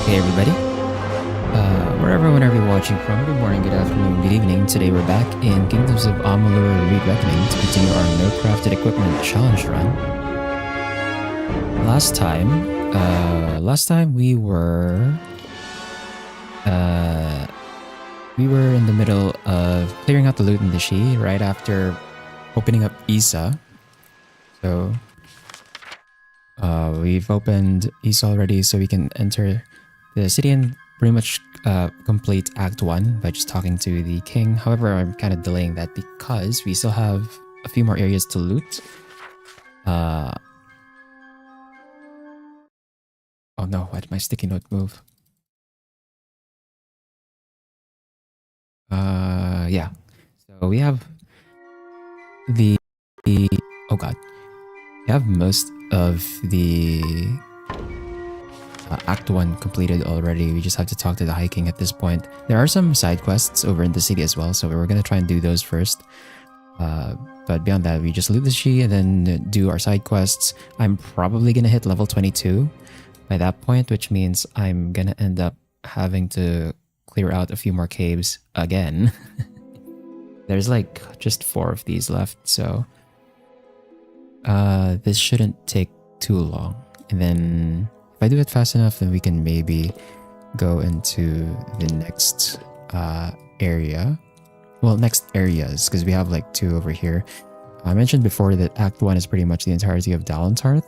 Hey everybody, whenever you're watching from, good morning, good afternoon, good evening. Today we're back in Kingdoms of Amalur Read Reckoning to continue our No Crafted Equipment Challenge run. Last time we were in the middle of clearing out the loot in the Shi right after opening up Isa. So we've opened Isa already, so we can enter the city and pretty much complete Act 1 by just talking to the king. However, I'm kind of delaying that because we still have a few more areas to loot. Oh no, why did my sticky note move? Yeah. So we have oh god. We have most of the Act 1 completed already. We just have to talk to the High King at this point. There are some side quests over in the city as well, so we're going to try and do those first. But beyond that, we just loot the Shi and then do our side quests. I'm probably going to hit level 22 by that point, which means I'm going to end up having to clear out a few more caves again. There's like just 4 of these left, so this shouldn't take too long. And then if I do it fast enough, then we can maybe go into the next area. Well, next areas, because we have like 2 over here. I mentioned before that Act 1 is pretty much the entirety of Dalentarth.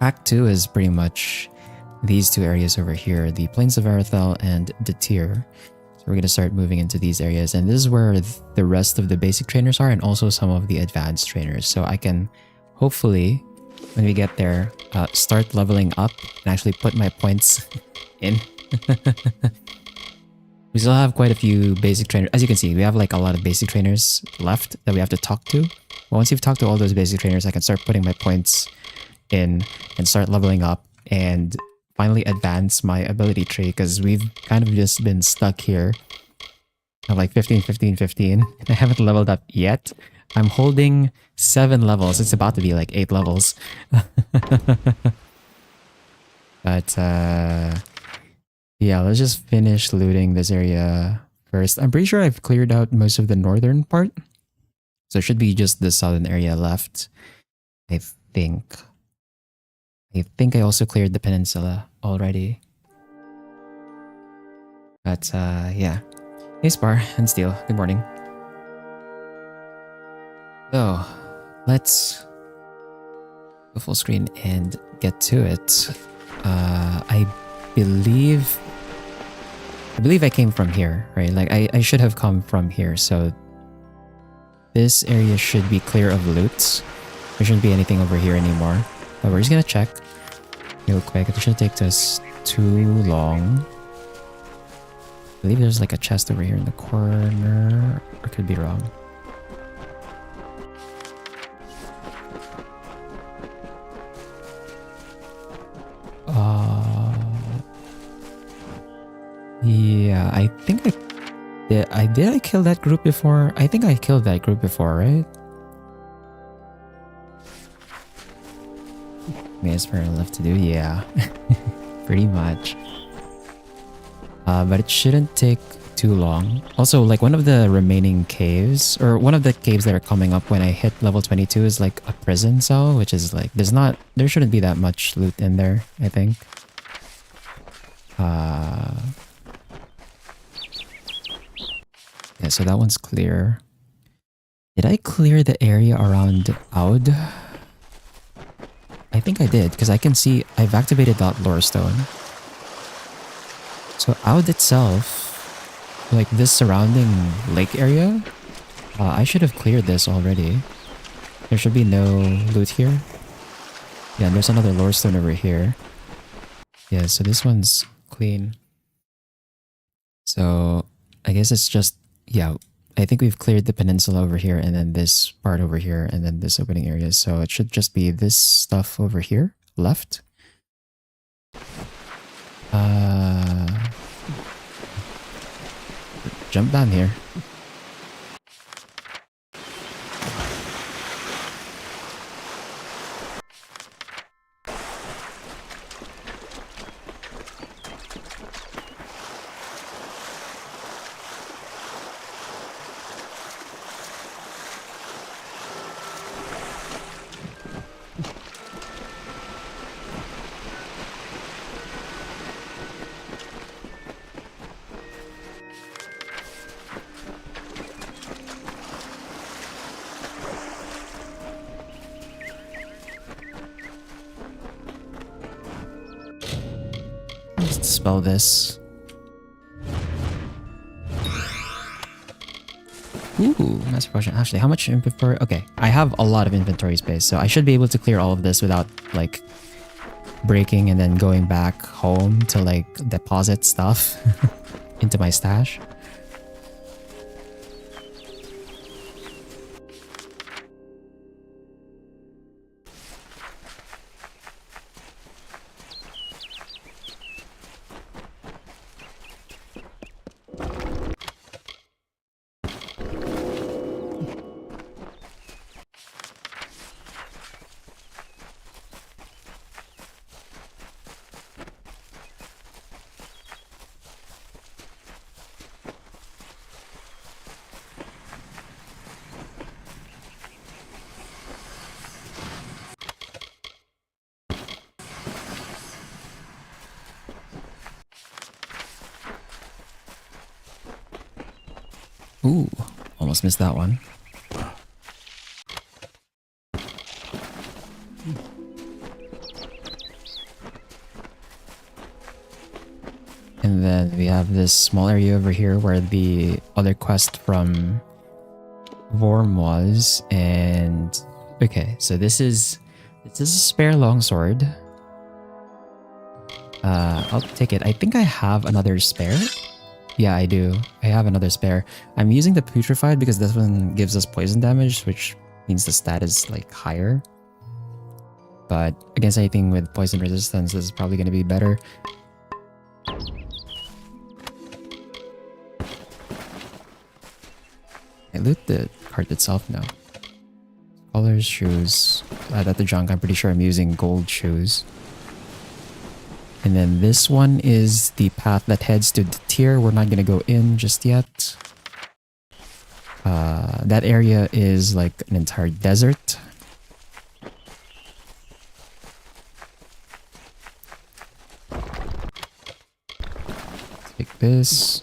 Act 2 is pretty much these 2 areas over here, the Plains of Arathel and Datir. So we're going to start moving into these areas, and this is where the rest of the basic trainers are, and also some of the advanced trainers. So I can hopefully, when we get there, start leveling up and actually put my points in. We still have quite a few basic trainers. As you can see, we have like a lot of basic trainers left that we have to talk to. But once you've talked to all those basic trainers, I can start putting my points in and start leveling up and finally advance my ability tree, because we've kind of just been stuck here at like 15, 15, 15. I haven't leveled up yet. I'm holding 7 levels. It's about to be like 8 levels. But yeah, let's just finish looting this area first. I'm pretty sure I've cleared out most of the northern part, so it should be just the southern area left. I think I also cleared the peninsula already. But yeah. Hey Spar and Steel, good morning. So, let's go full screen and get to it. I believe I came from here, right? Like I should have come from here, so this area should be clear of loot. There shouldn't be anything over here anymore. But we're just gonna check real quick. It shouldn't take us too long. I believe there's like a chest over here in the corner. Or could be wrong. Yeah, I think I kill that group before? I think I killed that group before, right? There's very left to do, yeah. Pretty much. But it shouldn't take too long. Also, like one of the remaining caves, or one of the caves that are coming up when I hit level 22 is like a prison cell, which is like, there shouldn't be that much loot in there, I think. Yeah, so that one's clear. Did I clear the area around Aud? I think I did, because I can see I've activated that lore stone. So Aud itself, like this surrounding lake area, I should have cleared this already. There should be no loot here. Yeah, and there's another lore stone over here. Yeah, so this one's clean. So I guess it's just, yeah, I think we've cleared the peninsula over here, and then this part over here, and then this opening area. So it should just be this stuff over here left. Jump down here. dispel this. Ooh, master potion. Actually, how much inventory? Okay, I have a lot of inventory space, so I should be able to clear all of this without like breaking and then going back home to like deposit stuff into my stash. Ooh, almost missed that one. And then we have this small area over here where the other quest from Vorm was. And okay, so this is a spare longsword. I'll take it. I think I have another spare. Yeah, I do. I have another spare. I'm using the putrefied because this one gives us poison damage, which means the stat is like higher. But against anything with poison resistance, this is probably going to be better. I loot the cart itself now. Colors, shoes. At the junk, I'm pretty sure I'm using gold shoes. And then this one is the path that heads to the tier. We're not going to go in just yet. That area is like an entire desert. Take this.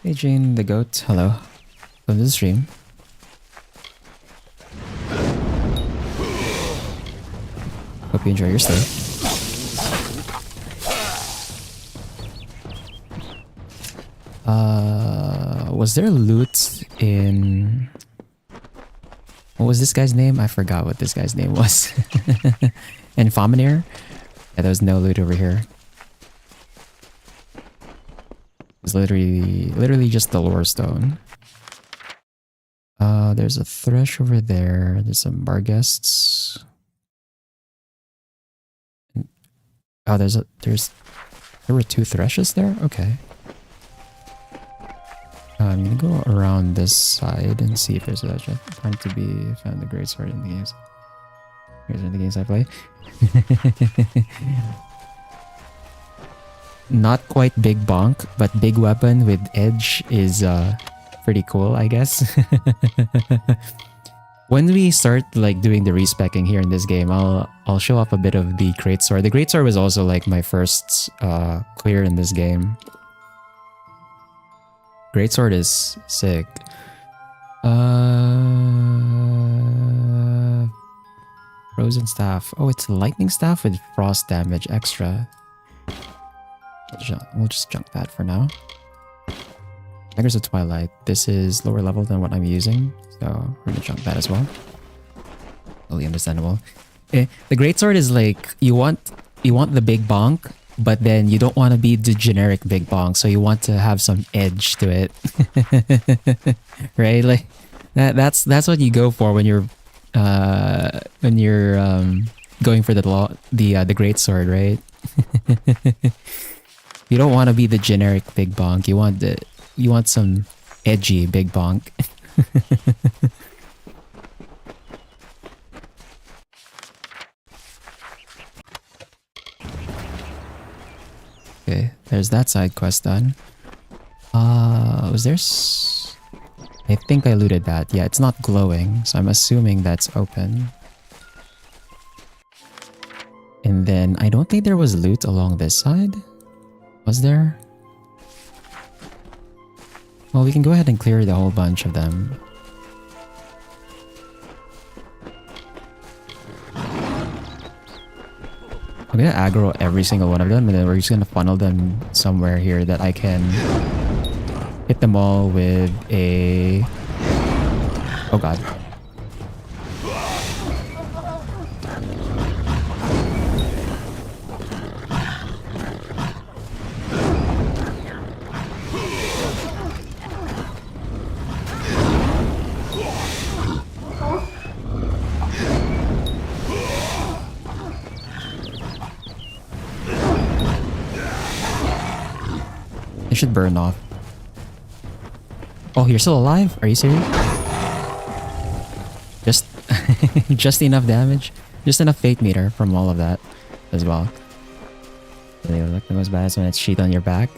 Hey Jane the goat, hello. Welcome to the stream. Hope you enjoy your stay. Was there loot in... What was this guy's name? I forgot what this guy's name was. In Fominir? Yeah, there was no loot over here. It was literally just the lore stone. There's a thresh over there. There's some bar guests. Oh, there were two threshes there? Okay. I'm gonna go around this side and see if there's a time to be found the great sword in the games. Here's in the games I play. Not quite big bonk, but big weapon with edge is pretty cool, I guess. When we start like doing the respecking here in this game, I'll show off a bit of the greatsword. The greatsword was also like my first clear in this game. Greatsword is sick. Frozen staff. Oh, it's lightning staff with frost damage extra. We'll just junk that for now. Daggers of Twilight. This is lower level than what I'm using, so we're gonna junk that as well. Totally understandable. The greatsword is like you want the big bonk, but then you don't want to be the generic big bonk, so you want to have some edge to it. Right? Like that's what you go for when you're going for the greatsword, right? You don't want to be the generic big bonk. You want some edgy big bonk. Okay, there's that side quest done. Was there... I think I looted that. Yeah, it's not glowing, so I'm assuming that's open. And then I don't think there was loot along this side. Was there? Well, we can go ahead and clear the whole bunch of them. I'm gonna aggro every single one of them, and then we're just gonna funnel them somewhere here that I can hit them all with a... Oh god. It should burn off. Oh, you're still alive? Are you serious? Just just enough damage? Just enough fate meter from all of that as well. They look the most badass when it's sheet on your back.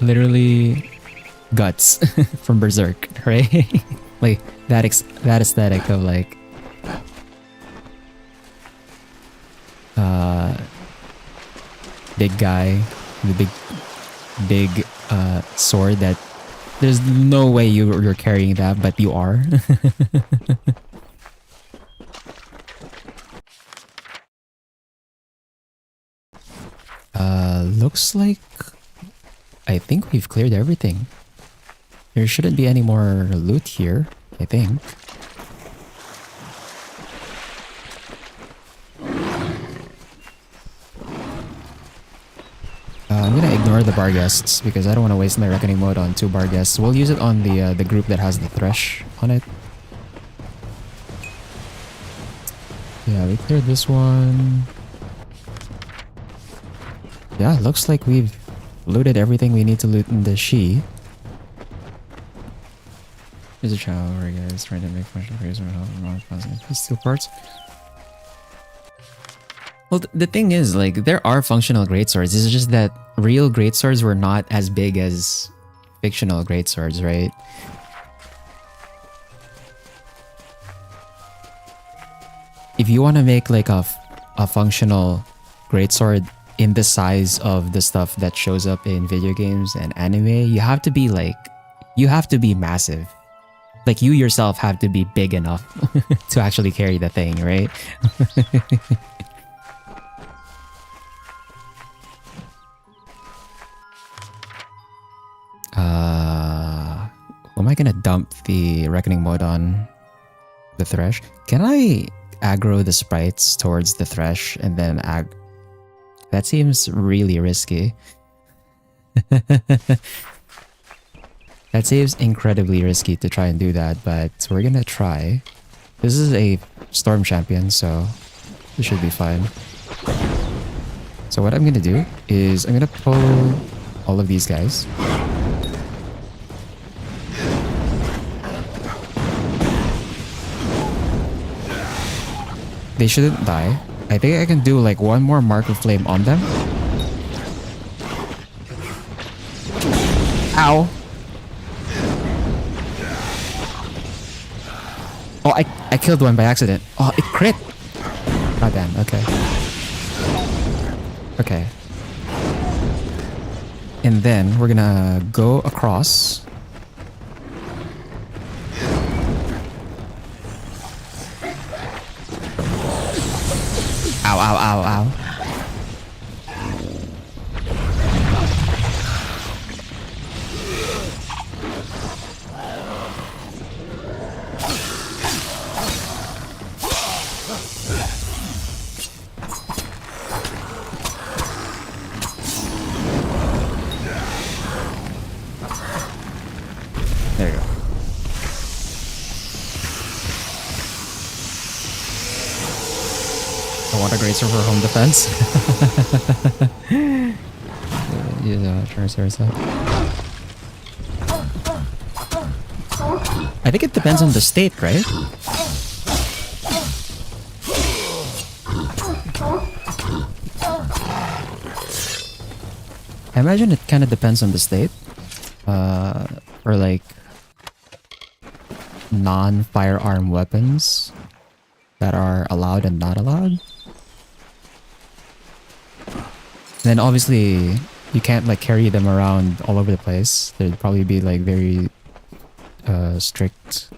Literally guts from Berserk, right? Like that aesthetic of like big guy, the big sword that there's no way you're carrying that, but you are. Looks like I think we've cleared everything. There shouldn't be any more loot here, I think. I'm gonna ignore the bar guests because I don't want to waste my reckoning mode on 2 bar guests. We'll use it on the group that has the thresh on it. Yeah, we cleared this one. Yeah, looks like we've looted everything we need to loot in the Shi. Here's a channel where guys trying to make functional figures from help from steel parts. Well, the thing is, like, there are functional greatswords. It's just that real greatswords were not as big as fictional greatswords, right? If you want to make like a functional greatsword in the size of the stuff that shows up in video games and anime, you have to be massive. Like, you yourself have to be big enough to actually carry the thing, right? Am I gonna dump the reckoning mode on the thresh? Can I aggro the sprites towards the thresh and then that seems really risky. That seems incredibly risky to try and do that, but we're gonna try. This is a storm champion, so it should be fine. So what I'm gonna do is I'm gonna pull all of these guys. They shouldn't die. I think I can do like one more mark of flame on them. Ow! Oh, I killed one by accident. Oh, it crit! God damn, okay. Okay. And then we're gonna go across. Ow, ow, ow, ow. There you go. I want a greatsword for home defense. Yeah, Charizard's up. I think it depends on the state, right? I imagine it kind of depends on the state. Or like non-firearm weapons that are allowed and not allowed. And then obviously you can't like carry them around all over the place. There'd probably be like very strict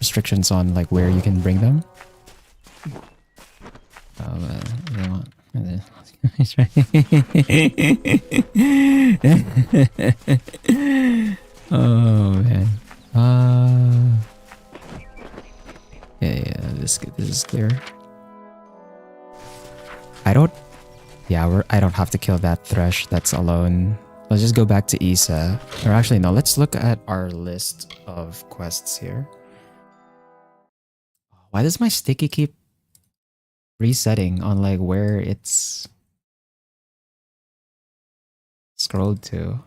restrictions on like where you can bring them. Oh man. Yeah, this is clear. I don't have to kill that thresh that's alone. Let's just go back to Isa. Or actually no, let's look at our list of quests here. Why does my sticky keep resetting on like where it's scrolled to?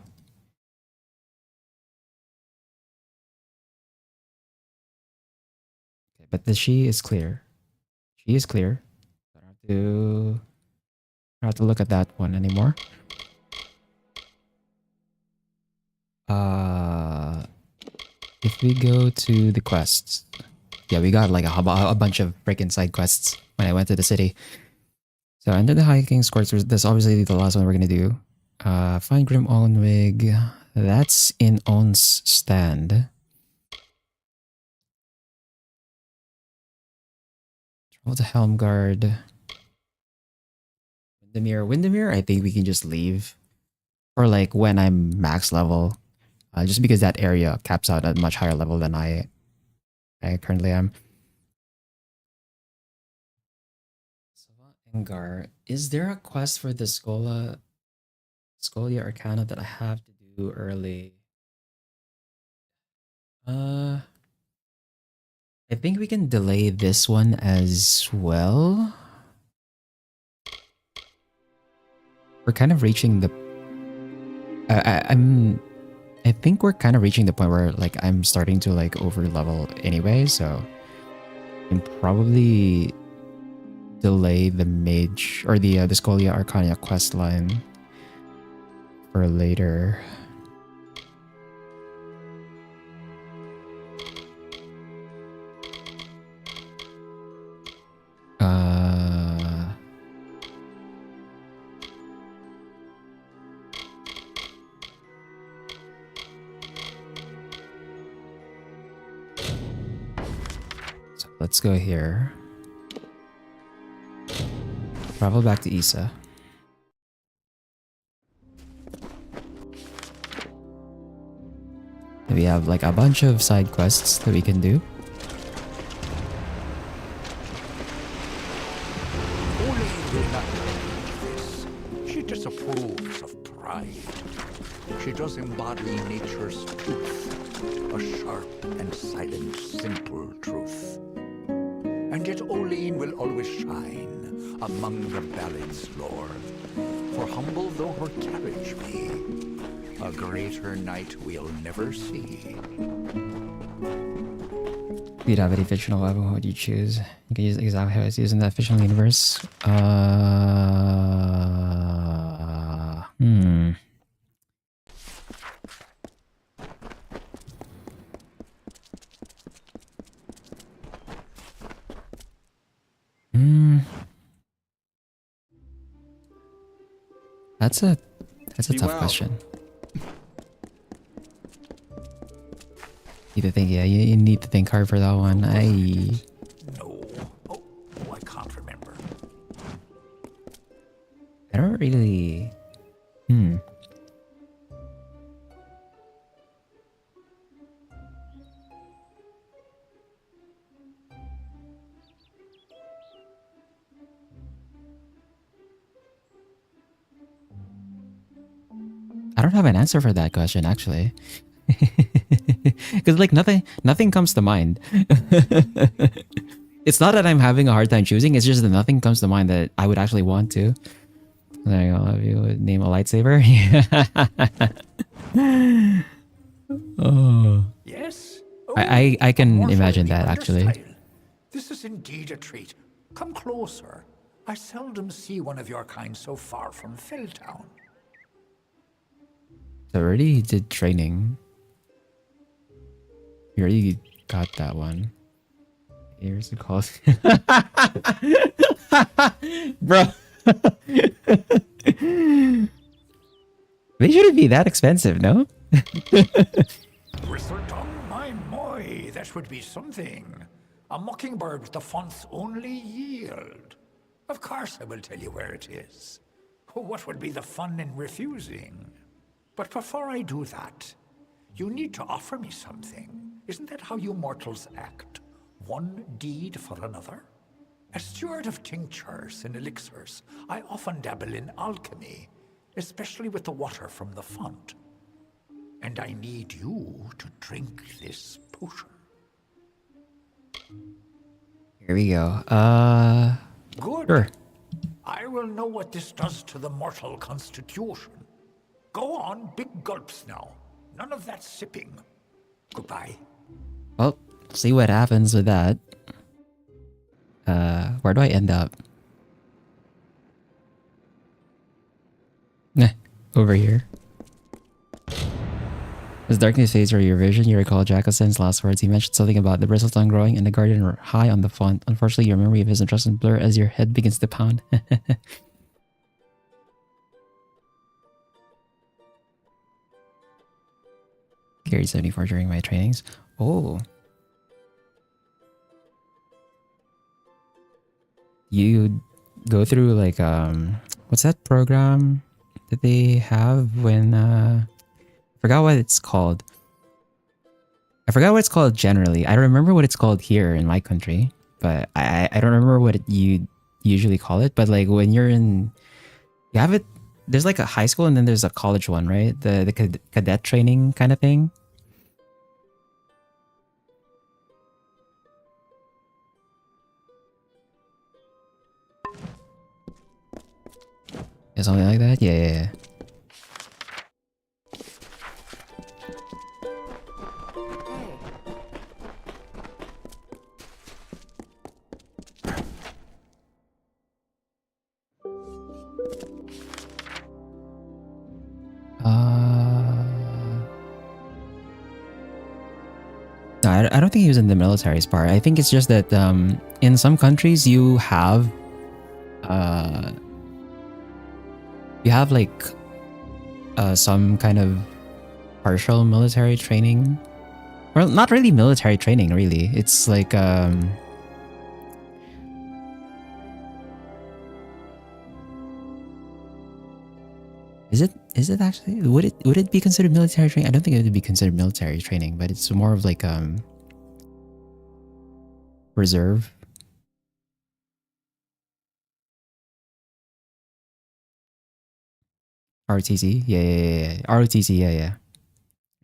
Okay, but the she is clear. She is clear. I don't have to look at that one anymore. If we go to the quests, yeah, we got like a bunch of freaking side quests when I went to the city. So under the hiking squares, that's obviously the last one we're gonna do. Find Grim Onwig. That's in On's stand. Travel to Helmgard. Windermere, I think we can just leave. Or like when I'm max level. Just because that area caps out at a much higher level than I currently am. Engar. Is there a quest for the Scholia Arcana that I have to do early? I think we can delay this one as well. We're kind of reaching the I think we're kind of reaching the point where like I'm starting to like over level anyway, so I can probably delay the mage or the Scholia Arcana quest line for later. So let's go here. Travel back to Isa. We have like a bunch of side quests that we can do. She disapproves of pride. She does embody nature's truth, a sharp and silent, simple truth. And yet Oline will always shine among the ballad's lore. For humble though her carriage be, a greater knight we'll never see. If you'd have any fictional weapon, what would you choose? You can use exactly how it's used in that fictional universe. That's a tough question. Need to think, yeah, you need to think hard for that one. No. Oh, I can't remember. I don't really... I don't have an answer for that question, actually. Because like nothing comes to mind. It's not that I'm having a hard time choosing, it's just that nothing comes to mind that I would actually want to. There you go, if you would name a lightsaber. Oh. Yes? I can imagine that, actually. This is indeed a treat. Come closer. I seldom see one of your kind so far from Felltown. So already did training. You already got that one. Here's the cost. Bro. They shouldn't be that expensive, no? Bristleton, my moy, the that would be something. A mockingbird the font's only yield. Of course I will tell you where it is. What would be the fun in refusing? But before I do that, you need to offer me something. Isn't that how you mortals act? One deed for another? As steward of tinctures and elixirs, I often dabble in alchemy, especially with the water from the font. And I need you to drink this potion. Here we go. Good. Sure. I will know what this does to the mortal constitution. Go on, big gulps now. None of that sipping. Goodbye. Well, see what happens with that. Where do I end up? Nah, over here. As darkness fades from your vision, you recall Jacossen's last words. He mentioned something about the bristletongue growing in the garden or high on the font. Unfortunately, your memory of his instructions blur as your head begins to pound. Carried 74 during my trainings. Oh. You go through like what's that program that they have when I forgot what it's called. I forgot what it's called generally. I remember what it's called here in my country, but I don't remember what you usually call it. But like when you're in, you have it. There's like a high school and then there's a college one, right? The cadet training kind of thing. Yeah, something like that. Yeah. No, I don't think he was in the military's part. I think it's just that in some countries you have like some kind of partial military training. Well, not really military training, really. It's like is it actually would it be considered military training? I don't think it would be considered military training, but it's more of like reserve. ROTC? Yeah. ROTC, yeah.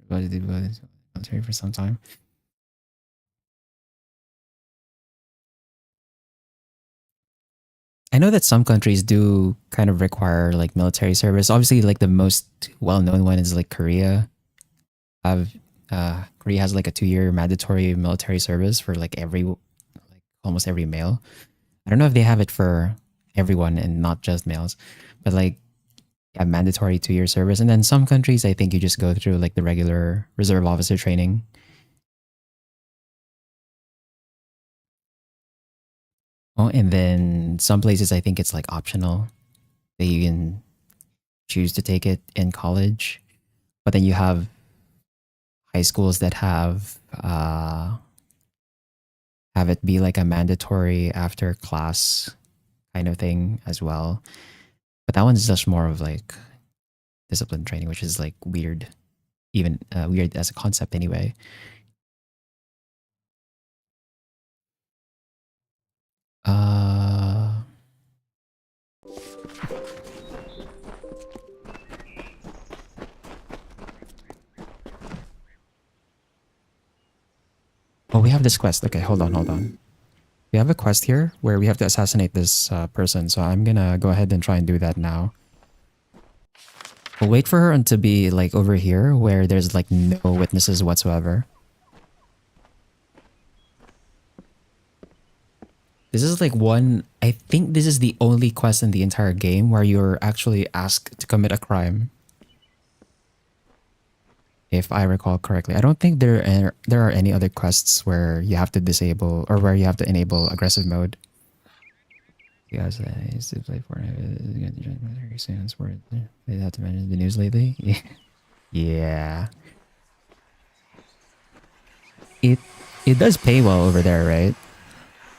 But it was military for some time. I know that some countries do kind of require like military service. Obviously, like the most well-known one is like Korea. Korea has like a 2-year mandatory military service for like almost every male. I don't know if they have it for everyone and not just males, but like yeah, mandatory 2-year service. And then some countries, I think you just go through like the regular reserve officer training. Oh, and then some places I think it's like optional that you can choose to take it in college. But then you have high schools that have it be like a mandatory after class kind of thing as well. But that one's just more of like discipline training, which is like weird, even weird as a concept anyway. Oh, we have this quest. Okay, hold on. We have a quest here where we have to assassinate this person. So I'm gonna go ahead and try and do that now. We'll wait for her to be like over here where there's like no witnesses whatsoever. This is like I think this is the only quest in the entire game where you're actually asked to commit a crime. If I recall correctly. I don't think there are any other quests where you have to disable or where you have to enable aggressive mode. You guys used to play Fortnite. They have to manage the news lately. Yeah. It does pay well over there, right?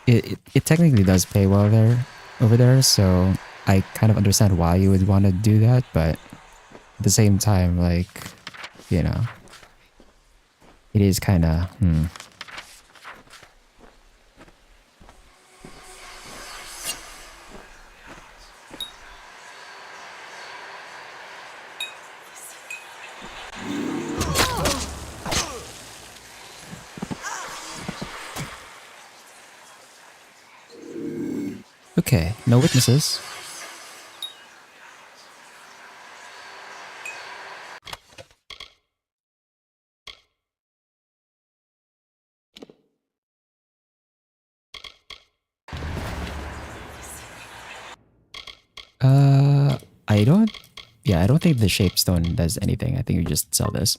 It technically does pay well over there, so I kind of understand why you would want to do that, but at the same time, like, you know, it is kind of Okay, no witnesses. I don't. Yeah, I don't think the shapestone does anything. I think you just sell this.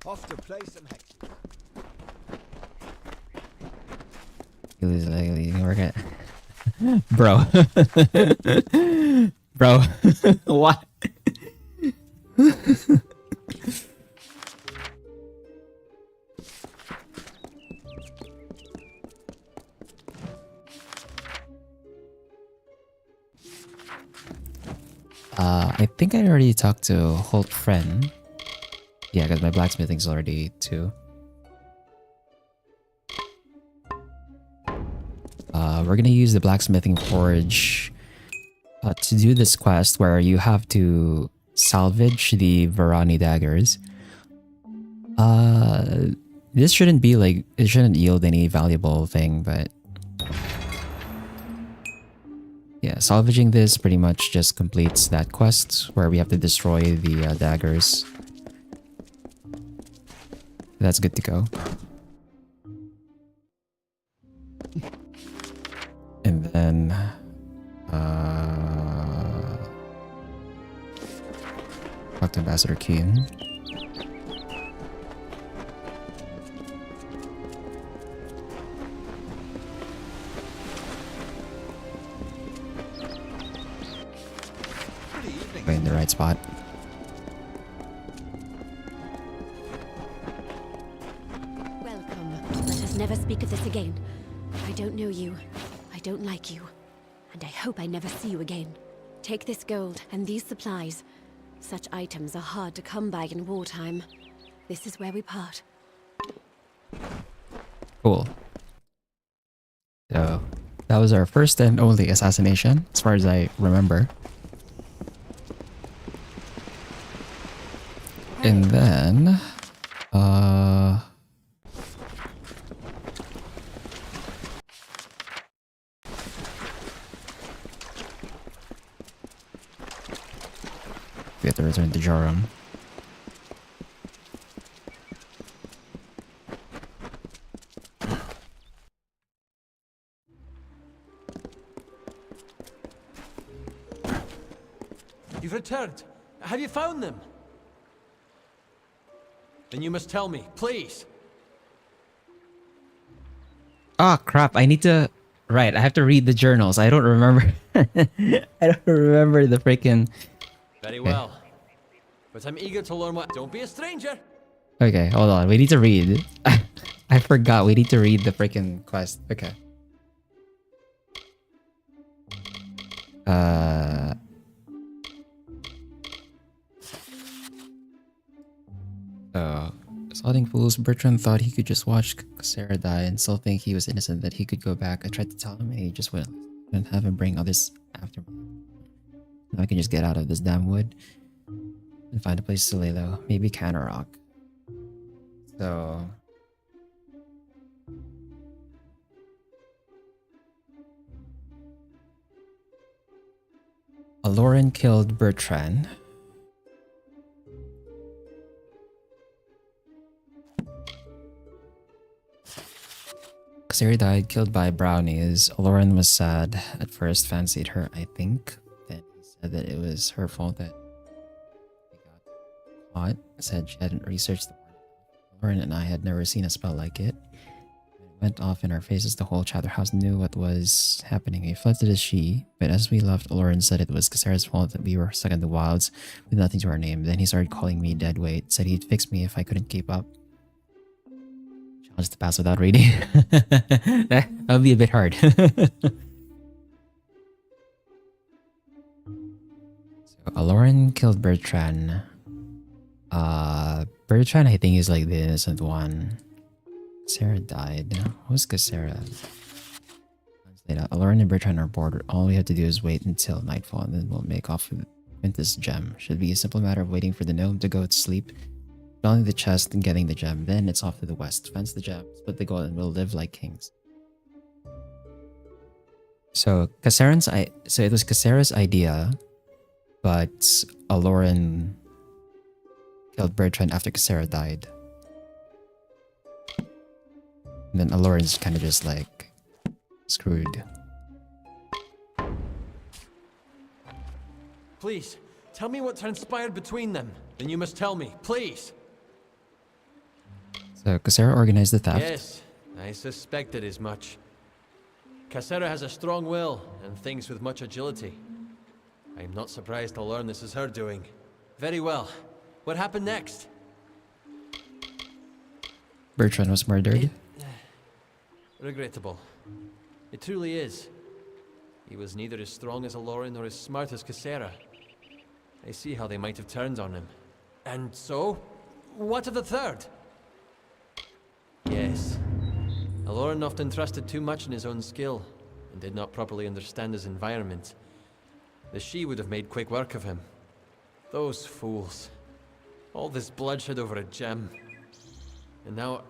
Off to play some hexes. You lose like you work at bro. Bro. What? I think I already talked to Holt Friend. Yeah, because my blacksmithing's already 2. We're gonna use the blacksmithing forge to do this quest where you have to salvage the Varani daggers. This shouldn't be like, it shouldn't yield any valuable thing, but yeah, salvaging this pretty much just completes that quest where we have to destroy the daggers. That's good to go. And then talk to Ambassador Keen. In the right spot. Welcome. Let us never speak of this again. I don't know you. I don't like you. And I hope I never see you again. Take this gold and these supplies. Such items are hard to come by in wartime. This is where we part. Cool. So that was our first and only assassination, as far as I remember. And then we have to return to Joram. You've returned. Have you found them? Then you must tell me, please. Ah, crap. I need to... Right, I have to read the journals. I don't remember. I don't remember the freaking... Very well. But I'm eager to learn what... Don't be a stranger! Okay, hold on. We need to read. I forgot. We need to read the freaking quest. Okay. So, assaulting fools, Bertrand thought he could just watch Sarah die and still think he was innocent, that he could go back. I tried to tell him and he just wouldn't. And have him bring others after me. Now I can just get out of this damn wood and find a place to lay low. Maybe Canner Rock. So... Aloran killed Bertrand. Kasiri died, killed by brownies. Lauren was sad. At first, fancied her, I think. Then he said that it was her fault that he got caught. Said she hadn't researched the word. Lauren and I had never seen a spell like it. When it went off in our faces, the whole Chather house knew what was happening. We fled to the she, but as we left, Lauren said it was Kasira's fault that we were stuck in the wilds with nothing to our name. Then he started calling me deadweight. Said he'd fix me if I couldn't keep up. Challenge to pass without reading. That would be a bit hard. So Lauren killed Bertrand. Bertrand, I think, is like the innocent one. Sarah died. Who's Sarah? Lauren and Bertrand are bored. All we have to do is wait until nightfall, and then we'll make off with this gem. Should be a simple matter of waiting for the gnome to go to sleep, filling the chest and getting the gem. Then it's off to the west. Fence the gem, split the gold, and we'll live like kings. So it was Kasera's idea, but Lauren killed Bertrand after Kasera died. And then Aloran's kind of just like screwed. Please, tell me what transpired between them. Then you must tell me, please. So Kasera organized the theft. Yes, I suspected as much. Kasera has a strong will and thinks with much agility. I am not surprised to learn this is her doing. Very well. What happened next? Bertrand was murdered. Regrettable. It truly is. He was neither as strong as Aloran nor as smart as Kasera. I see how they might have turned on him. And so? What of the third? Yes. Aloran often trusted too much in his own skill, and did not properly understand his environment. The she would have made quick work of him. Those fools. All this bloodshed over a gem. And now,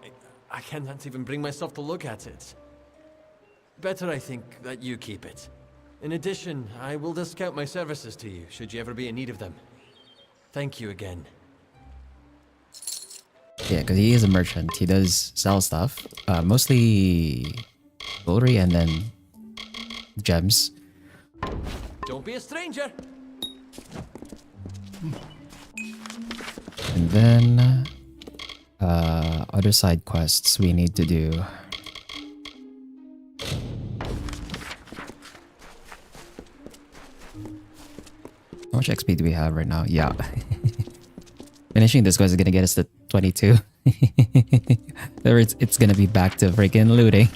I cannot even bring myself to look at it. Better, I think, that you keep it. In addition, I will discount my services to you, should you ever be in need of them. Thank you again. Yeah, because he is a merchant. He does sell stuff. Mostly jewelry and then gems. Don't be a stranger! And then other side quests we need to do. How much XP do we have right now? Yeah. Finishing this quest is gonna get us to 22. Or it's gonna be back to freaking looting.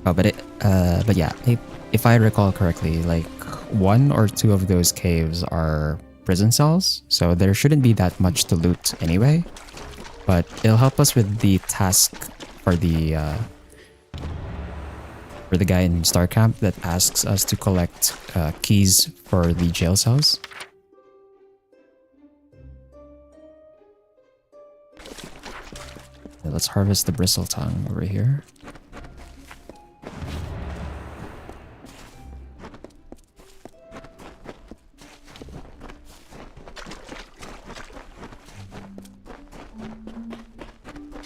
Oh, but yeah, if I recall correctly, like 1 or 2 of those caves are prison cells, so there shouldn't be that much to loot anyway. But it'll help us with the task for the guy in Star Camp that asks us to collect keys for the jail cells. Let's harvest the bristle tongue over here.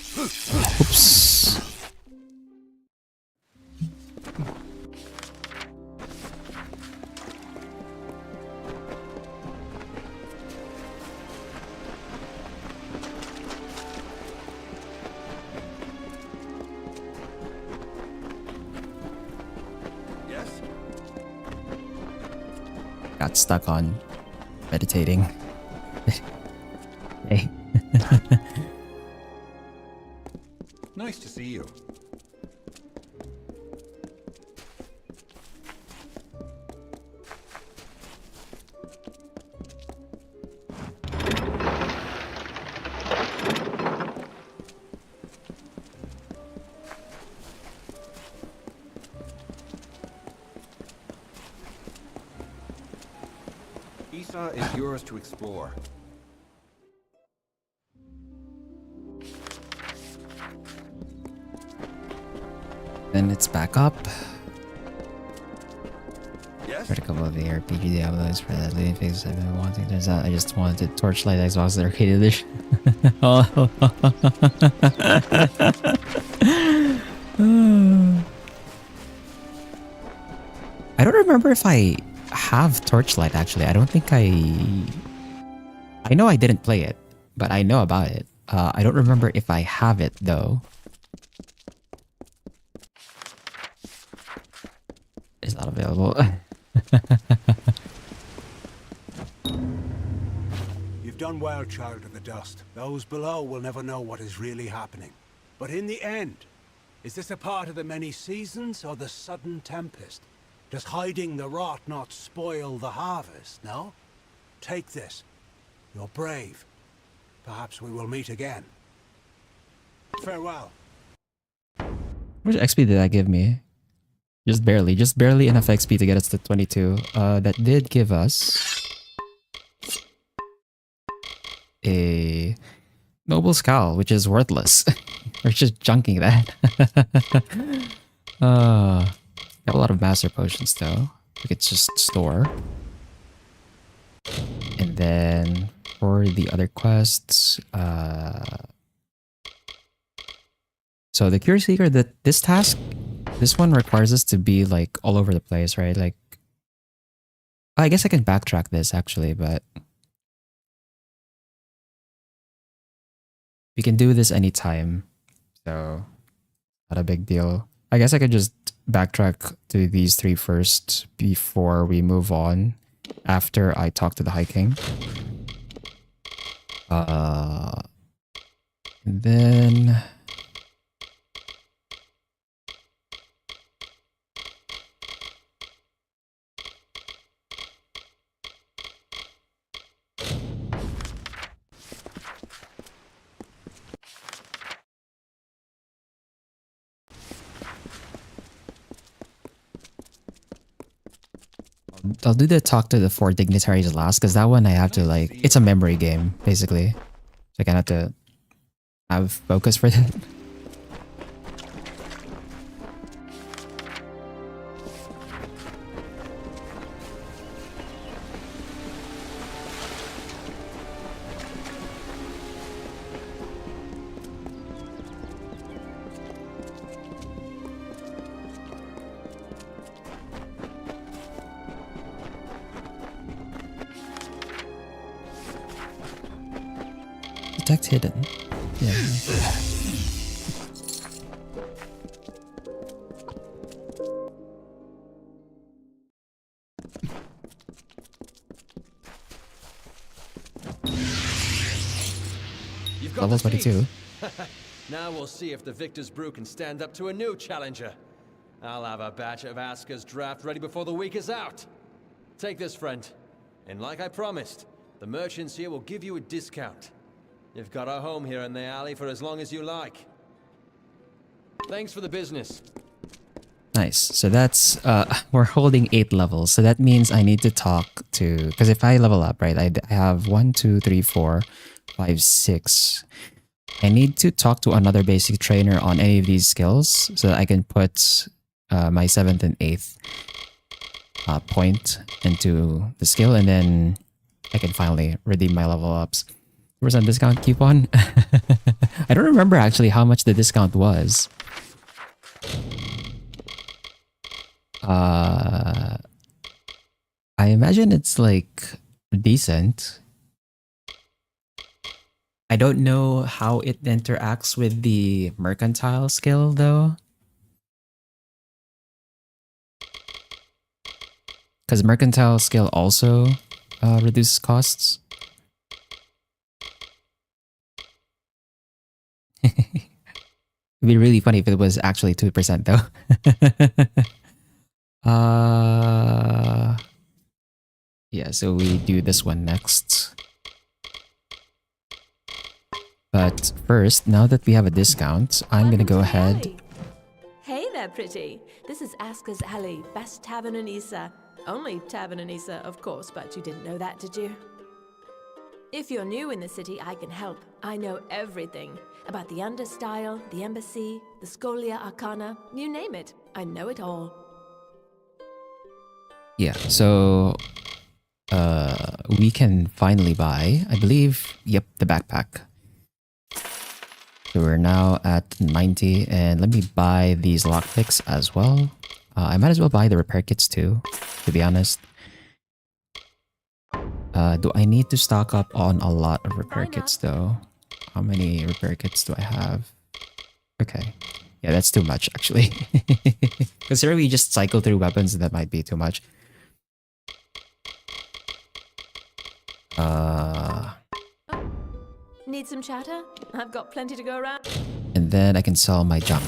Oops. Yes? Got stuck on meditating. Hey. Nice to see you. Isa is yours to explore. Then it's back up. Yes? for a couple of ARPG Diablos for that leading phase I've been wanting. Turns out I just wanted Torchlight Xbox Arcade Edition. Oh. I don't remember if I have Torchlight actually. I don't think I know I didn't play it, but I know about it. I don't remember if I have it though. It's not available. You've done well, Child of the Dust. Those below will never know what is really happening. But in the end, is this a part of the many seasons or the sudden tempest? Does hiding the rot not spoil the harvest, no? Take this. You're brave. Perhaps we will meet again. Farewell. How much XP did that give me? Just barely enough XP to get us to 22. That did give us a Noble Scowl, which is worthless. We're just junking that. Got a lot of Master Potions though. We could just store. And then for the other quests, so the Cure Seeker, this task, this one requires us to be like all over the place, right? Like, I guess I can backtrack this actually, but we can do this anytime, so not a big deal. I guess I could just backtrack to these three first before we move on after I talk to the High King. And then I'll do the talk to the 4 dignitaries last, because that one I have to like, it's a memory game basically, so I kind of have to have focus for that. Detect hidden. Yeah. You've got Level the 22. Now we'll see if the Victor's Brew can stand up to a new challenger. I'll have a batch of Aska's draft ready before the week is out. Take this, friend. And like I promised, the merchants here will give you a discount. You've got a home here in the alley for as long as you like. Thanks for the business. Nice. So that's, we're holding 8 levels. So that means I need to talk to, because if I level up, right, I have 1, 2, 3, 4, 5, 6. I need to talk to another basic trainer on any of these skills so that I can put my 7th and 8th point into the skill, and then I can finally redeem my level ups. % discount coupon. I don't remember actually how much the discount was. I imagine it's like decent. I don't know how it interacts with the mercantile skill though, because mercantile skill also reduces costs. It'd be really funny if it was actually 2% though. Yeah, so we do this one next. But first, now that we have a discount, I'm gonna go ahead. Hey there, pretty. This is Aska's Alley, best tavern in Issa. Only tavern in Issa, of course, but you didn't know that, did you? If you're new in the city, I can help. I know everything. About the Understyle, the Embassy, the Scholia Arcana, you name it. I know it all. Yeah, so we can finally buy, I believe, yep, the backpack. So we're now at 90, and let me buy these lockpicks as well. I might as well buy the repair kits too, to be honest. Do I need to stock up on a lot of repair kits though? How many repair kits do I have? Okay. Yeah, that's too much actually. Considering we just cycle through weapons, that might be too much. Need some chatter? I've got plenty to go around. And then I can sell my junk.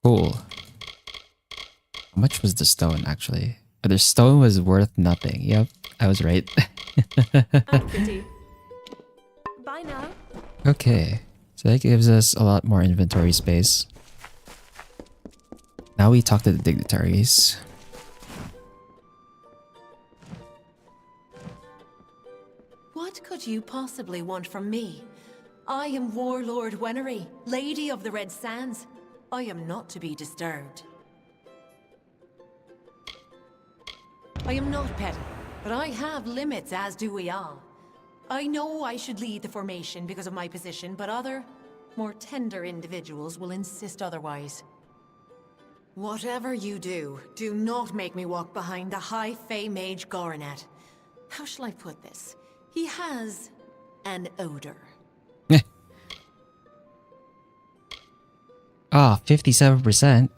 Cool. How much was the stone actually? The stone was worth nothing. Yep, I was right. Pretty. Bye now. Okay, so that gives us a lot more inventory space. Now we talk to the dignitaries. What could you possibly want from me? I am Warlord Wenery, Lady of the Red Sands. I am not to be disturbed. I am not petty, but I have limits, as do we all. I know I should lead the formation because of my position, but other, more tender individuals will insist otherwise. Whatever you do, do not make me walk behind the High Fae Mage Goronet. How shall I put this? He has an odor. Ah, 57%.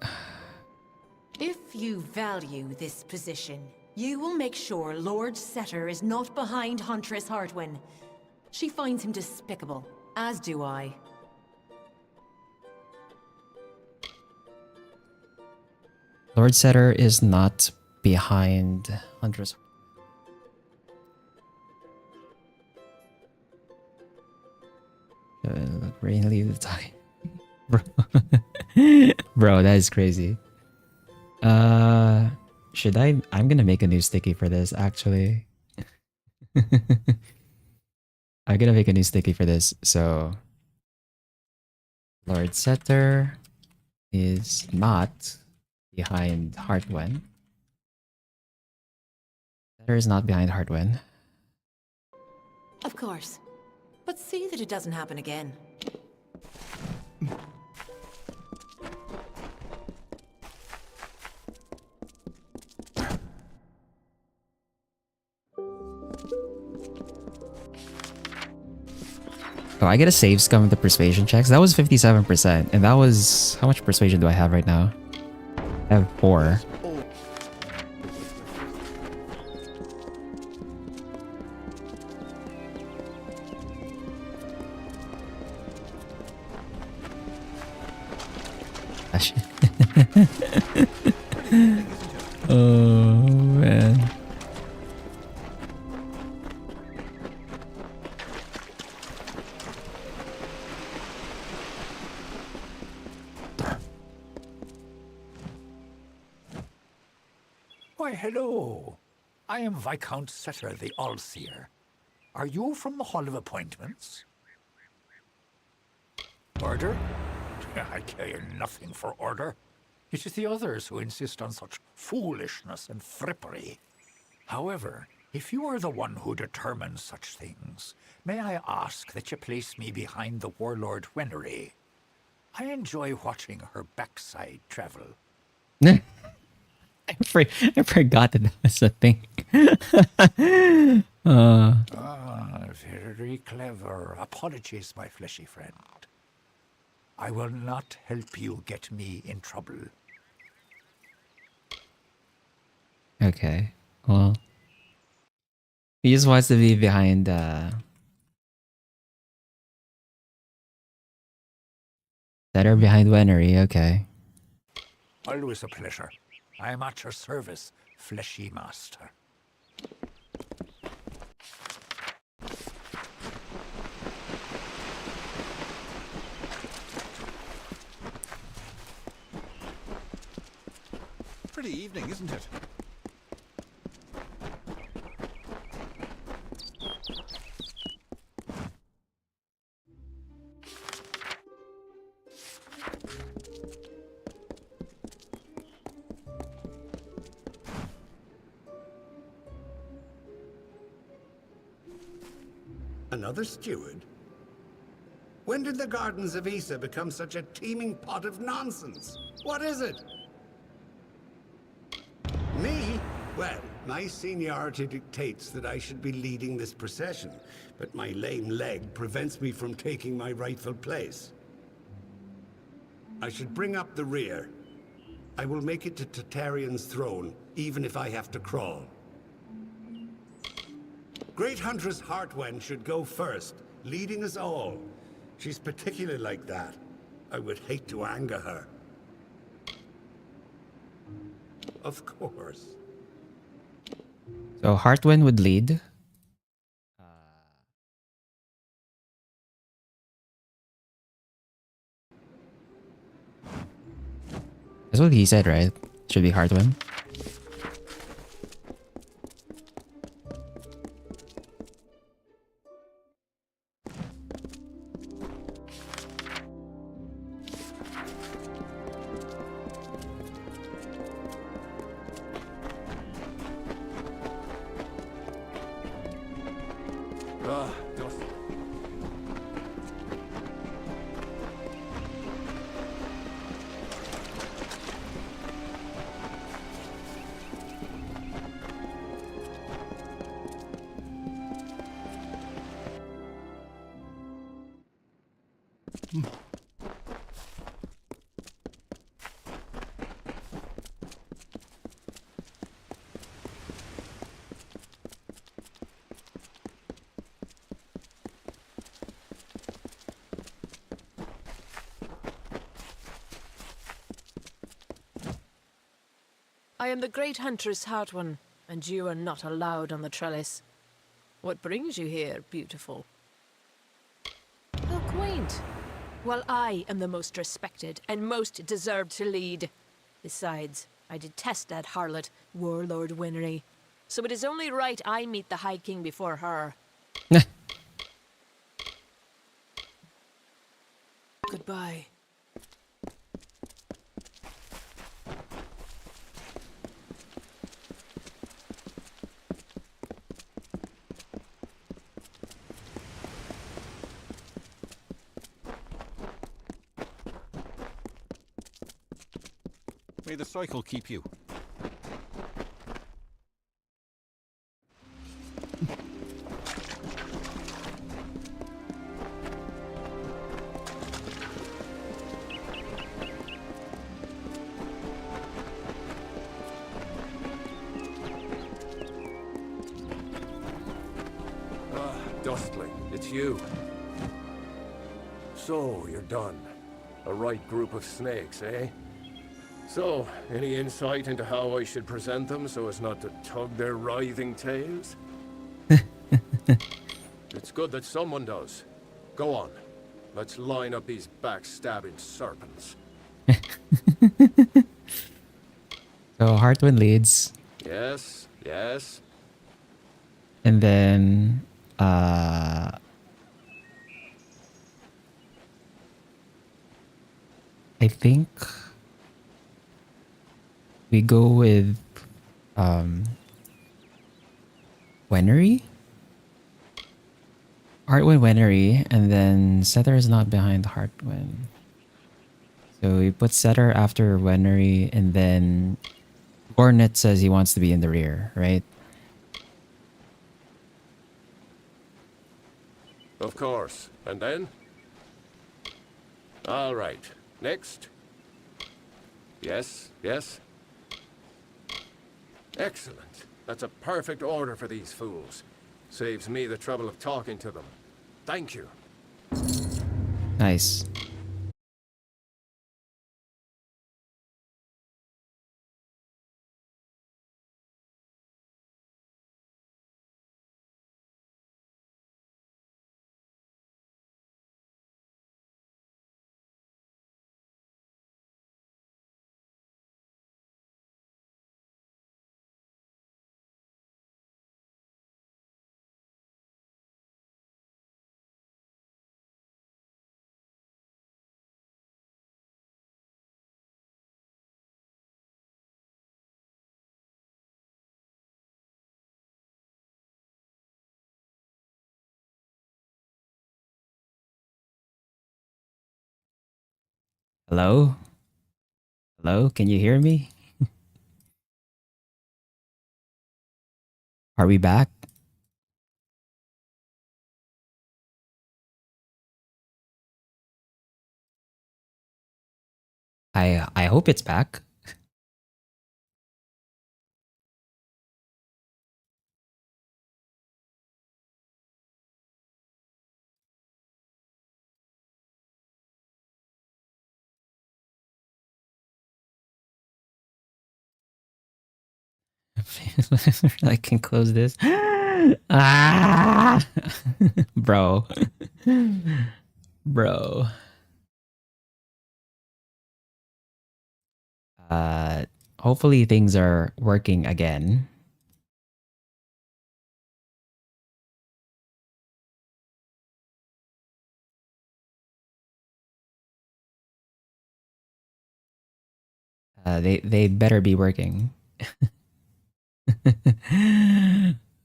If you value this position, you will make sure Lord Setter is not behind Huntress Hartwin. She finds him despicable, as do I. Lord Setter is not behind Huntress. Really the time. Bro. Bro, that is crazy. Should I'm gonna make a new sticky for this actually. I'm gonna make a new sticky for this, so Lord Setter is not behind Hartwin. Setter is not behind Hartwin. Of course. But see that it doesn't happen again. Oh, I get a save scum with the persuasion checks. That was 57%. And that was... How much persuasion do I have right now? I have 4. Oh, man. Why, hello. I am Viscount Setter the Allseer. Are you from the Hall of Appointments? Order? I care nothing for order. It is the others who insist on such foolishness and frippery. However, if you are the one who determines such things, may I ask that you place me behind the Warlord Wenery? I enjoy watching her backside travel. I forgot that was a thing. Very clever. Apologies, my fleshy friend. I will not help you get me in trouble. Okay. Well, he just wants to be behind Better behind Wenery, okay. Always a pleasure. I am at your service, fleshy master. Pretty evening, isn't it? Another steward? When did the gardens of Issa become such a teeming pot of nonsense? What is it? Me? Well, my seniority dictates that I should be leading this procession, but my lame leg prevents me from taking my rightful place. I should bring up the rear. I will make it to Tartaryon's throne, even if I have to crawl. Great Huntress Heartwen should go first, leading us all. She's particularly like that. I would hate to anger her. Of course. So Heartwind would lead. That's what he said, right? Should be Heartwind. Dust. I am the great huntress Heartwen, and you are not allowed on the trellis. What brings you here, beautiful? How quaint. Well, I am the most respected and most deserved to lead. Besides, I detest that harlot, Warlord Winry. So it is only right I meet the High King before her. Goodbye. May the cycle keep you. Dustling, it's you. So, you're done. A right group of snakes, eh? So, any insight into how I should present them so as not to tug their writhing tails? It's good that someone does. Go on. Let's line up these backstabbing serpents. So Heartwind leads. Yes, yes. And then I think we go with Wenery? Heartwind Wenery, and then Setter is not behind Heartwind. So we put Setter after Wenery, and then Gornet says he wants to be in the rear, right? Of course. And then? All right. Next. Yes, yes. Excellent. That's a perfect order for these fools. Saves me the trouble of talking to them. Thank you. Nice. Hello? Hello? Can you hear me? Are we back? I hope it's back. I can close this. Ah! Bro. Bro. Uh, Hopefully things are working again. They better be working.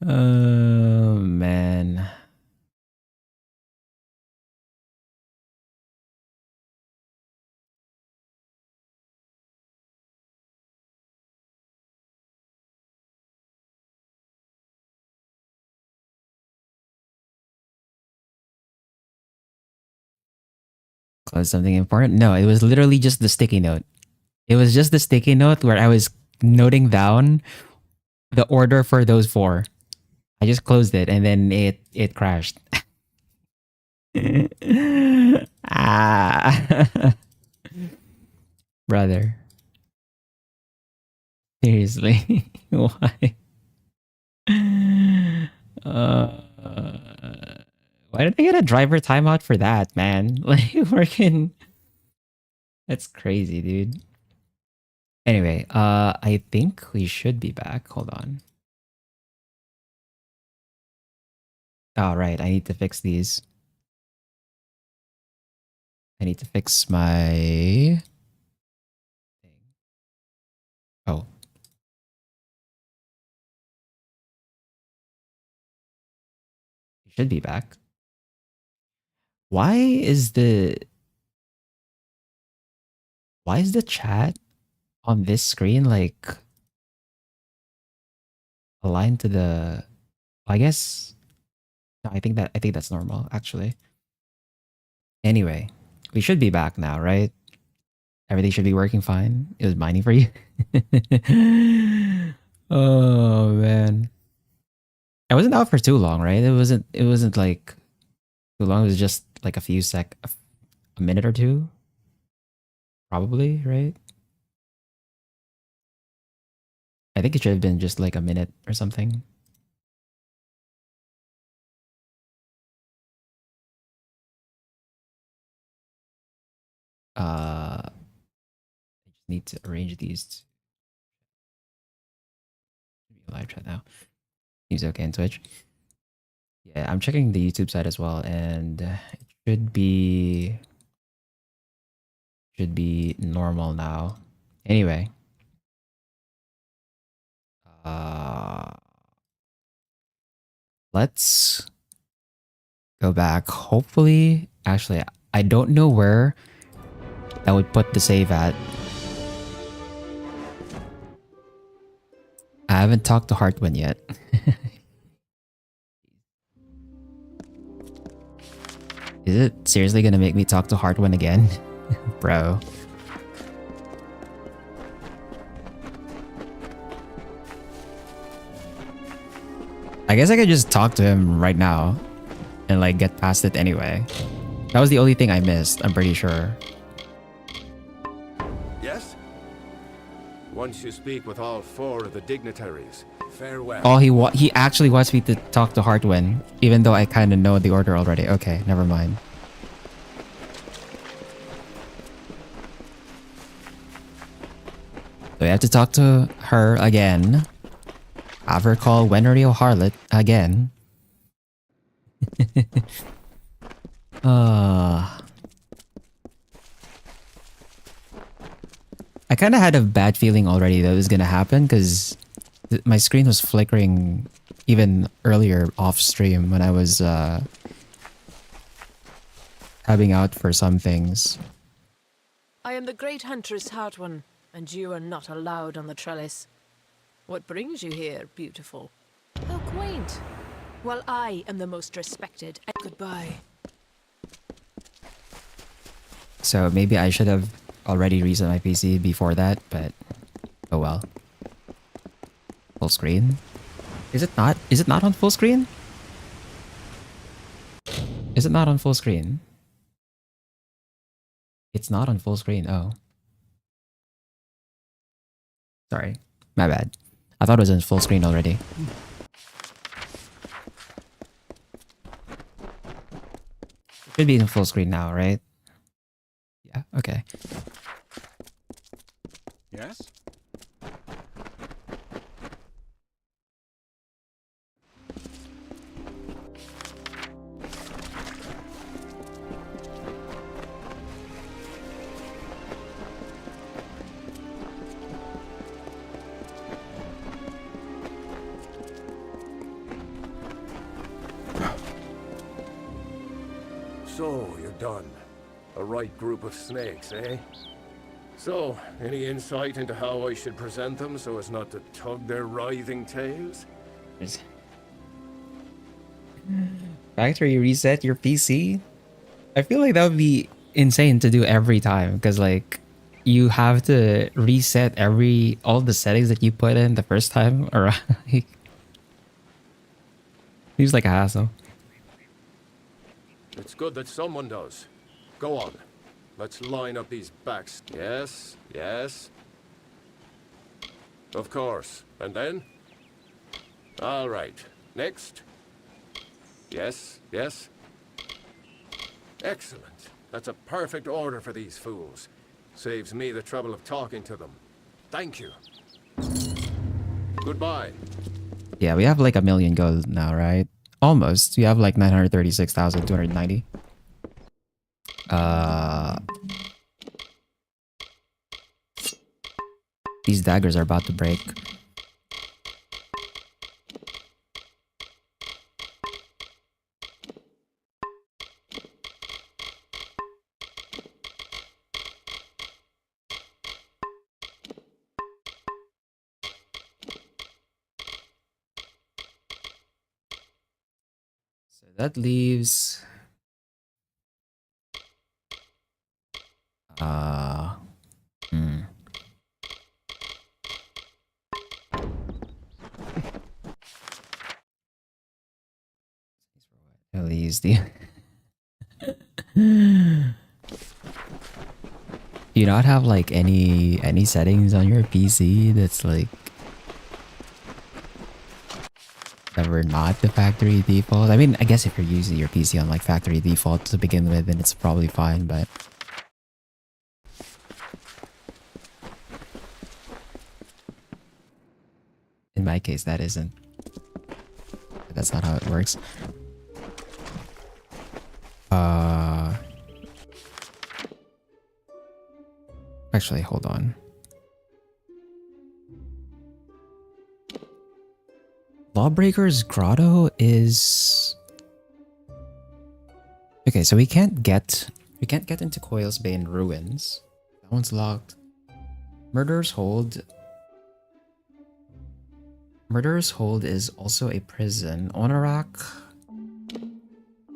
Oh man. Close something important? No, it was literally just the sticky note. It was just the sticky note where I was noting down the order for those four. I just closed it and then it crashed. Ah. Brother. Seriously. Why? Uh, why did I get a driver timeout for that, man? Like working. That's crazy, dude. Anyway, I think we should be back. Hold on. All right, I need to fix these. I need to fix my thing. Oh. We should be back. Why is the chat on this screen like aligned to the I guess no, I think that's normal actually. Anyway, we should be back now, right? Everything should be working fine. It was mining for you. Oh man. I wasn't out for too long, right? It wasn't like too long. It was just like a minute or two. Probably, right? I think it should have been just like a minute or something. I just need to arrange these to be live chat now. Seems okay on Twitch. Yeah, I'm checking the YouTube side as well, and it should be normal now. Anyway, let's go back. Hopefully, actually, I don't know where that would put the save at. I haven't talked to Hartwin yet. Is it seriously gonna make me talk to Hartwin again? Bro. I guess I could just talk to him right now and like get past it anyway. That was the only thing I missed, I'm pretty sure. Yes? Once you speak with all four of the dignitaries, farewell. Oh, he actually wants me to talk to Hartwin, even though I kind of know the order already. Okay, never mind. So we have to talk to her again. Have her call Wenrio Harlot again. I kind of had a bad feeling already that it was gonna happen because my screen was flickering even earlier off stream when I was tabbing out for some things. I am the great huntress Hartwan, and you are not allowed on the trellis. What brings you here, beautiful? How quaint. Well, I am the most respected. Goodbye. So maybe I should have already reset my PC before that, but oh well. Full screen? Is it not? Is it not on full screen? Is it not on full screen? It's not on full screen. Oh. Sorry. My bad. I thought it was in full screen already. It should be in full screen now, right? Yeah, okay. Yes? So, you're done. A right group of snakes, eh? So, any insight into how I should present them so as not to tug their writhing tails? Factory reset your PC? I feel like that would be insane to do every time because like you have to reset all the settings that you put in the first time or like, seems like a hassle. It's good that someone does. Go on. Let's line up these backs. Yes, yes. Of course. And then? All right. Next. Yes, yes. Excellent. That's a perfect order for these fools. Saves me the trouble of talking to them. Thank you. Goodbye. Yeah, we have like 1 million gold now, right? Almost. We have like 936,290. These daggers are about to break. So that leaves hmm. At least the do you not have like any settings on your PC that's like that were not the factory default? I mean, I guess if you're using your PC on like factory default to begin with, then it's probably fine, but in my case, that isn't. That's not how it works. Actually, hold on. Lawbreaker's Grotto is... Okay, so we can't get into Coil's Bane Ruins. That one's locked. Murderer's Hold. Murderer's Hold is also a prison. Onorak.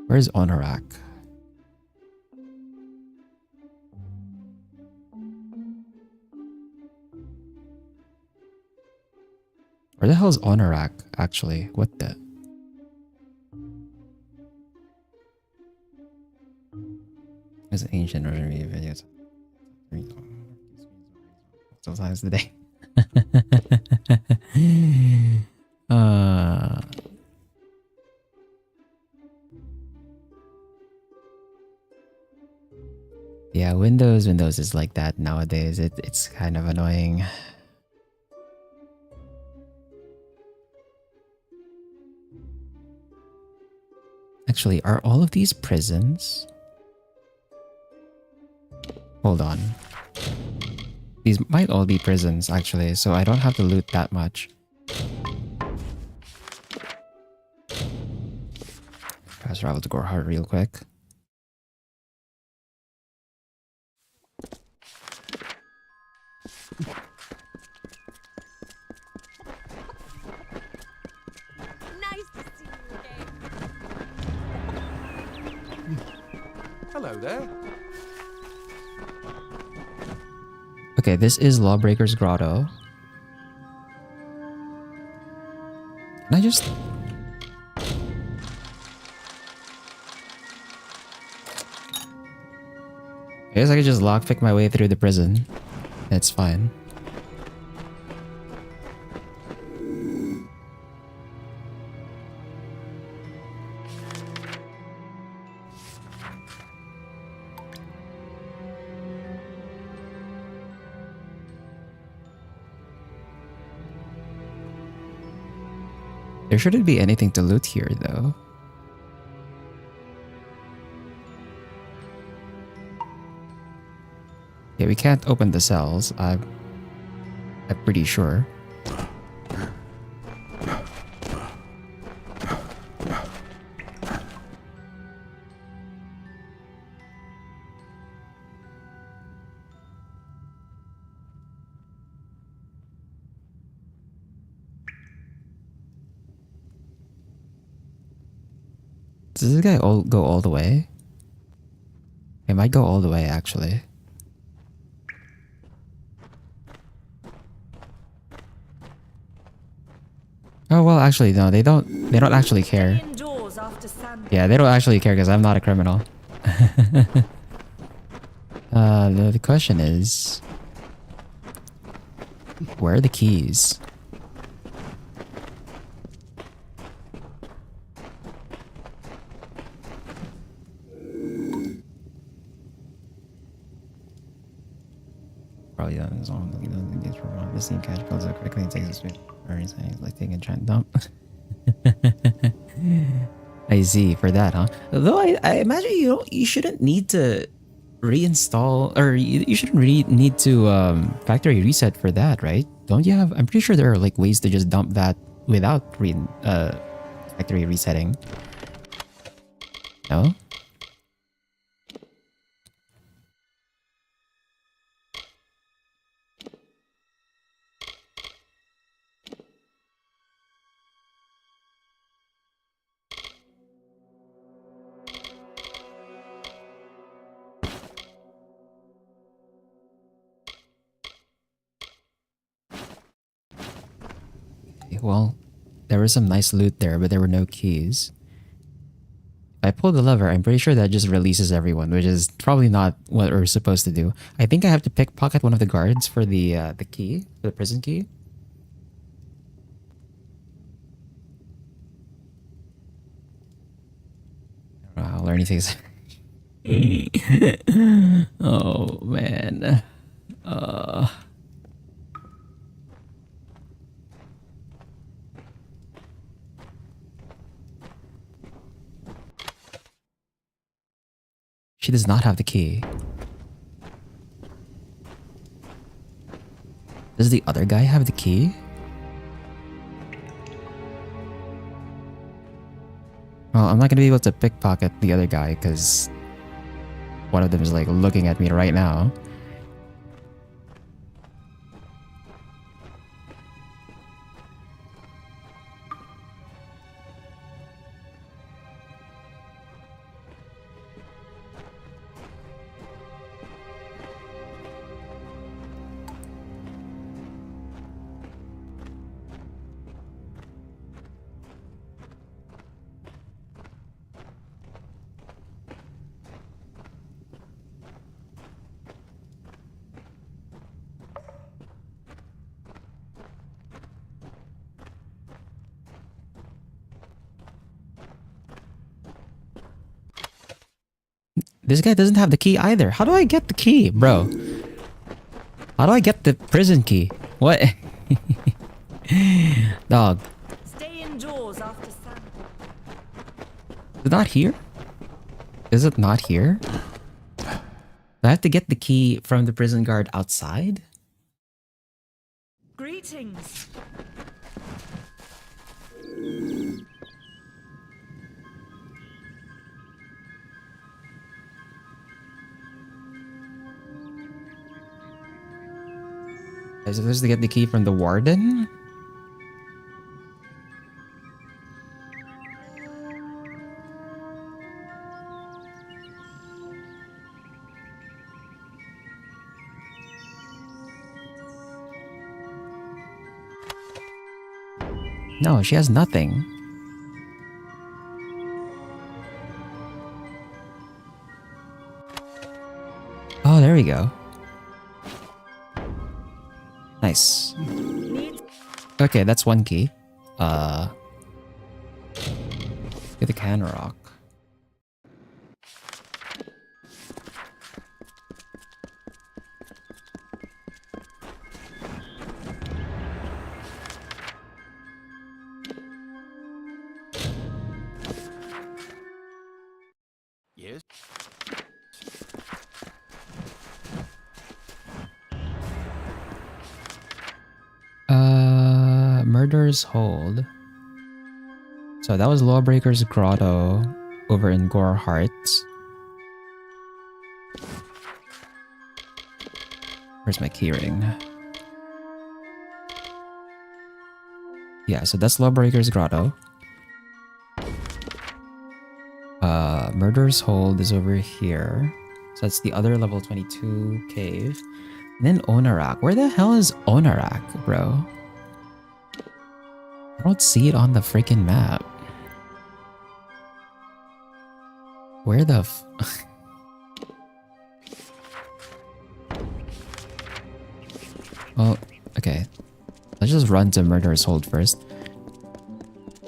Where's Onorak? Where the hell is Onorak, actually? What the... There's an ancient version of videos. Sometimes the day. Yeah, Windows is like that nowadays. It's kind of annoying. Actually, are all of these prisons? Hold on. These might all be prisons, actually, so I don't have to loot that much. Fast travel to Gorhart real quick. Hello there. Okay, this is Lawbreaker's Grotto. Can I just... I guess I could just lockpick my way through the prison. It's fine. There shouldn't be anything to loot here, though. Yeah, we can't open the cells. I'm pretty sure. Does this guy go all the way? It might go all the way, actually. Oh well, actually no, they don't actually care. Yeah, they don't actually care because I'm not a criminal. The question is, where are the keys? Probably doesn't get from this thing catch goes up quickly and takes us to like taking a giant dump. I see for that, huh? Though I imagine you shouldn't need to reinstall, or you shouldn't really need to factory reset for that, right? Don't you have? I'm pretty sure there are like ways to just dump that without factory resetting. No. Well, there was some nice loot there, but there were no keys. If I pull the lever, I'm pretty sure that just releases everyone, which is probably not what we're supposed to do. I think I have to pickpocket one of the guards for the key, for the prison key. I don't know how learning things. Oh man. She does not have the key. Does the other guy have the key? Well, I'm not gonna be able to pickpocket the other guy because one of them is like looking at me right now. This guy doesn't have the key either. How do I get the key, bro? How do I get the prison key? What? Dog. Stay indoors after sun. Is it not here? Is it not here? Do I have to get the key from the prison guard outside? Greetings. Am I supposed to get the key from the warden? No, she has nothing. Oh, there we go. Nice. Okay, that's one key. Get the can rock. Yes? Murder's Hold. So that was Lawbreaker's Grotto over in Goreheart. Where's my keyring? Yeah, so that's Lawbreaker's Grotto. Murder's Hold is over here. So that's the other level 22 cave. And then Onarak. Where the hell is Onarak, bro? I don't see it on the freaking map. Where the Well, okay. Let's just run to Murder's Hold first.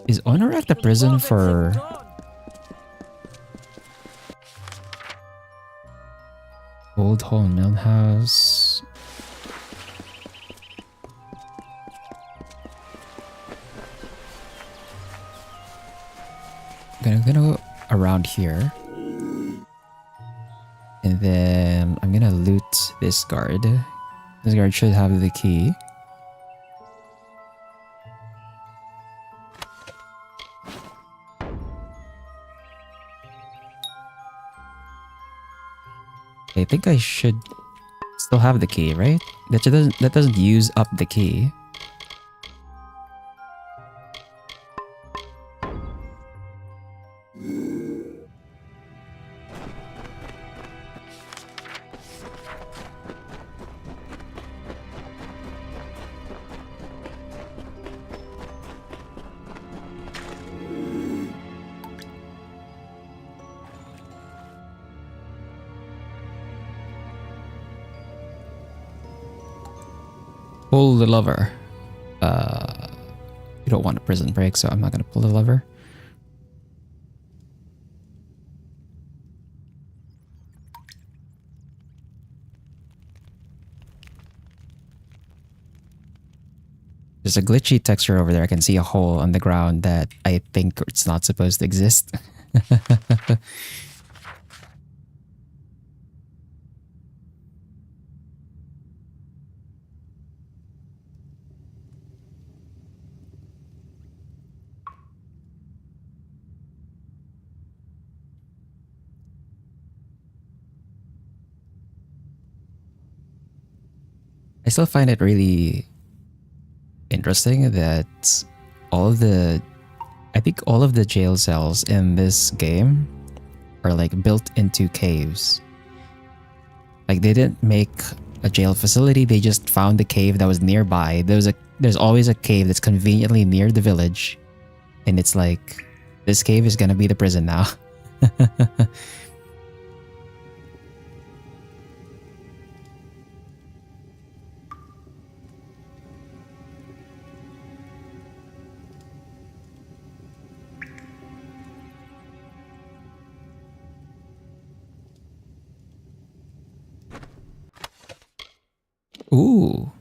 Is Onarak the prison for... Old Hall Mill House? I'm gonna go around here. And then I'm gonna loot this guard. This guard should have the key. I think I should still have the key, right? That doesn't use up the key. Pull the lever. You don't want a prison break, so I'm not gonna pull the lever. There's a glitchy texture over there. I can see a hole on the ground that I think it's not supposed to exist. I still find it really interesting that I think all of the jail cells in this game are like built into caves. Like they didn't make a jail facility, they just found a cave that was nearby. There's always a cave that's conveniently near the village. And it's like, this cave is gonna be the prison now. Ooh.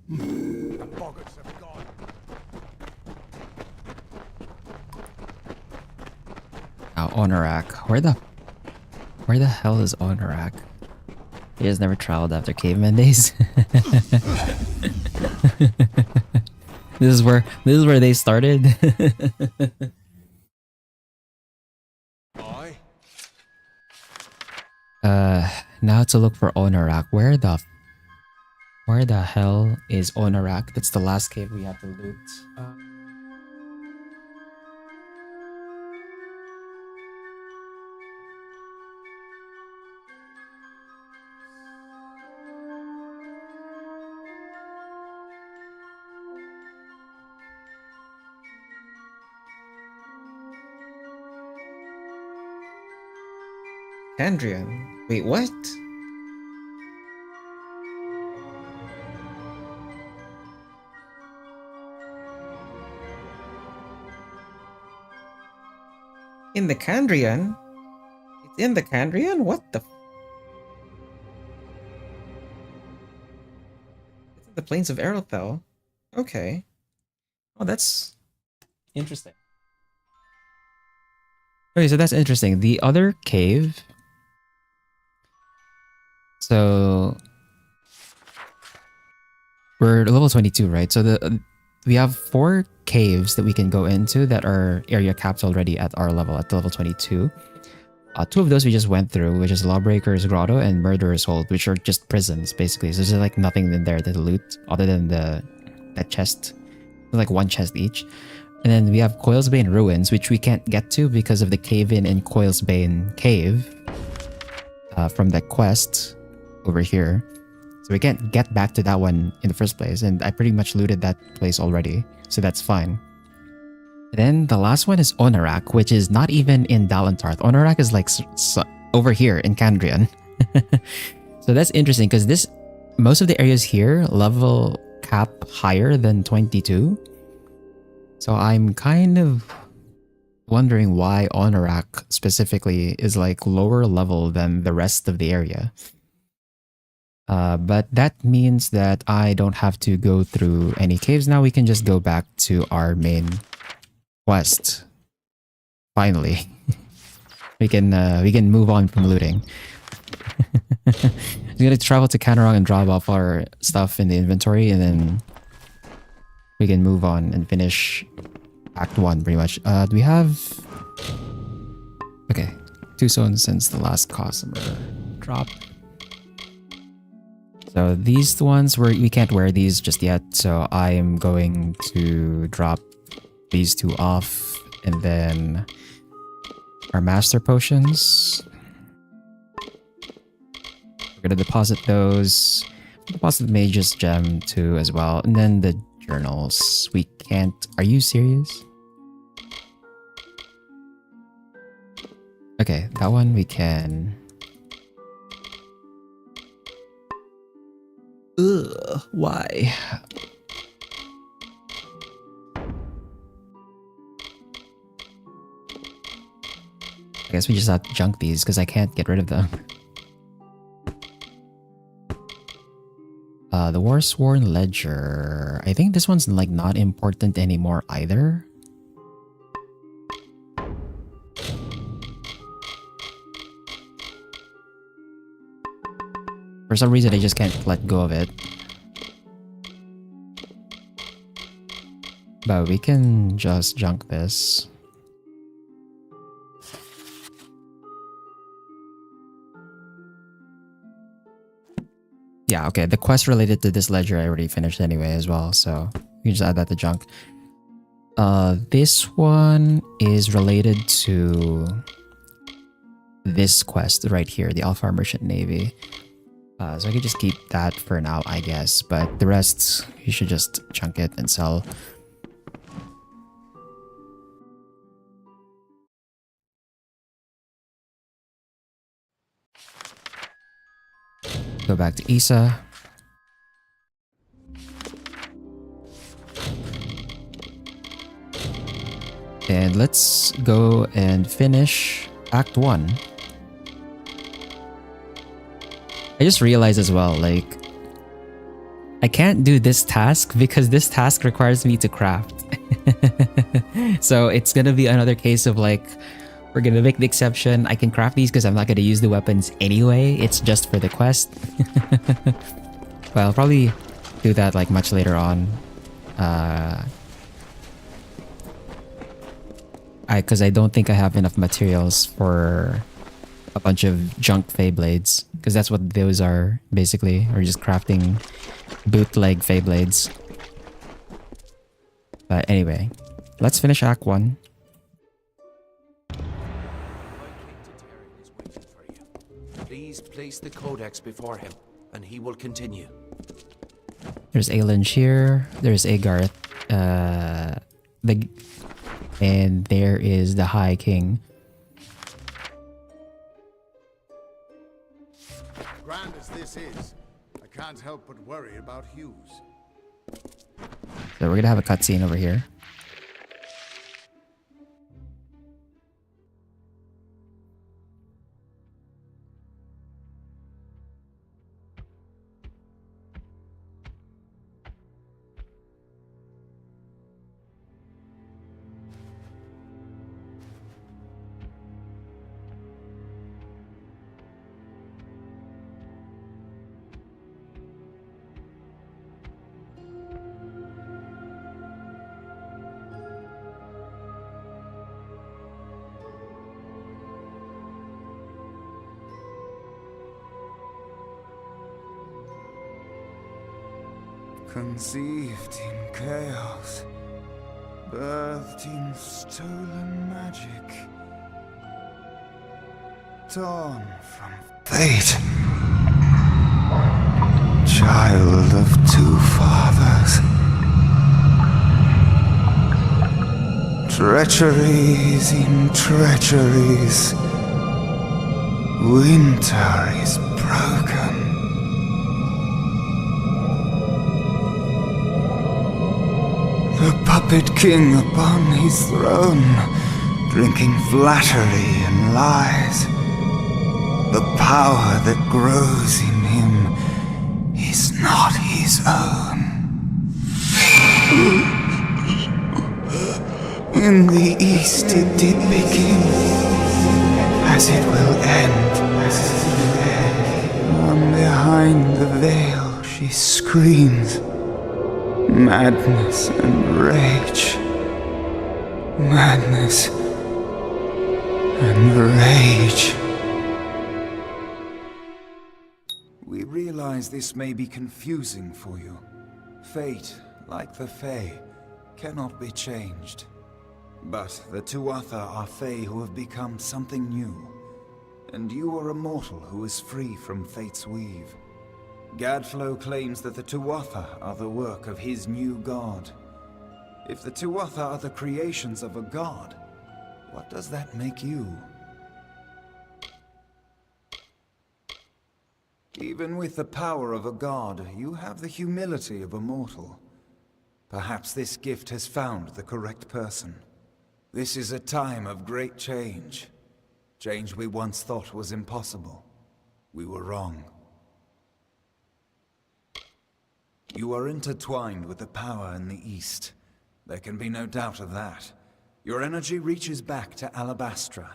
The boggarts have gone. Now Onarak. Where the hell is Onarak? They just never traveled after caveman days. This is where they started. Aye. Now to look for Onarak. Where the hell is Onarak? That's the last cave we have to loot. Candrian. Wait, what? In the Candrian? It's in the Candrian? What the? It's in the plains of Erothel. Okay. Oh, that's interesting. Okay, so that's interesting. The other cave. So we're level 22, right? So we have 4 caves that we can go into that are area capped already at our level, at level 22. 2 of those we just went through, which is Lawbreaker's Grotto and Murderer's Hold, which are just prisons, basically. So there's like nothing in there to loot other than that chest. Like 1 chest each. And then we have Coilsbane Ruins, which we can't get to because of the cave-in in Coilsbane Cave from that quest over here. So we can't get back to that one in the first place, and I pretty much looted that place already, so that's fine. Then the last one is Onarak, which is not even in Dalantarth. Onarak is like over here in Candrian. So that's interesting because most of the areas here level cap higher than 22. So I'm kind of wondering why Onarak specifically is like lower level than the rest of the area. But that means that I don't have to go through any caves now. We can just go back to our main quest. Finally, we can move on from looting. We're gonna travel to Canerong and drop off our stuff in the inventory, and then we can move on and finish Act 1 pretty much. Do we have... Okay, 2 zones since the last customer drop. So these ones, we can't wear these just yet, so I'm going to drop these 2 off, and then our master potions. We're gonna deposit those. Deposit the Mage's Gem too as well, and then the journals. We can't... Are you serious? Okay, that one we can... Ugh, why? I guess we just have to junk these because I can't get rid of them. The Warsworn Ledger. I think this one's like not important anymore either. For some reason, I just can't let go of it. But we can just junk this. Yeah, okay. The quest related to this ledger I already finished anyway as well, so you can just add that to junk. This one is related to this quest right here, the Alpha Merchant Navy. So I could just keep that for now, I guess. But the rest, you should just chunk it and sell. Go back to Isa. And let's go and finish Act 1. I just realized as well, like, I can't do this task because this task requires me to craft. So it's gonna be another case of like We're gonna make the exception. I can craft these because I'm not gonna use the weapons anyway. It's just for the quest. But I'll probably do that like much later on. Because I don't think I have enough materials for a bunch of junk Fey blades. Because that's what those are, basically. Or just crafting bootleg Fey blades. But anyway, let's finish Act 1. Please place the codex before him, and he will continue. There's Aelinch here. There's Agarth. And there is the High King. Grand as this is, I can't help but worry about Hughes. So we're gonna have a cutscene over here. Conceived in chaos, birthed in stolen magic, torn from fate, child of two fathers, treacheries in treacheries, winter is broken. The puppet king upon his throne, drinking flattery and lies. The power that grows in him is not his own. In the east it did begin, as it will end. From behind the veil she screams. Madness and rage. Madness and rage. We realize this may be confusing for you. Fate, like the Fae, cannot be changed. But the Tuatha are Fae who have become something new. And you are a mortal who is free from Fate's weave. Gadflow claims that the Tuatha are the work of his new god. If the Tuatha are the creations of a god, what does that make you? Even with the power of a god, you have the humility of a mortal. Perhaps this gift has found the correct person. This is a time of great change. Change we once thought was impossible. We were wrong. You are intertwined with the power in the East. There can be no doubt of that. Your energy reaches back to Alabastra.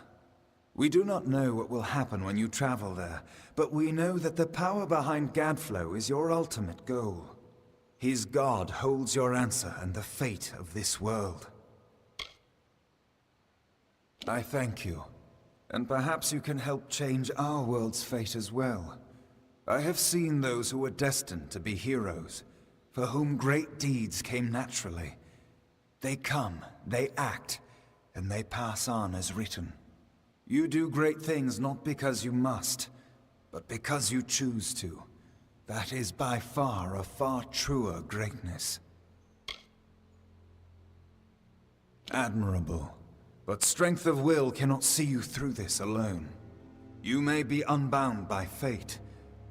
We do not know what will happen when you travel there, but we know that the power behind Gadflow is your ultimate goal. His god holds your answer and the fate of this world. I thank you, and perhaps you can help change our world's fate as well. I have seen those who were destined to be heroes, for whom great deeds came naturally. They come, they act, and they pass on as written. You do great things not because you must, but because you choose to. That is by far a far truer greatness. Admirable, but strength of will cannot see you through this alone. You may be unbound by fate,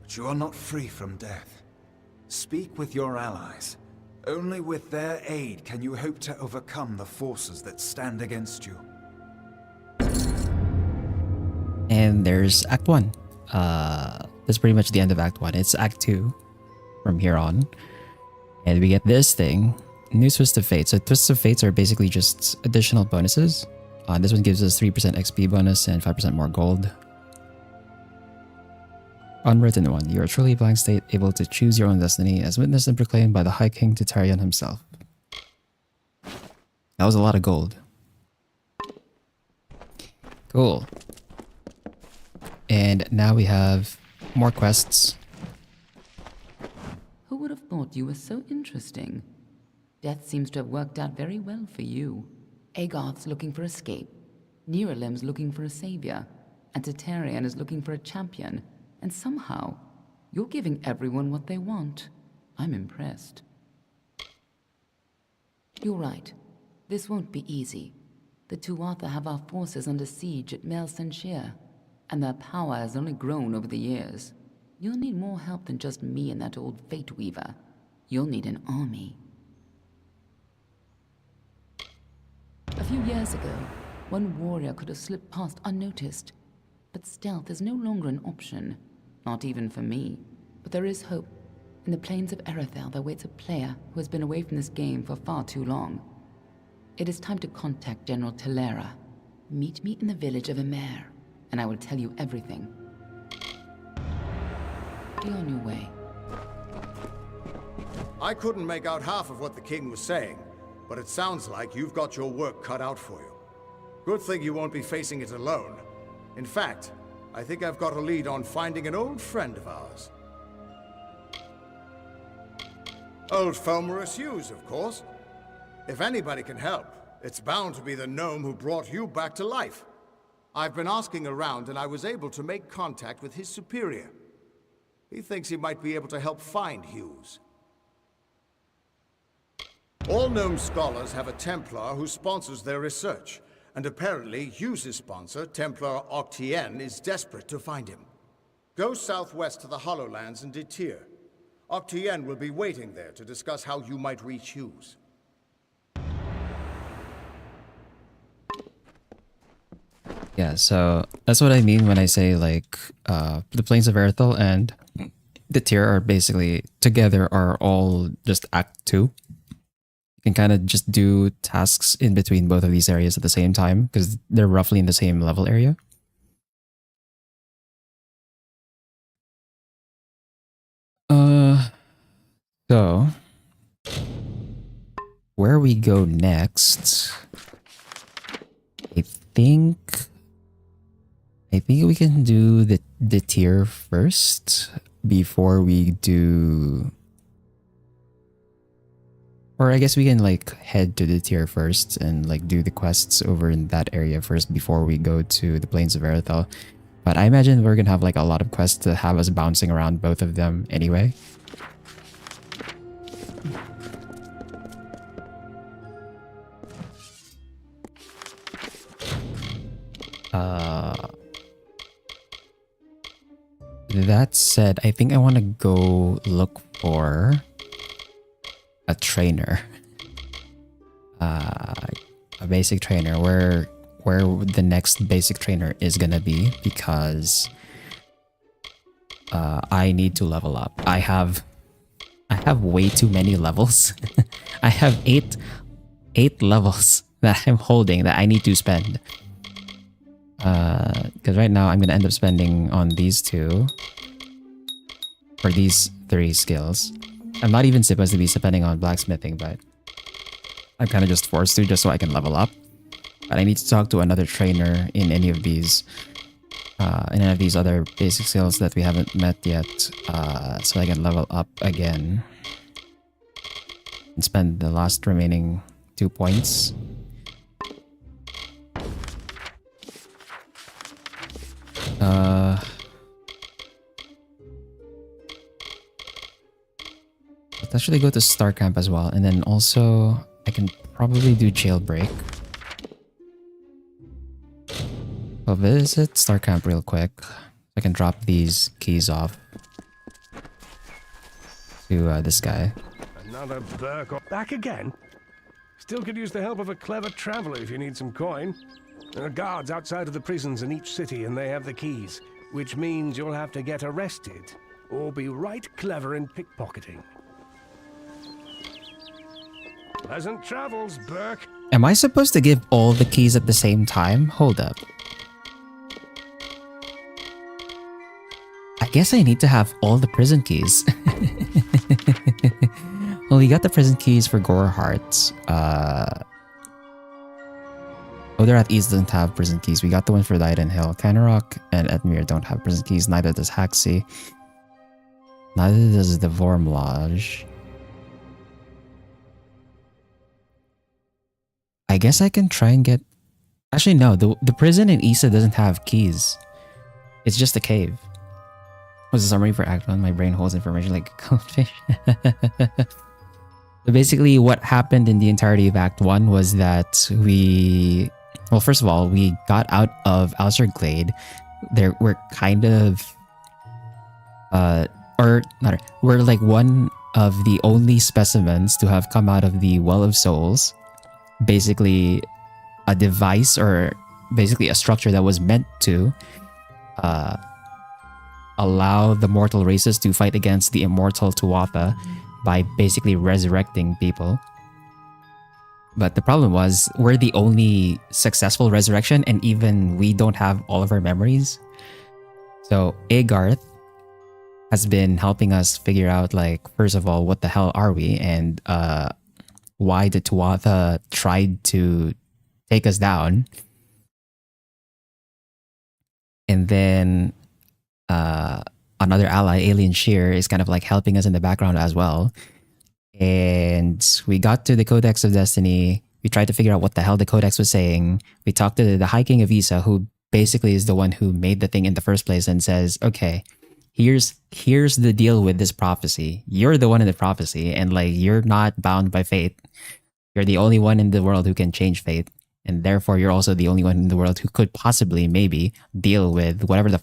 but you are not free from death. Speak with your allies. Only with their aid can you hope to overcome the forces that stand against you. And there's Act 1. That's pretty much the end of Act 1. It's Act 2 from here on. And we get this thing, New Twist of Fate. So Twists of Fates are basically just additional bonuses. This one gives us 3% XP bonus and 5% more gold. Unwritten one. You are truly a blank state, able to choose your own destiny, as witnessed and proclaimed by the High King Tutarian himself. That was a lot of gold. Cool. And now we have more quests. Who would have thought you were so interesting? Death seems to have worked out very well for you. Agarth's looking for escape. Neuralim's looking for a savior. And Tatarian is looking for a champion. And somehow, you're giving everyone what they want. I'm impressed. You're right. This won't be easy. The Tuatha have our forces under siege at Mel Senshir, and their power has only grown over the years. You'll need more help than just me and that old Fate Weaver. You'll need an army. A few years ago, one warrior could have slipped past unnoticed. But stealth is no longer an option. Not even for me. But there is hope. In the plains of Erethel, there waits a player who has been away from this game for far too long. It is time to contact General Telera. Meet me in the village of Emer, and I will tell you everything. Be on your way. I couldn't make out half of what the king was saying, but it sounds like you've got your work cut out for you. Good thing you won't be facing it alone. In fact, I think I've got a lead on finding an old friend of ours. Old Fomorus Hughes, of course. If anybody can help, it's bound to be the gnome who brought you back to life. I've been asking around, and I was able to make contact with his superior. He thinks he might be able to help find Hughes. All gnome scholars have a Templar who sponsors their research, and apparently Hughes' sponsor, Templar Octien, is desperate to find him. Go southwest to the Hollowlands and Detir. Octien will be waiting there to discuss how you might reach Hughes. Yeah, so that's what I mean when I say like the Plains of Erethel and the tier are basically together are all just Act 2. You can kind of just do tasks in between both of these areas at the same time because they're roughly in the same level area. So where we go next, I think we can do the tier first before we do, or I guess we can like head to the tier first and like do the quests over in that area first before we go to the Plains of Erethel. But I imagine we're gonna have like a lot of quests to have us bouncing around both of them anyway. That said, I think I want to go look for a trainer. A basic trainer where the next basic trainer is gonna be, because I need to level up. I have way too many levels. I have eight levels that I'm holding that I need to spend. Because right now I'm gonna end up spending on these two for these 3 skills. I'm not even supposed to be spending on blacksmithing, but I'm kind of just forced to just so I can level up. But I need to talk to another trainer in any of these other basic skills that we haven't met yet, so I can level up again and spend the last remaining 2 points. Let's actually go to Star Camp as well, and then also I can probably do Jailbreak. I'll visit Star Camp real quick. I can drop these keys off to this guy. Another Burke back again? Still could use the help of a clever traveler if you need some coin. There are guards outside of the prisons in each city, and they have the keys, which means you'll have to get arrested or be right clever in pickpocketing. Pleasant travels, Burke. Am I supposed to give all the keys at the same time? Hold up. I guess I need to have all the prison keys. Well, we got the prison keys for Goreheart. Odorath East doesn't have prison keys. We got the one for Leiden Hill. Canarok and Edmure don't have prison keys. Neither does Haxi. Neither does the Vorm Lodge. I guess I can try and get... Actually, no. The prison in Issa doesn't have keys. It's just a cave. What's the summary for Act 1? My brain holds information like a goldfish. So basically, what happened in the entirety of Act 1 was that we... Well, first of all, we got out of Alistair Glade. We're kind of... we're like one of the only specimens to have come out of the Well of Souls. Basically, a device or basically a structure that was meant to allow the mortal races to fight against the immortal Tuatha by basically resurrecting people. But the problem was, we're the only successful resurrection, and even we don't have all of our memories. So Agarth has been helping us figure out, like, first of all, what the hell are we, and why the Tuatha tried to take us down. And then another ally, Alien Shear, is kind of like helping us in the background as well. And we got to the Codex of Destiny. We tried to figure out what the hell the Codex was saying. We talked to the High King of Issa, who basically is the one who made the thing in the first place, and says, okay, here's the deal with this prophecy. You're the one in the prophecy, and like, you're not bound by fate. You're the only one in the world who can change fate, and therefore you're also the only one in the world who could possibly maybe deal with whatever the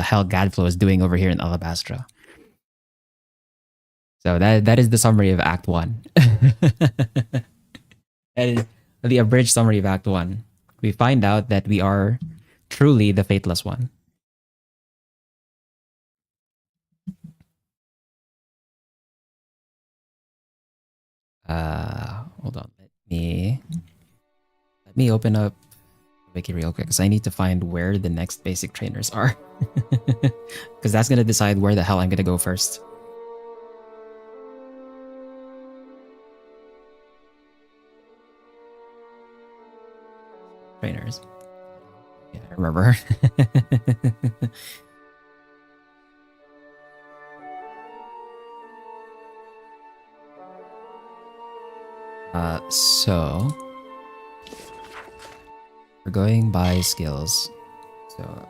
hell Gadflow is doing over here in Alabastra. So that is the summary of Act 1. That is the abridged summary of Act 1. We find out that we are truly the Fateless One. Hold on. Let me open up Wiki real quick, because I need to find where the next basic trainers are. Because that's going to decide where the hell I'm going to go first. Trainers. Yeah, I remember. So we're going by skills. So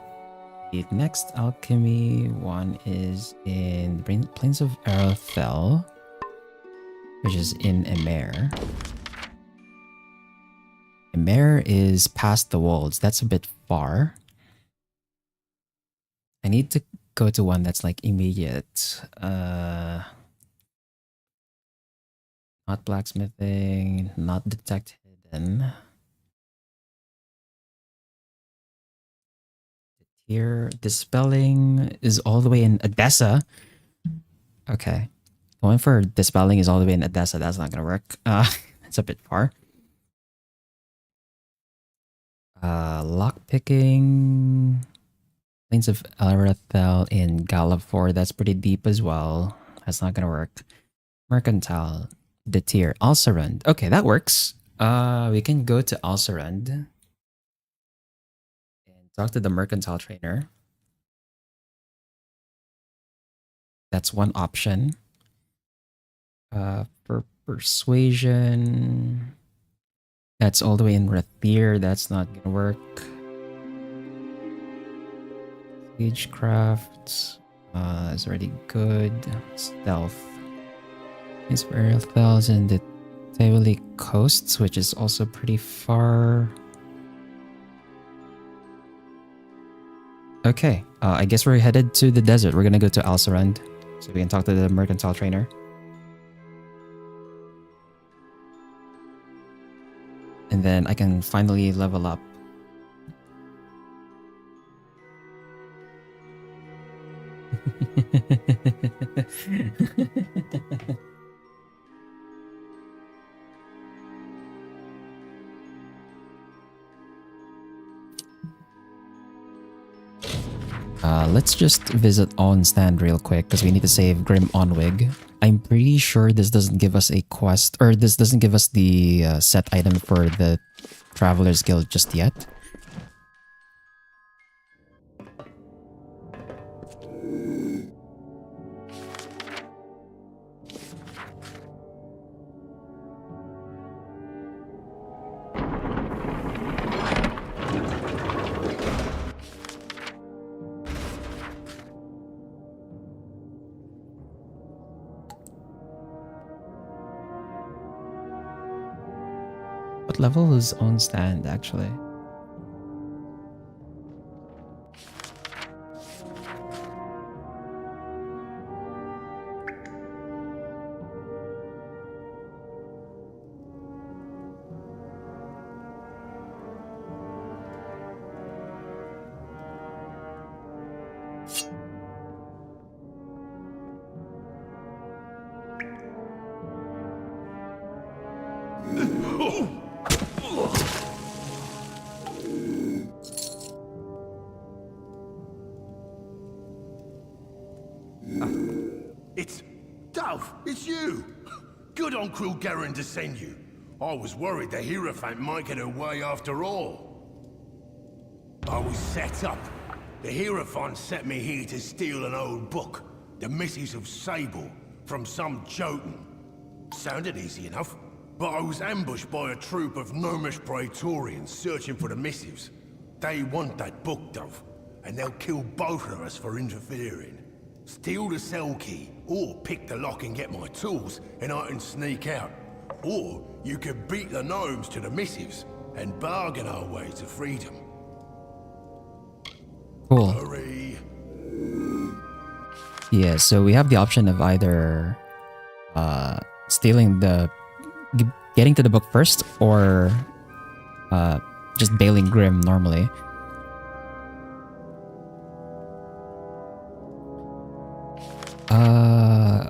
the next alchemy one is in the Plains of Arathel, which is in Emer. Emer is past the Wolds. That's a bit far. I need to go to one that's like immediate. Not blacksmithing, not detect hidden. Here, dispelling is all the way in Edessa. Okay. Going for dispelling is all the way in Edessa. That's not gonna work. It's a bit far. Lockpicking. Plains of Arathel in Galafor. That's pretty deep as well. That's not gonna work. Mercantile. The tier. Alcerund. Okay, that works. We can go to Alcerund and talk to the mercantile trainer. That's one option. For persuasion, that's all the way in Rathir. That's not gonna work. Sagecraft is already good. Stealth. It's Burial Fells and the Tivoli Coasts, which is also pretty far. Okay, I guess we're headed to the desert. We're gonna go to Alcerund so we can talk to the mercantile trainer. And then I can finally level up. Let's just visit On Stand real quick because we need to save Grim Onwig. I'm pretty sure this doesn't give us a quest, or this doesn't give us the set item for the Traveler's Guild just yet. What level is On Stand actually? It's... Dove, it's you! Good on Cruel Garen to send you. I was worried the Hierophant might get away after all. I was set up. The Hierophant sent me here to steal an old book, The Missives of Sable, from some Jotun. Sounded easy enough, but I was ambushed by a troop of gnomish praetorians searching for the missives. They want that book, Dove, and they'll kill both of us for interfering. Steal the cell key, or pick the lock and get my tools, and I can sneak out. Or you could beat the gnomes to the missives, and bargain our way to freedom. Cool. Hurry. Yeah, so we have the option of either getting to the book first, or just bailing Grim normally.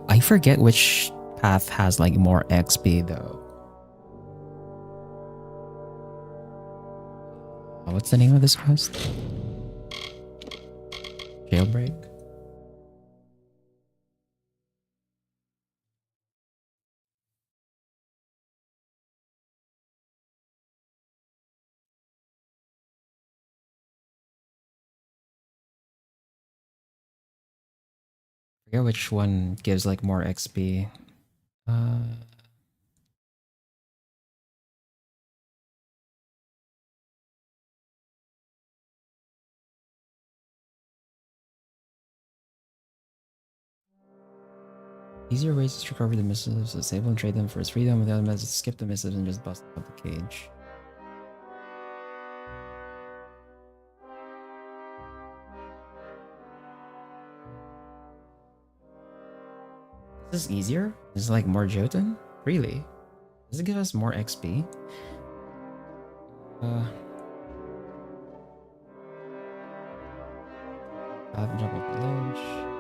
I forget which path has like more XP though. What's the name of this quest? Jailbreak? I forget which one gives like more XP. Easier ways to recover the missiles, disable and trade them for his freedom, with the other methods to skip the missiles and just bust out the cage. This is easier? This is like more Jotun? Really? Does it give us more XP? Jump off the ledge.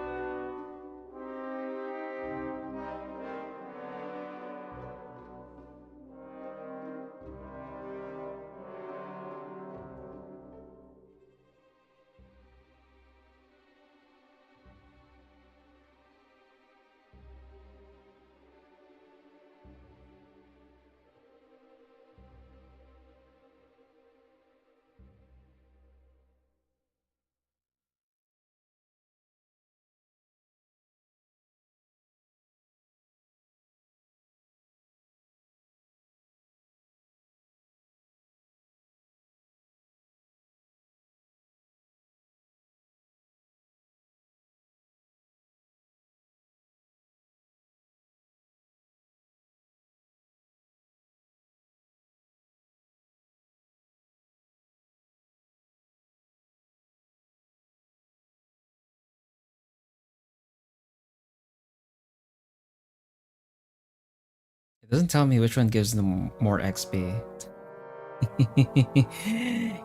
It doesn't tell me which one gives them more XP.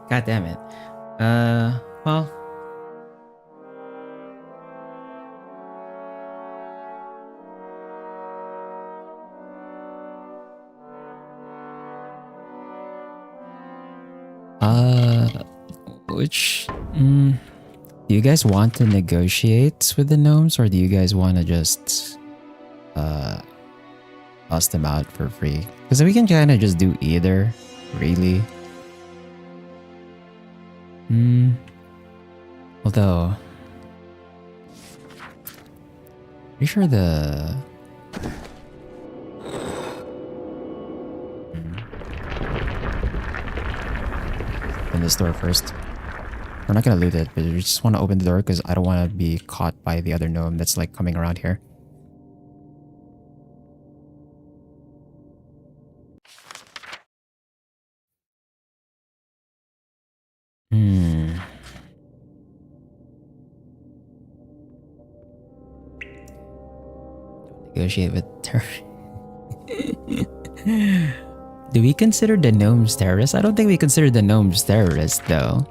God damn it. Well. Do you guys want to negotiate with the gnomes, or do you guys want to just bust them out for free? Because we can kind of just do either, really. Although, pretty sure the in the store first. We're not gonna loot it, but we just want to open the door because I don't want to be caught by the other gnome that's like coming around here. Negotiate with Do we consider the gnomes terrorists? I don't think we consider the gnomes terrorists though.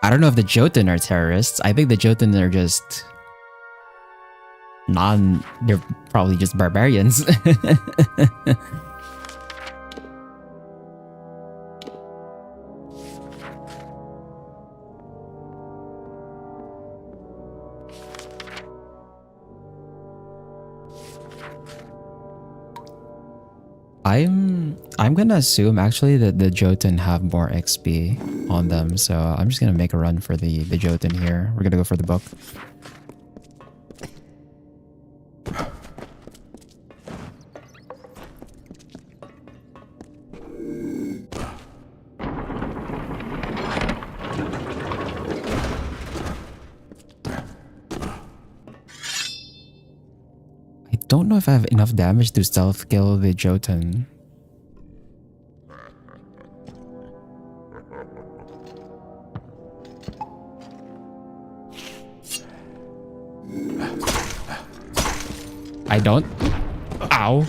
I don't know if the Jotun are terrorists. I think the Jotun are just they're probably just barbarians. I'm gonna assume actually that the Jotun have more XP on them, so I'm just gonna make a run for the Jotun here. We're gonna go for the book. I don't know if I have enough damage to stealth kill the Jotun. I don't. Ow.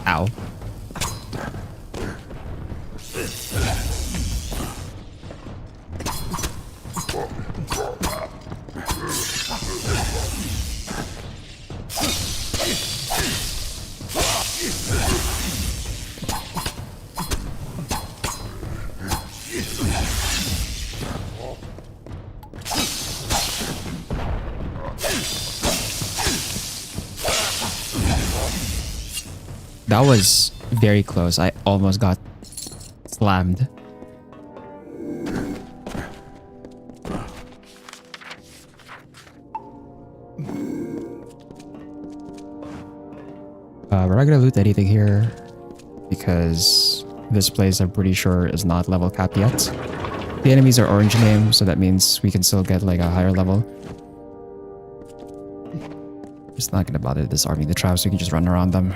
Ow. That was very close. I almost got slammed. We're not gonna loot anything here because this place I'm pretty sure is not level capped yet. The enemies are orange name, so that means we can still get like a higher level. Just not gonna bother disarming the traps, we can just run around them.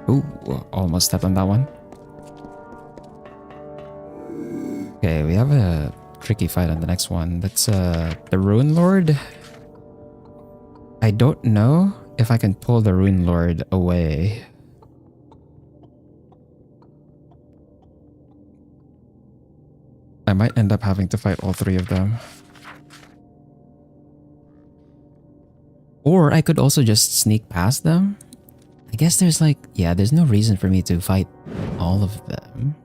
Ooh, almost stepped on that one. Okay, we have a tricky fight on the next one. That's the Rune Lord. I don't know if I can pull the Rune Lord away. I might end up having to fight all three of them. Or I could also just sneak past them. I guess there's like, yeah, there's no reason for me to fight all of them.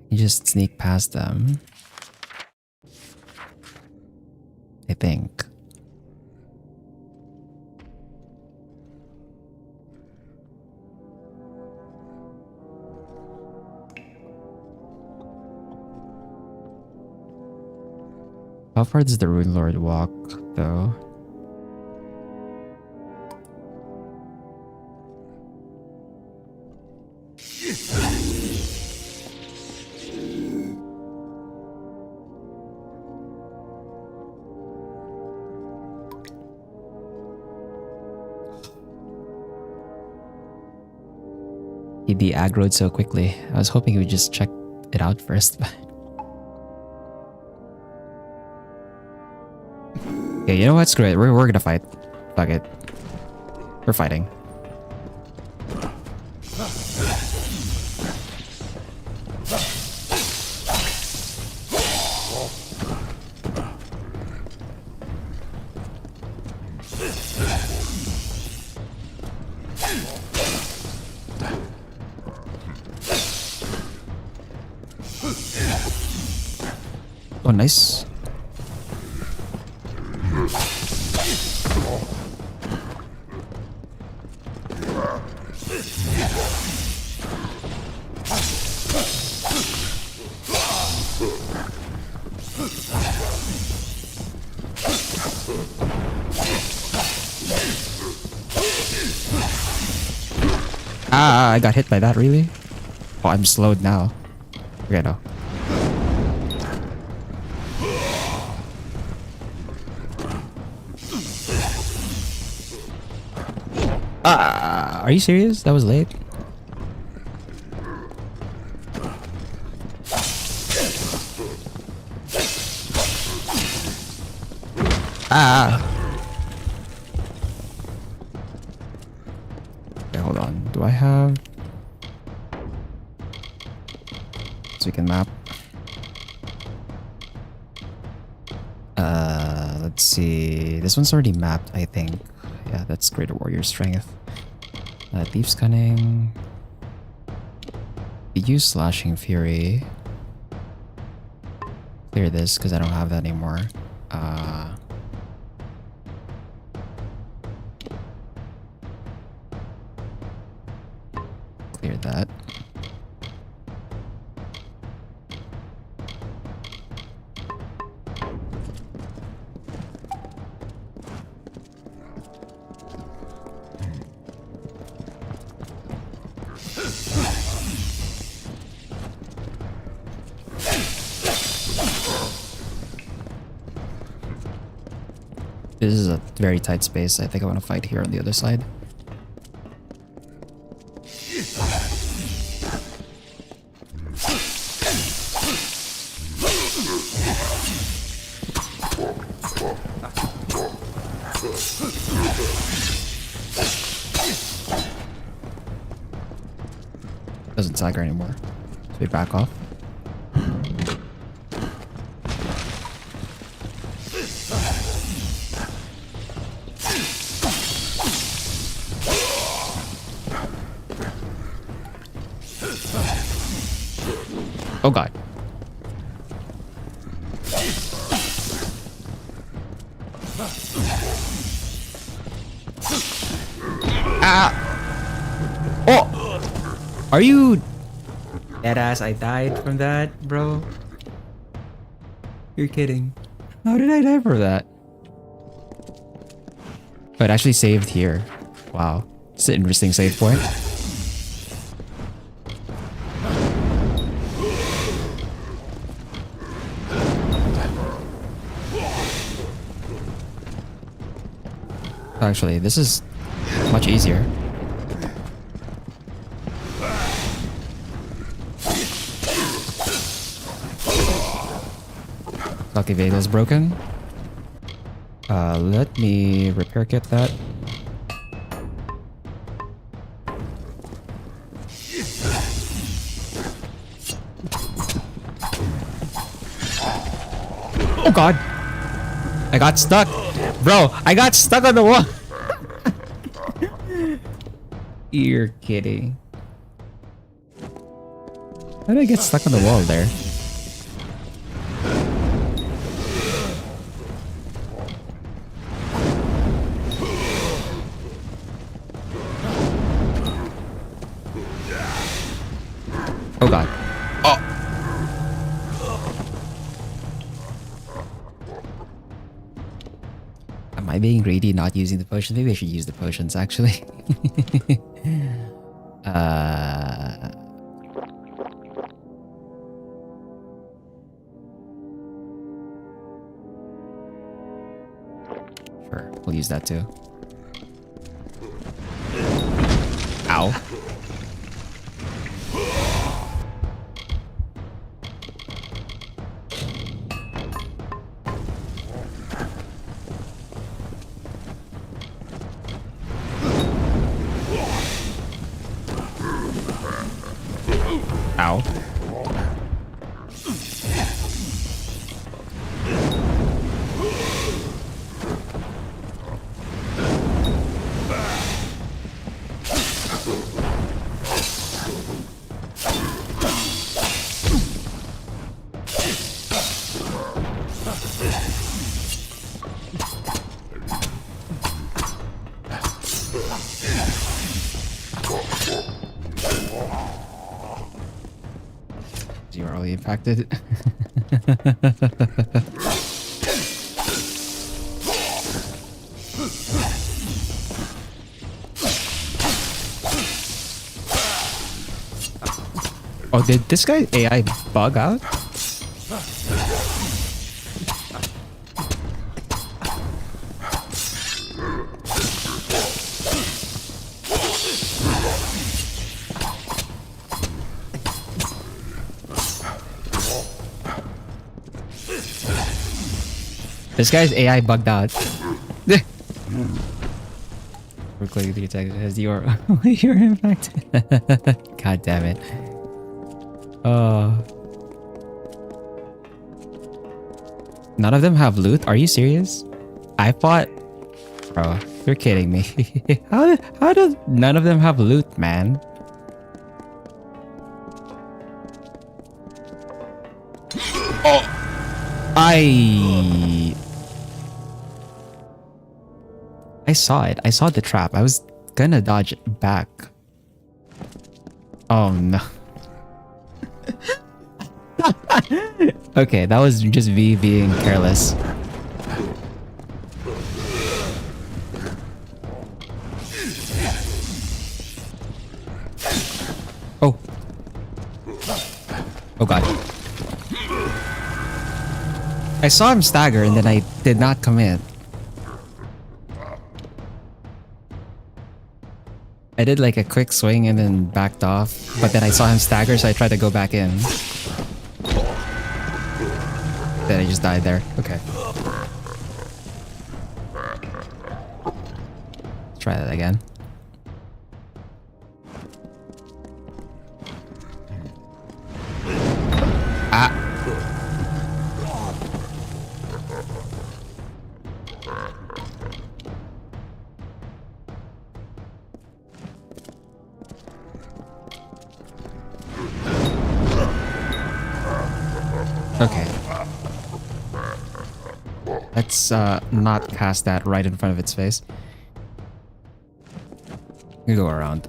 You just sneak past them. I think. How far does the Rune Lord walk, though? He'd be aggroed so quickly. I was hoping he would just check it out first. Okay, you know what? Screw it. We're gonna fight. Fuck it. We're fighting. Oh, nice. Ah, I got hit by that, really? Oh, I'm slowed now. Okay, no. Ah, are you serious? That was late? Ah! Okay, hold on. Do I have... So we can map. Let's see. This one's already mapped, I think. Yeah, that's Greater Warrior Strength. Thief's Cunning. Use Slashing Fury. Clear this, because I don't have that anymore. Clear that. This is a very tight space. I think I want to fight here on the other side. Doesn't stagger anymore. So we back off. Oh god. Ah! Oh! Are you... Deadass, I died from that, bro? You're kidding. How did I die for that? Oh, it actually saved here. Wow. It's an interesting save point. Actually, this is much easier. Lucky Vega's broken. Let me repair kit that. Oh god! I got stuck! Bro, I got stuck on the wall! You're kidding. How did I get stuck on the wall there? Oh god. Oh! Am I being greedy not using the potions? Maybe I should use the potions actually. Sure, we'll use that too. Ow. Ow. you are only impacted. Oh, did this guy AI bug out? This guy's AI bugged out. We're clicking the attack as you're impacted. God damn it. None of them have loot? Are you serious? I thought... Bro, you're kidding me. How do none of them have loot, man? Oh! I saw it. I saw the trap. I was gonna dodge it back. Oh no. Okay, that was just V being careless. Oh. Oh god. I saw him stagger and then I did not commit. I did like a quick swing and then backed off, but then I saw him stagger, so I tried to go back in. Then I just died there. Okay. Let's try that again. Ah! Okay. Let's not cast that right in front of its face. We go around.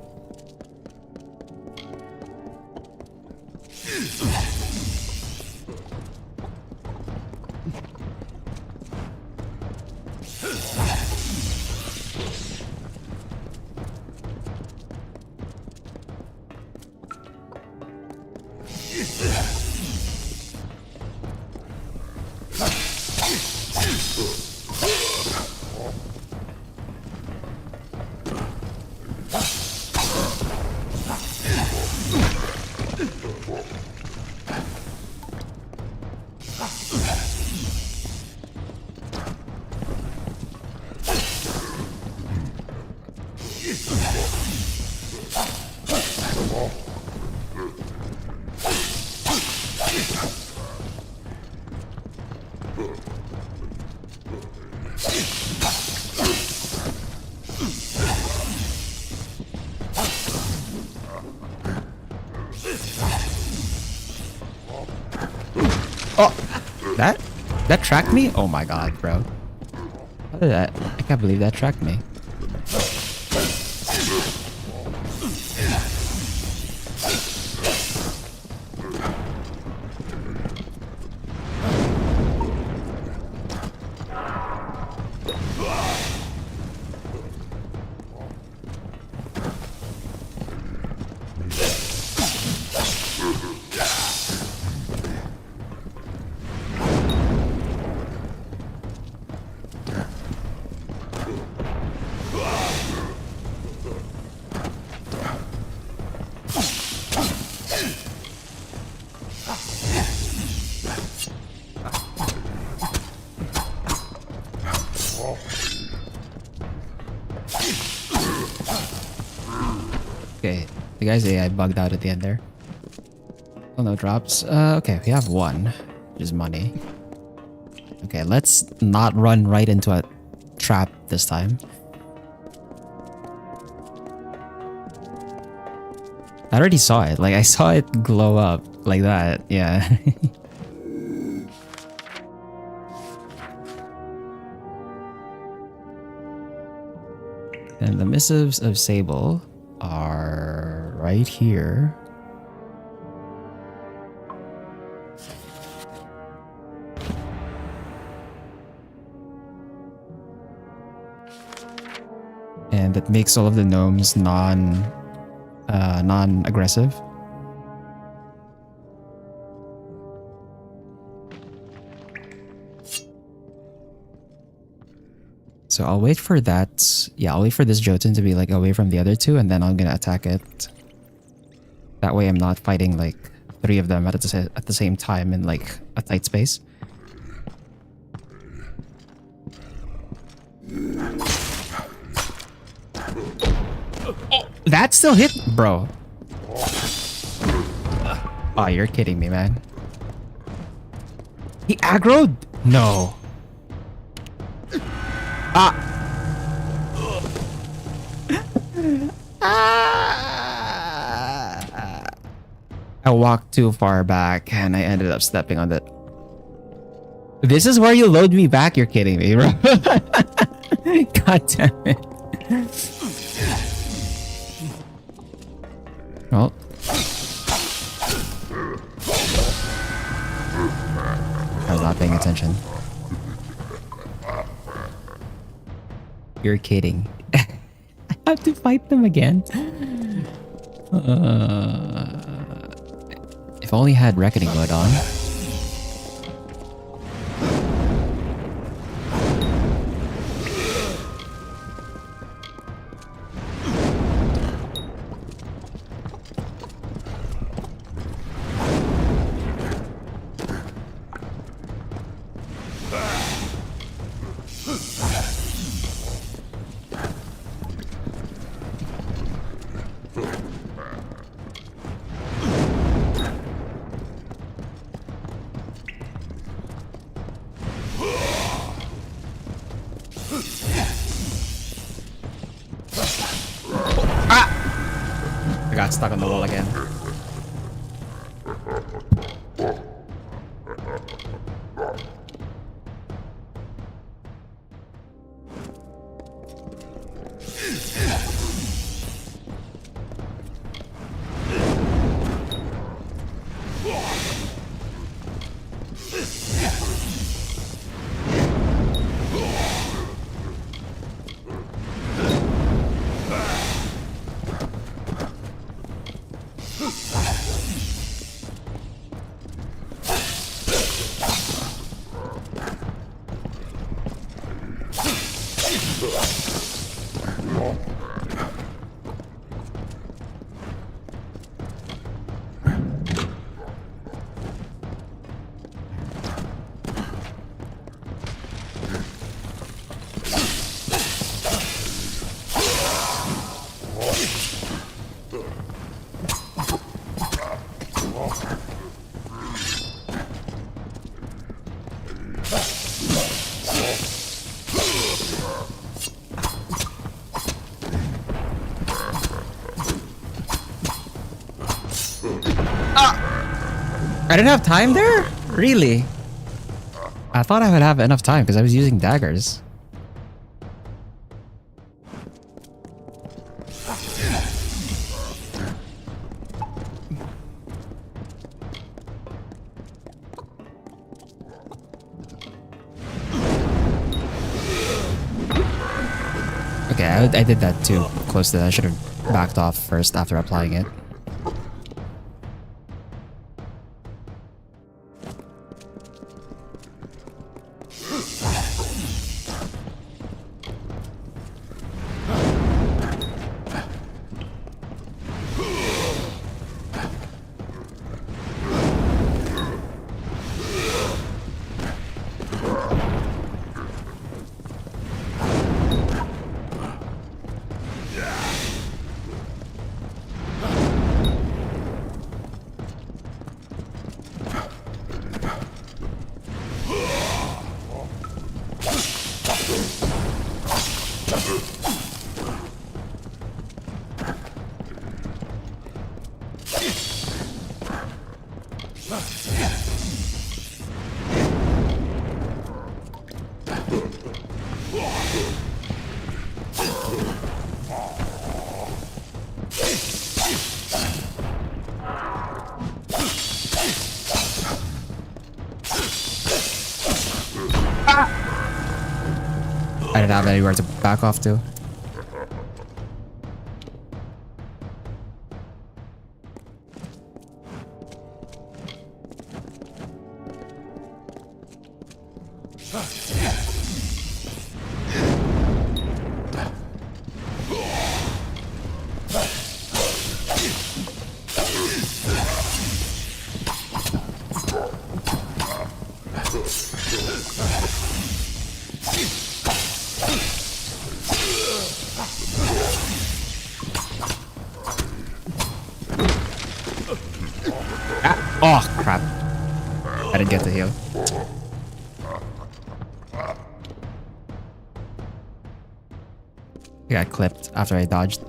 That tracked me? Oh my god, bro. How did that? I can't believe that tracked me. Okay, the guy's AI bugged out at the end there. Oh, no drops. Okay, we have one, which is money. Okay, let's not run right into a trap this time. I already saw it. Like, I saw it glow up like that. Yeah. And the missives of Sable are right here. and that makes all of the gnomes non-aggressive. So I'll wait for that. Yeah, I'll wait for this Jotun to be like away from the other two, and then I'm gonna attack it. That way I'm not fighting like 3 of them at the same time in like a tight space. That still hit, bro. Oh, you're kidding me, man. He aggroed? No. I walked too far back and I ended up stepping on that. This is where you load me back? You're kidding me, bro. God damn it. Well. I was not paying attention. You're kidding. I have to fight them again. If only I had Reckoning mode on. I got stuck on the wall again. I didn't have time there? Really? I thought I would have enough time because I was using daggers. Okay, I did that too close to that. I should have backed off first after applying it. I didn't have anywhere to back off to. Oh, crap. I didn't get to heal. I got clipped after I dodged.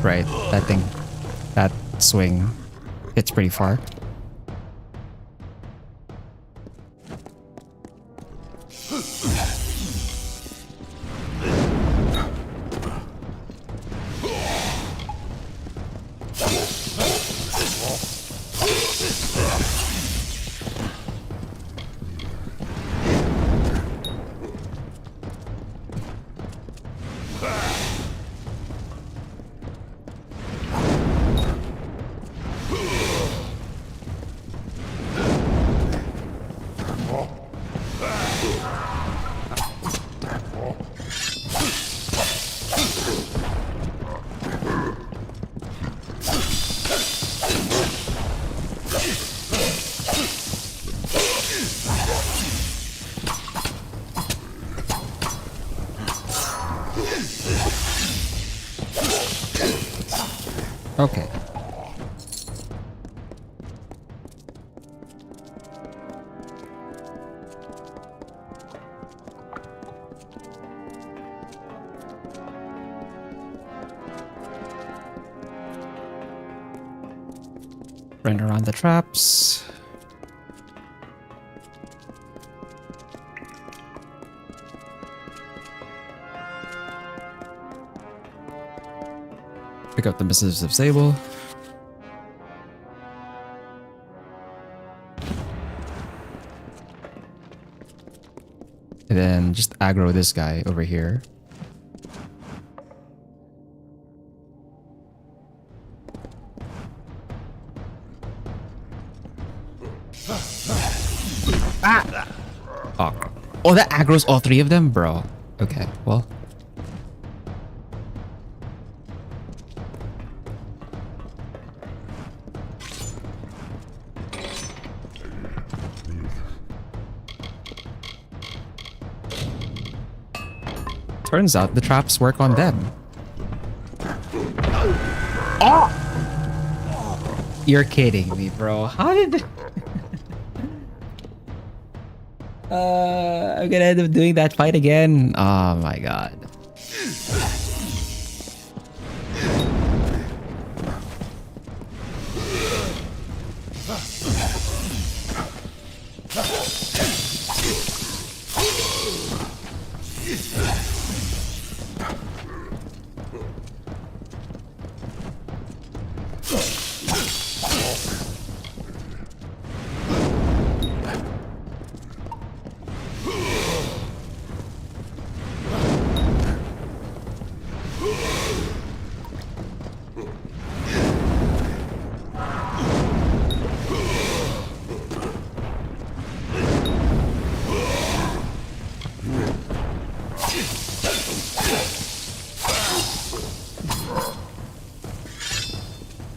Right, that thing, that swing hits pretty far. Okay. Run around the traps. Pick up the missives of Sable. And then just aggro this guy over here. Ah! Oh, that aggro's all three of them? Bro. Okay, well. Turns out the traps work on them. Oh! You're kidding me, bro. How did... I'm gonna end up doing that fight again. Oh my god.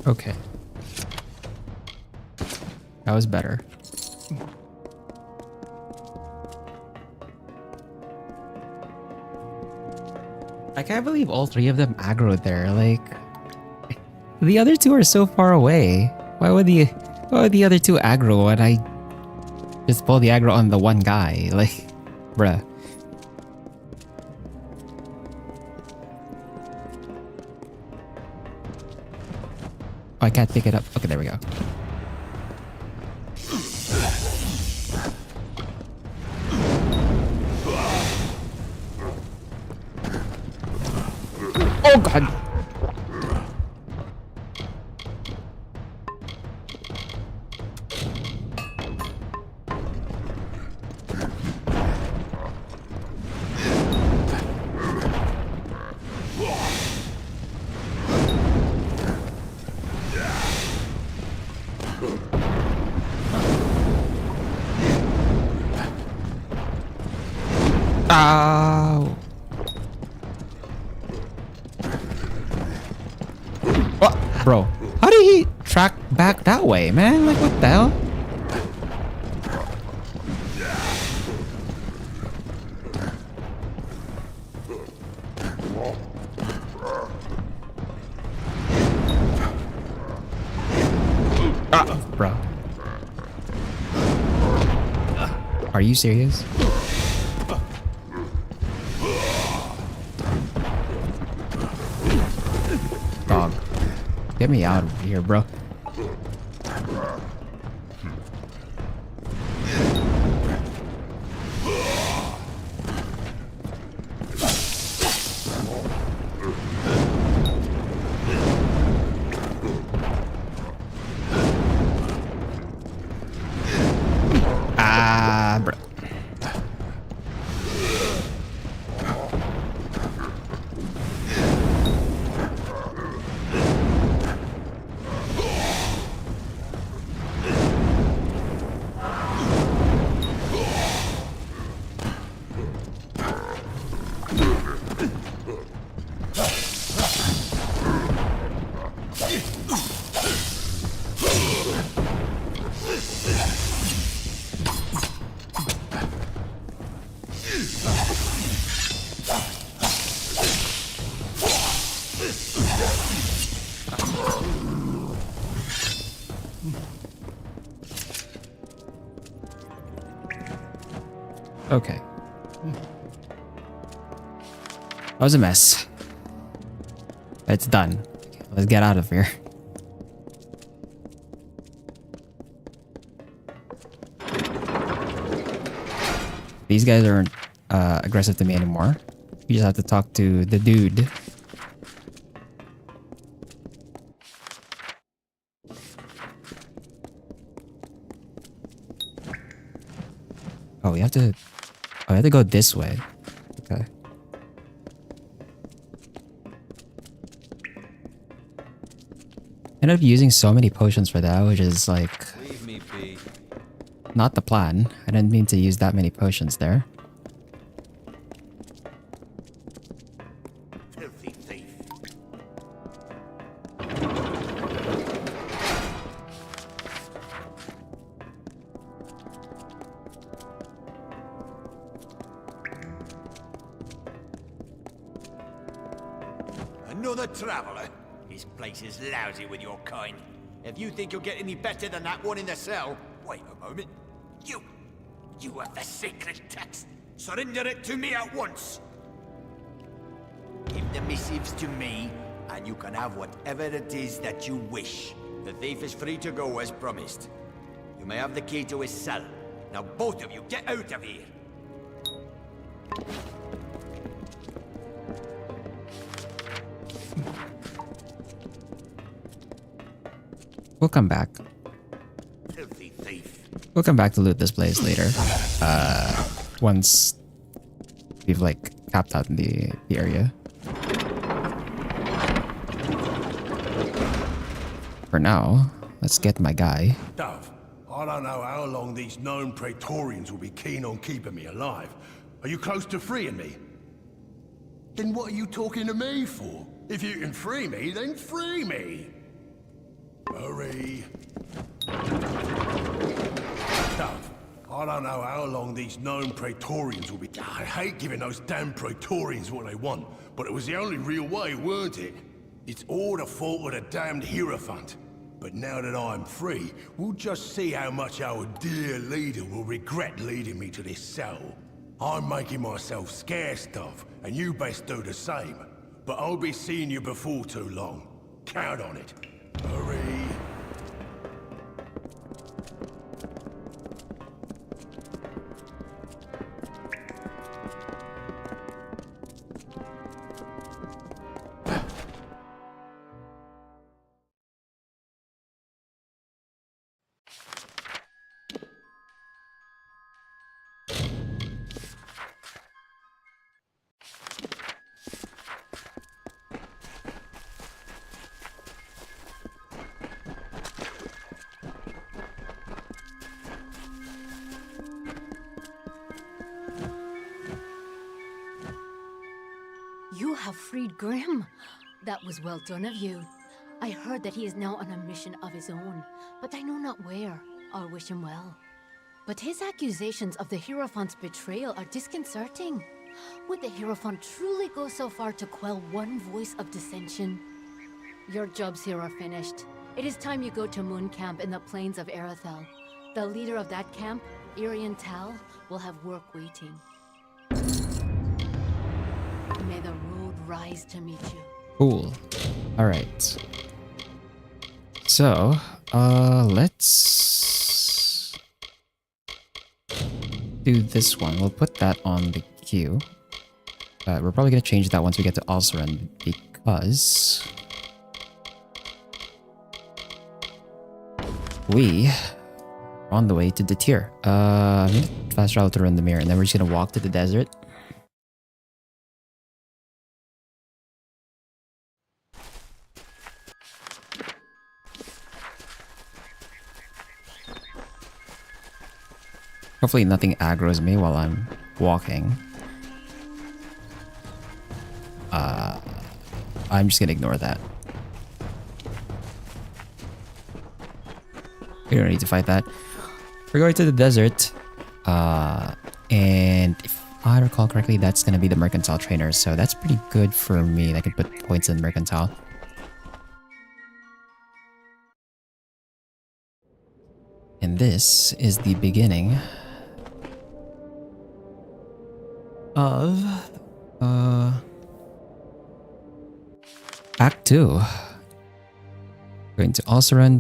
Okay. That was better. I can't believe all three of them aggroed there. Like, the other two are so far away. Why would the other two aggro when I just pull the aggro on the one guy? Like, bruh. Oh, I can't pick it up. Okay, there we go. Oh god. Ow. What? Bro, how did he track back that way, man? Like, what the hell? Ah, bro. Are you serious? Dog. Get me out of here, bro. Ah, bro. Okay. That was a mess. It's done. Let's get out of here. These guys aren't aggressive to me anymore. You just have to talk to the dude. Oh, we have to... Oh, we have to go this way. Okay. Ended up using so many potions for that, which is like... Leave me be. Not the plan. I didn't mean to use that many potions there. Filthy thief. Another traveler? This place is lousy with your kind. If you think you'll get any better than that one in the cell, wait a moment. You have the secret text. Surrender it to me at once. Give the missives to me, and you can have whatever it is that you wish. The thief is free to go as promised. You may have the key to his cell. Now both of you get out of here. We'll come back. Filthy thief. We'll come back to loot this place later. Once we've like capped out in the area. For now, let's get my guy. Dove, I don't know how long these known Praetorians will be keen on keeping me alive. Are you close to freeing me? Then what are you talking to me for? If you can free me, then free me! Hurry. Dove, I don't know how long these known Praetorians will be... I hate giving those damn Praetorians what they want, but it was the only real way, weren't it? It's all the fault of the damned Hierophant. But now that I'm free, we'll just see how much our dear leader will regret leading me to this cell. I'm making myself scarce, Dove, and you best do the same. But I'll be seeing you before too long. Count on it. Hurry. freed Grimm. That was well done of you. I heard that he is now on a mission of his own, but I know not where. I'll wish him well. But his accusations of the Hierophant's betrayal are disconcerting. Would the Hierophant truly go so far to quell one voice of dissension? Your jobs here are finished. It is time you go to Moon Camp in the plains of Erethel. The leader of that camp, Irian Tal, will have work waiting. May the road rise to meet you. Cool. Alright. So, let's do this one. We'll put that on the queue. We're probably gonna change that once we get to Alsaran because we are on the way to the tier. I'm gonna fast travel to run the mirror and then we're just gonna walk to the desert. Hopefully nothing aggroes me while I'm walking. I'm just gonna ignore that. We don't need to fight that. We're going to the desert. And if I recall correctly, that's gonna be the Mercantile Trainer. So that's pretty good for me. I can put points in Mercantile. And this is the beginning of Act 2. Going to Alsaran,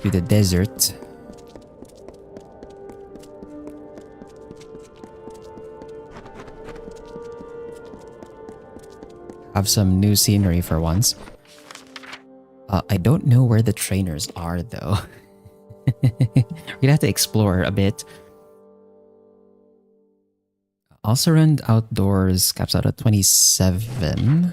to the desert. Have some new scenery for once. I don't know where the trainers are though. We're gonna have to explore a bit. Alsaran Outdoors caps out at 27.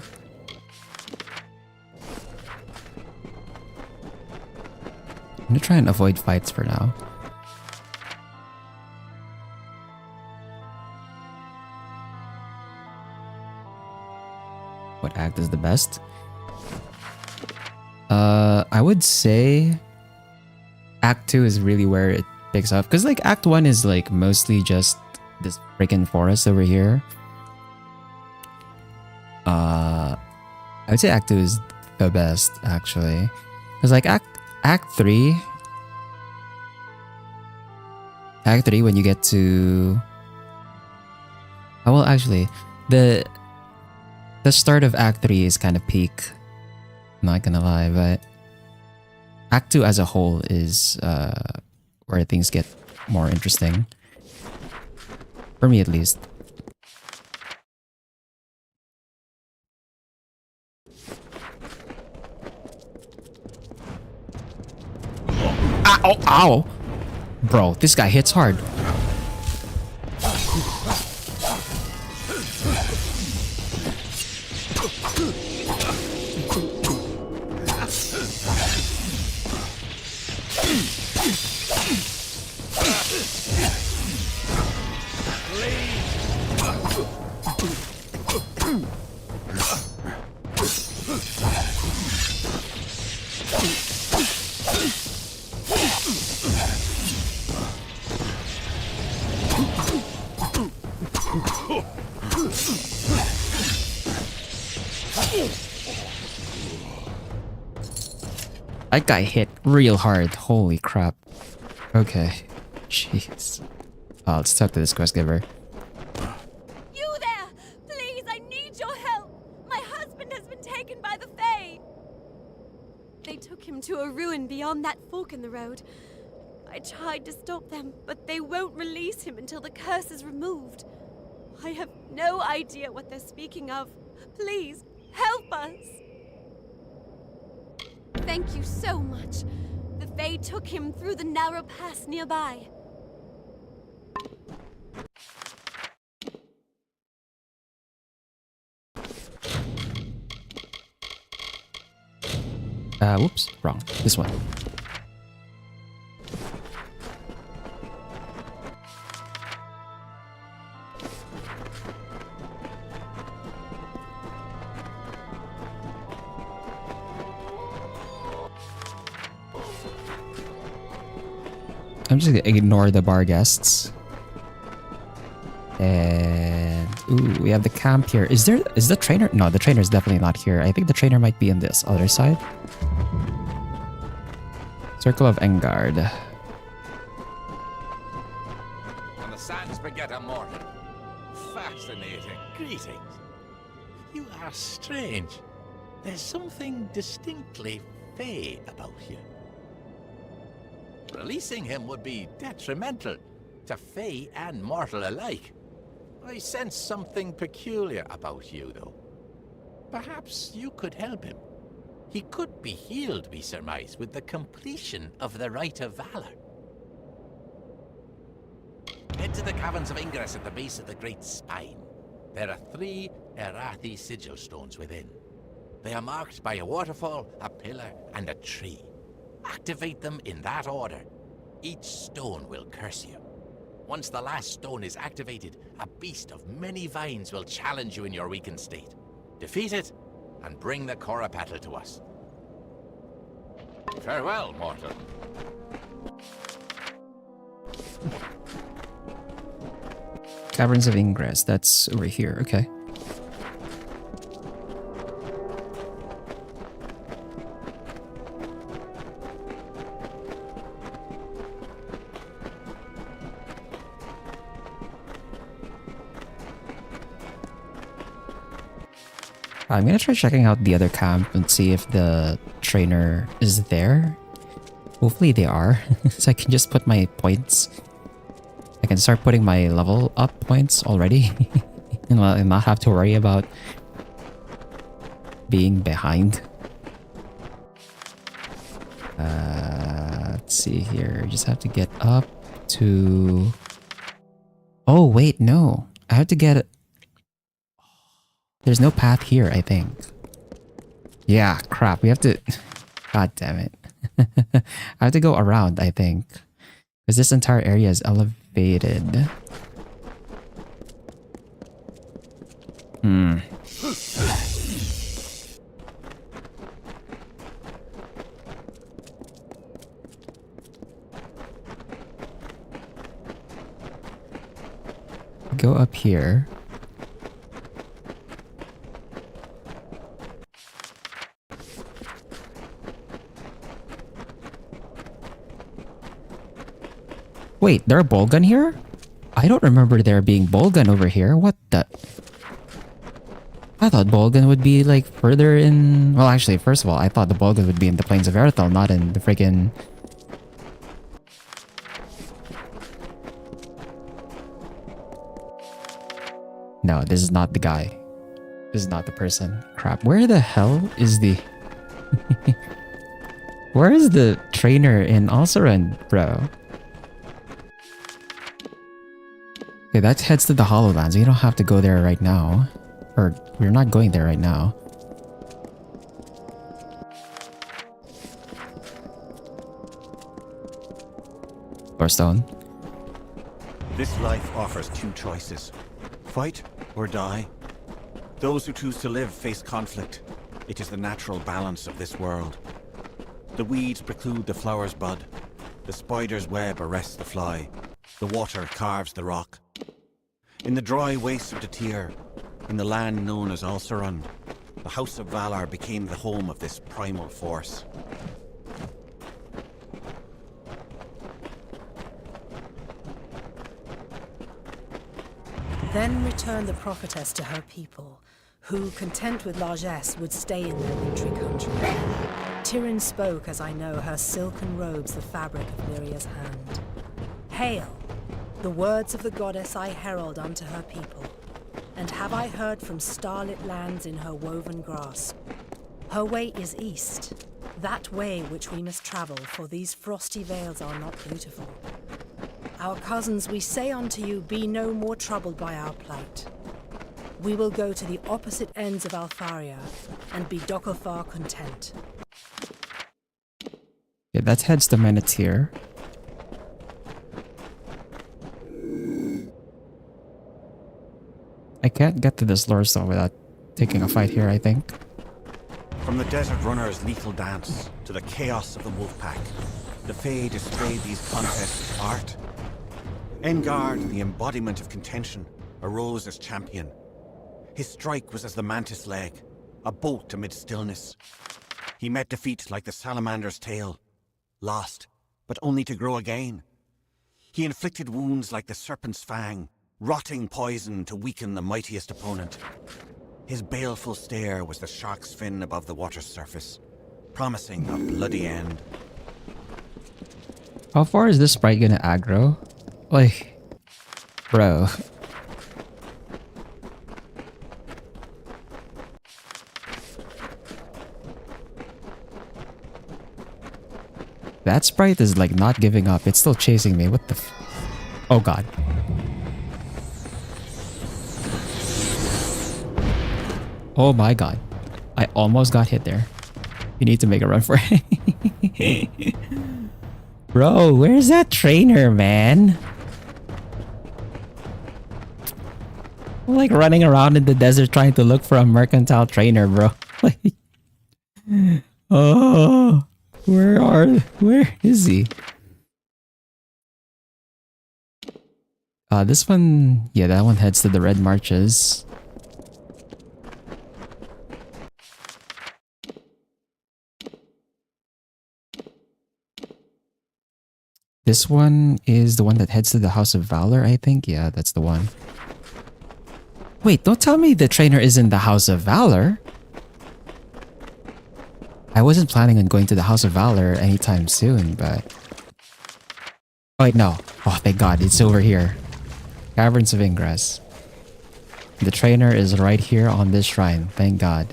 I'm gonna try and avoid fights for now. What act is the best? I would say Act 2 is really where it picks up. Because like Act 1 is like mostly just this freaking forest over here. I would say Act 2 is the best actually. Because like Act 3 when you get to... Oh, well actually the start of Act 3 is kind of peak. Not gonna lie, but Act 2 as a whole is where things get more interesting. For me at least. Ow! Ow! Bro, this guy hits hard. That guy hit real hard. Holy crap. Okay. Jeez. Let's talk to this quest giver. You there! Please, I need your help! My husband has been taken by the Fae! They took him to a ruin beyond that fork in the road. I tried to stop them, but they won't release him until the curse is removed. I have no idea what they're speaking of. Please, help us! Thank you so much. The Fae took him through the narrow pass nearby. Whoops, wrong. This one. I'm just gonna ignore the bar guests. And ooh, we have the camp here. Is the trainer? No, the trainer is definitely not here. I think the trainer might be in this other side. Circle of Engard. On the sands beget a mortal. Fascinating. Greetings. You are strange. There's something distinctly fey about you. Releasing him would be detrimental to fey and mortal alike. I sense something peculiar about you, though. Perhaps you could help him. He could be healed, we surmise, with the completion of the Rite of Valor. Head to the caverns of Ingress at the base of the Great Spine. There are 3 Erathi sigil stones within. They are marked by a waterfall, a pillar, and a tree. Activate them in that order. Each stone will curse you. Once the last stone is activated, a beast of many vines will challenge you in your weakened state. Defeat it, and bring the Korapatl to us. Farewell, mortal. Caverns of Ingress. That's over here. Okay. I'm gonna try checking out the other camp and see if the trainer is there. Hopefully they are, so I can just put my points. I can start putting my level up points already and not have to worry about being behind. Let's see here. Just have to get up to... Oh, wait, no. I have to get... There's no path here, I think. Yeah, crap. We have to... God damn it. I have to go around, I think. Because this entire area is elevated. Go up here. Wait, there are Bolgun here? I don't remember there being Bolgun over here. What the... I thought Bolgun would be like further in... Well, actually, first of all, I thought the Bolgun would be in the Plains of Erithel, not in the friggin... No, this is not the guy. This is not the person. Crap, where the hell is the... Where is the trainer in Ossaran, bro? Okay, that heads to the Hollowlands. We don't have to go there right now. Or, we're not going there right now. Stone. This life offers 2 choices. Fight or die. Those who choose to live face conflict. It is the natural balance of this world. The weeds preclude the flower's bud. The spider's web arrests the fly. The water carves the rock. In the dry wastes of the Tyr, in the land known as Ulceron, the House of Valar became the home of this primal force. Then returned the prophetess to her people, who, content with largesse, would stay in their wintry country. Tyrion spoke, as I know, her silken robes the fabric of Lyria's hand. Hail! The words of the goddess I herald unto her people, and have I heard from starlit lands in her woven grasp. Her way is east, that way which we must travel, for these frosty vales are not beautiful. Our cousins, we say unto you, be no more troubled by our plight. We will go to the opposite ends of Alfaria, and be Dokofar content. Yeah, that heads to Menethir. I can't get to this Lorestone without taking a fight here, I think. From the desert runner's lethal dance to the chaos of the wolf pack, the Fae displayed these contests with art. Engard, the embodiment of contention, arose as champion. His strike was as the mantis leg, a bolt amid stillness. He met defeat like the salamander's tail, lost, but only to grow again. He inflicted wounds like the serpent's fang, rotting poison to weaken the mightiest opponent. His baleful stare was the shark's fin above the water's surface, promising a bloody end. How far is this sprite gonna aggro? Like, bro. That sprite is like not giving up. It's still chasing me. What the oh god. Oh my god. I almost got hit there. You need to make a run for it. Bro, where's that trainer, man? I'm like running around in the desert trying to look for a mercantile trainer, bro. Oh, where is he? This one, yeah, that one heads to the Red Marches. This one is the one that heads to the House of Valor, I think. Yeah, that's the one. Wait, don't tell me the trainer is in the House of Valor. I wasn't planning on going to the House of Valor anytime soon, but... Oh, wait, no. Oh, thank God, it's over here. Caverns of Ingress. The trainer is right here on this shrine, thank God.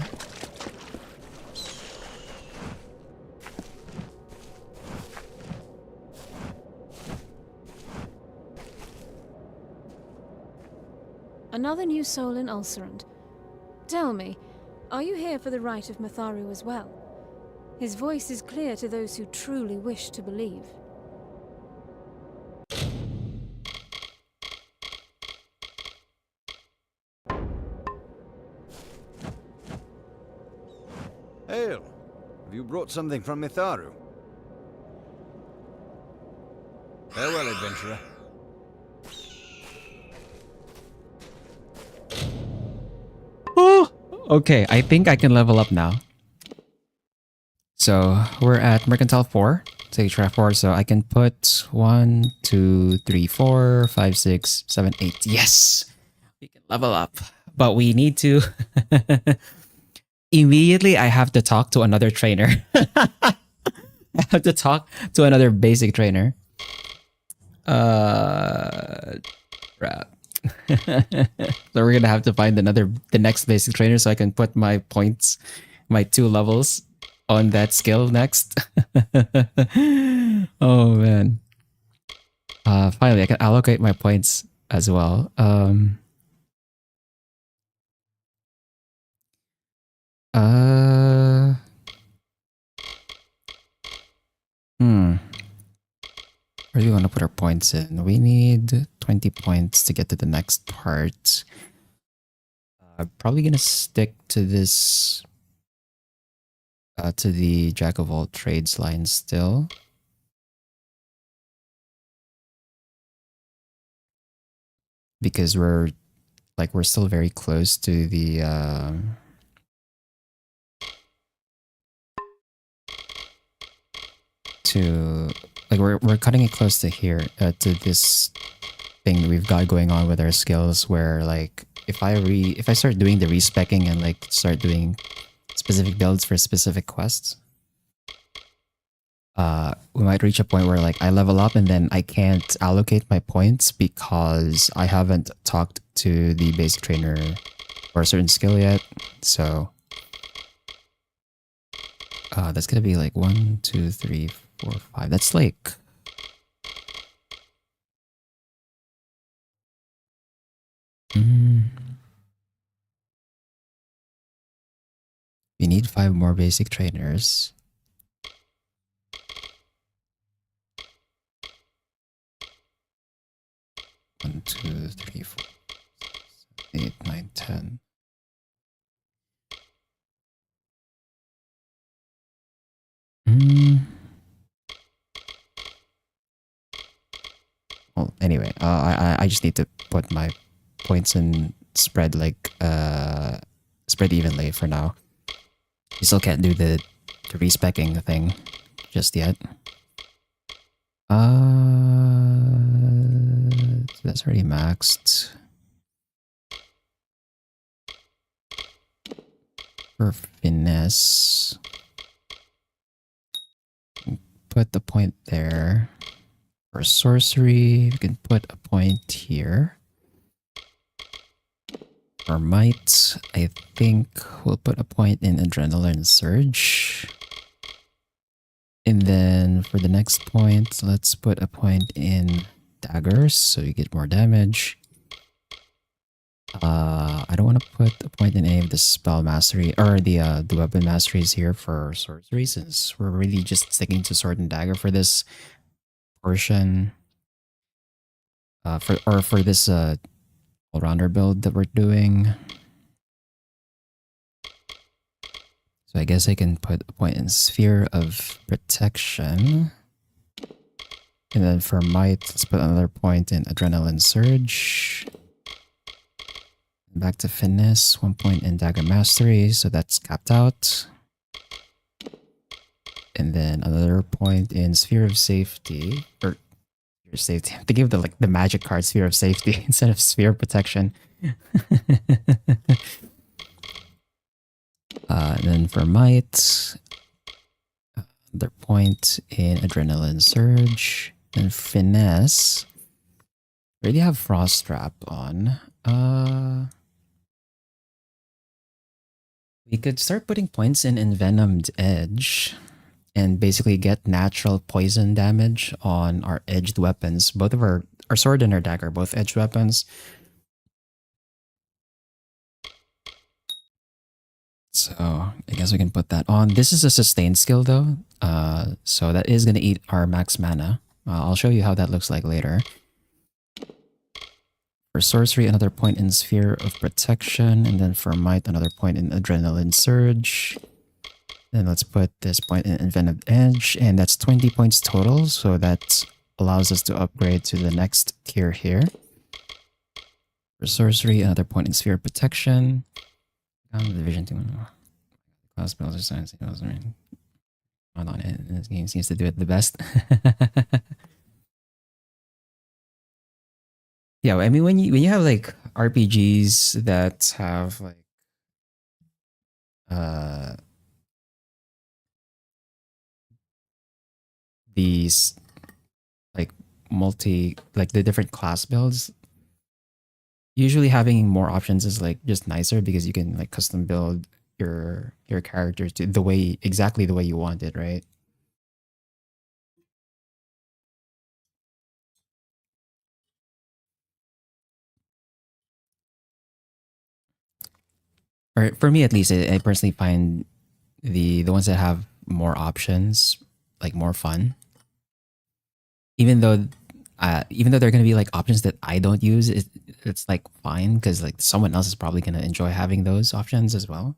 Another new soul in Ulcerand. Tell me, are you here for the rite of Matharu as well? His voice is clear to those who truly wish to believe. Hail! Have you brought something from Mitharu? Farewell, adventurer. Oh, okay, I think I can level up now. So we're at Mercantile 4, Stage Track 4, so I can put 1, 2, 3, 4, 5, 6, 7, 8. Yes! We can level up. But we need to... Immediately, I have to talk to another trainer. I have to talk to another basic trainer. Crap. So we're gonna have to find the next basic trainer so I can put my points, my 2 levels on that skill next. Oh man. Finally, I can allocate my points as well. Where do we want to put our points in? We need 20 points to get to the next part. I'm probably gonna stick to this, to the Jack of all trades line still. Because we're still very close to the we're cutting it close to here, to this thing that we've got going on with our skills, where like if I start doing the respecking and like start doing specific builds for specific quests, we might reach a point where like I level up and then I can't allocate my points because I haven't talked to the basic trainer for a certain skill yet. So that's gonna be like 1, 2, 3, 4, 5. That's like we need 5 more basic trainers. 1, 2, 3, 4, 8, 9, 10. Well, anyway, I just need to put my points in spread like spread evenly for now. You still can't do the respecking thing just yet. So that's already maxed. For finesse, put the point there. For sorcery, we can put a point here. For might, I think we'll put a point in adrenaline surge. And then for the next point, let's put a point in daggers so you get more damage. I don't want to put a point in any of the spell mastery or the weapon masteries here for sorcery, since we're really just sticking to sword and dagger for this portion. For this all-rounder build that we're doing. So I guess I can put a point in sphere of protection. And then for might, let's put another point in adrenaline surge. Back to finesse, 1 point in dagger mastery, so that's capped out. And then another point in sphere of safety, or safety. I'm thinking of the magic card, sphere of safety, instead of sphere of protection. And then for might, another point in adrenaline surge. And finesse, we already have frost trap on. We could start putting points in envenomed edge and basically get natural poison damage on our edged weapons. Both of our sword and our dagger, both edged weapons. So I guess we can put that on. This is a sustained skill though. So that is going to eat our max mana. I'll show you how that looks like later. For sorcery, another point in sphere of protection, and then for might, another point in adrenaline surge. Then let's put this point in envenomed edge, and that's 20 points total, so that allows us to upgrade to the next tier here. For sorcery, another point in sphere of protection. Division 2. Class spells or science. Hold on, this game seems to do it the best. Yeah, I mean when you have like RPGs that have like these like the different class builds, usually having more options is like just nicer because you can like custom build your characters to exactly the way you want it, right? Or for me at least, I personally find the ones that have more options like more fun. Even though they're gonna be like options that I don't use, it's like fine because like someone else is probably gonna enjoy having those options as well.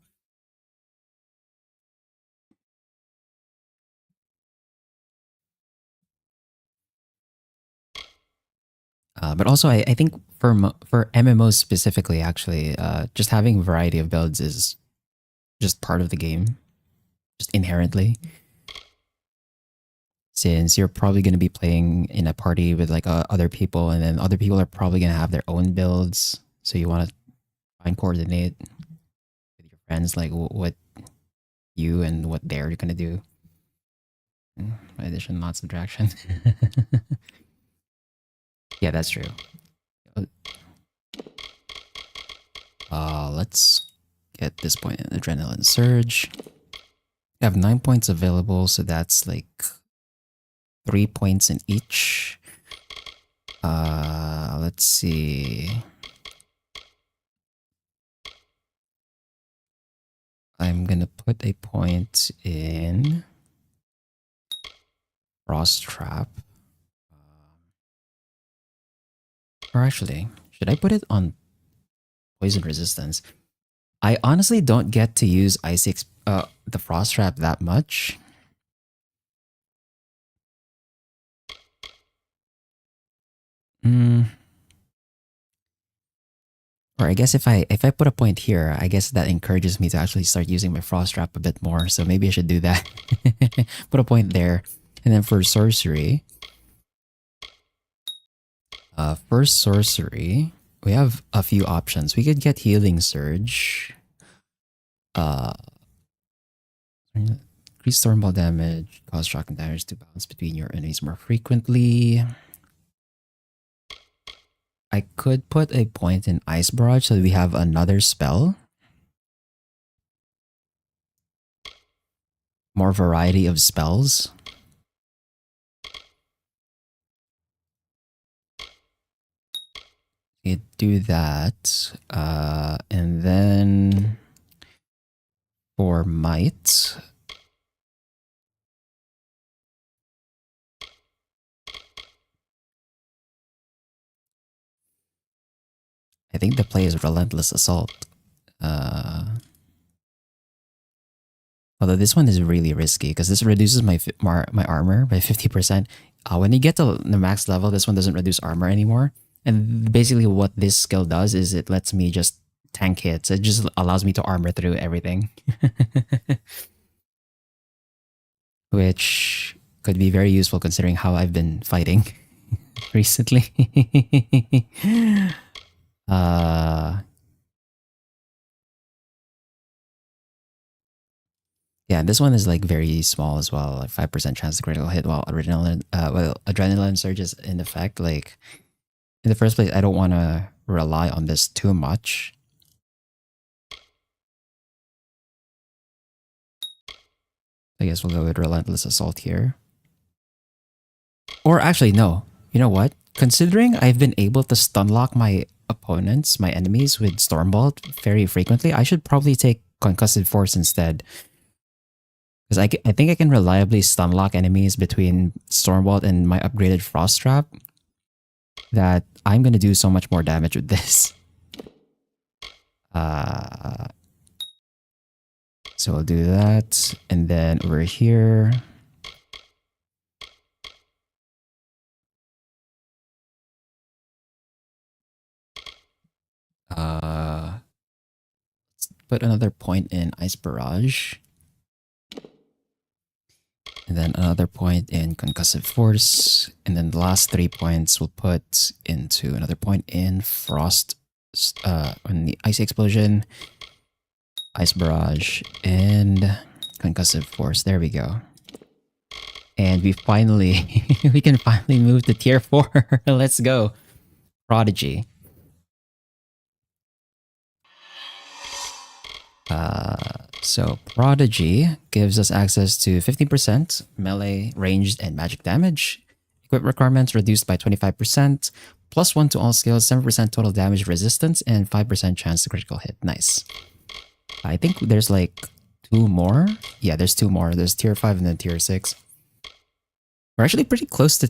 But also, I think for MMOs specifically, actually, just having a variety of builds is just part of the game, just inherently. Since you're probably going to be playing in a party with like other people, and then other people are probably going to have their own builds, so you want to try and coordinate with your friends, like what you and what they're going to do. Addition, not subtraction. Yeah, that's true. Let's get this point in adrenaline surge. I have 9 points available, so that's like 3 points in each. Let's see. I'm gonna put a point in Frost Trap. Or actually, should I put it on Poison Resistance? I honestly don't get to use the Frost Trap that much. Or I guess if I put a point here, I guess that encourages me to actually start using my frost trap a bit more. So maybe I should do that. Put a point there. And then for sorcery, we have a few options. We could get healing surge. Increase stormball damage, cause shocking damage to bounce between your enemies more frequently. I could put a point in Ice Barrage so that we have another spell. More variety of spells. You do that. And then for might, I think the play is Relentless Assault. Although this one is really risky because this reduces my armor by 50%. When you get to the max level, this one doesn't reduce armor anymore. And basically what this skill does is it lets me just tank hits. It just allows me to armor through everything. Which could be very useful considering how I've been fighting recently. Yeah, this one is like very small as well, like 5% chance to critical hit while adrenaline surge is in effect. Like in the first place, I don't want to rely on this too much. I guess we'll go with Relentless Assault here. Or actually, no. You know what? Considering I've been able to stun lock my opponents, my enemies with Stormbolt very frequently, I should probably take Concussive Force instead. Because I think I can reliably stun lock enemies between Stormbolt and my upgraded Frost Trap that I'm going to do so much more damage with this. So we'll do that. And then over here, let's put another point in Ice Barrage. And then another point in Concussive Force. And then the last 3 points we'll put into another point in Frost, on the Ice Explosion, Ice Barrage, and Concussive Force. There we go. And we finally, we can finally move to tier 4. Let's go. Prodigy. So Prodigy gives us access to 15% melee, ranged, and magic damage. Equip requirements reduced by 25%. +1 to all skills, 7% total damage resistance, and 5% chance to critical hit. Nice. I think there's like 2 more. Yeah, there's 2 more. There's tier 5 and then tier 6. We're actually pretty close to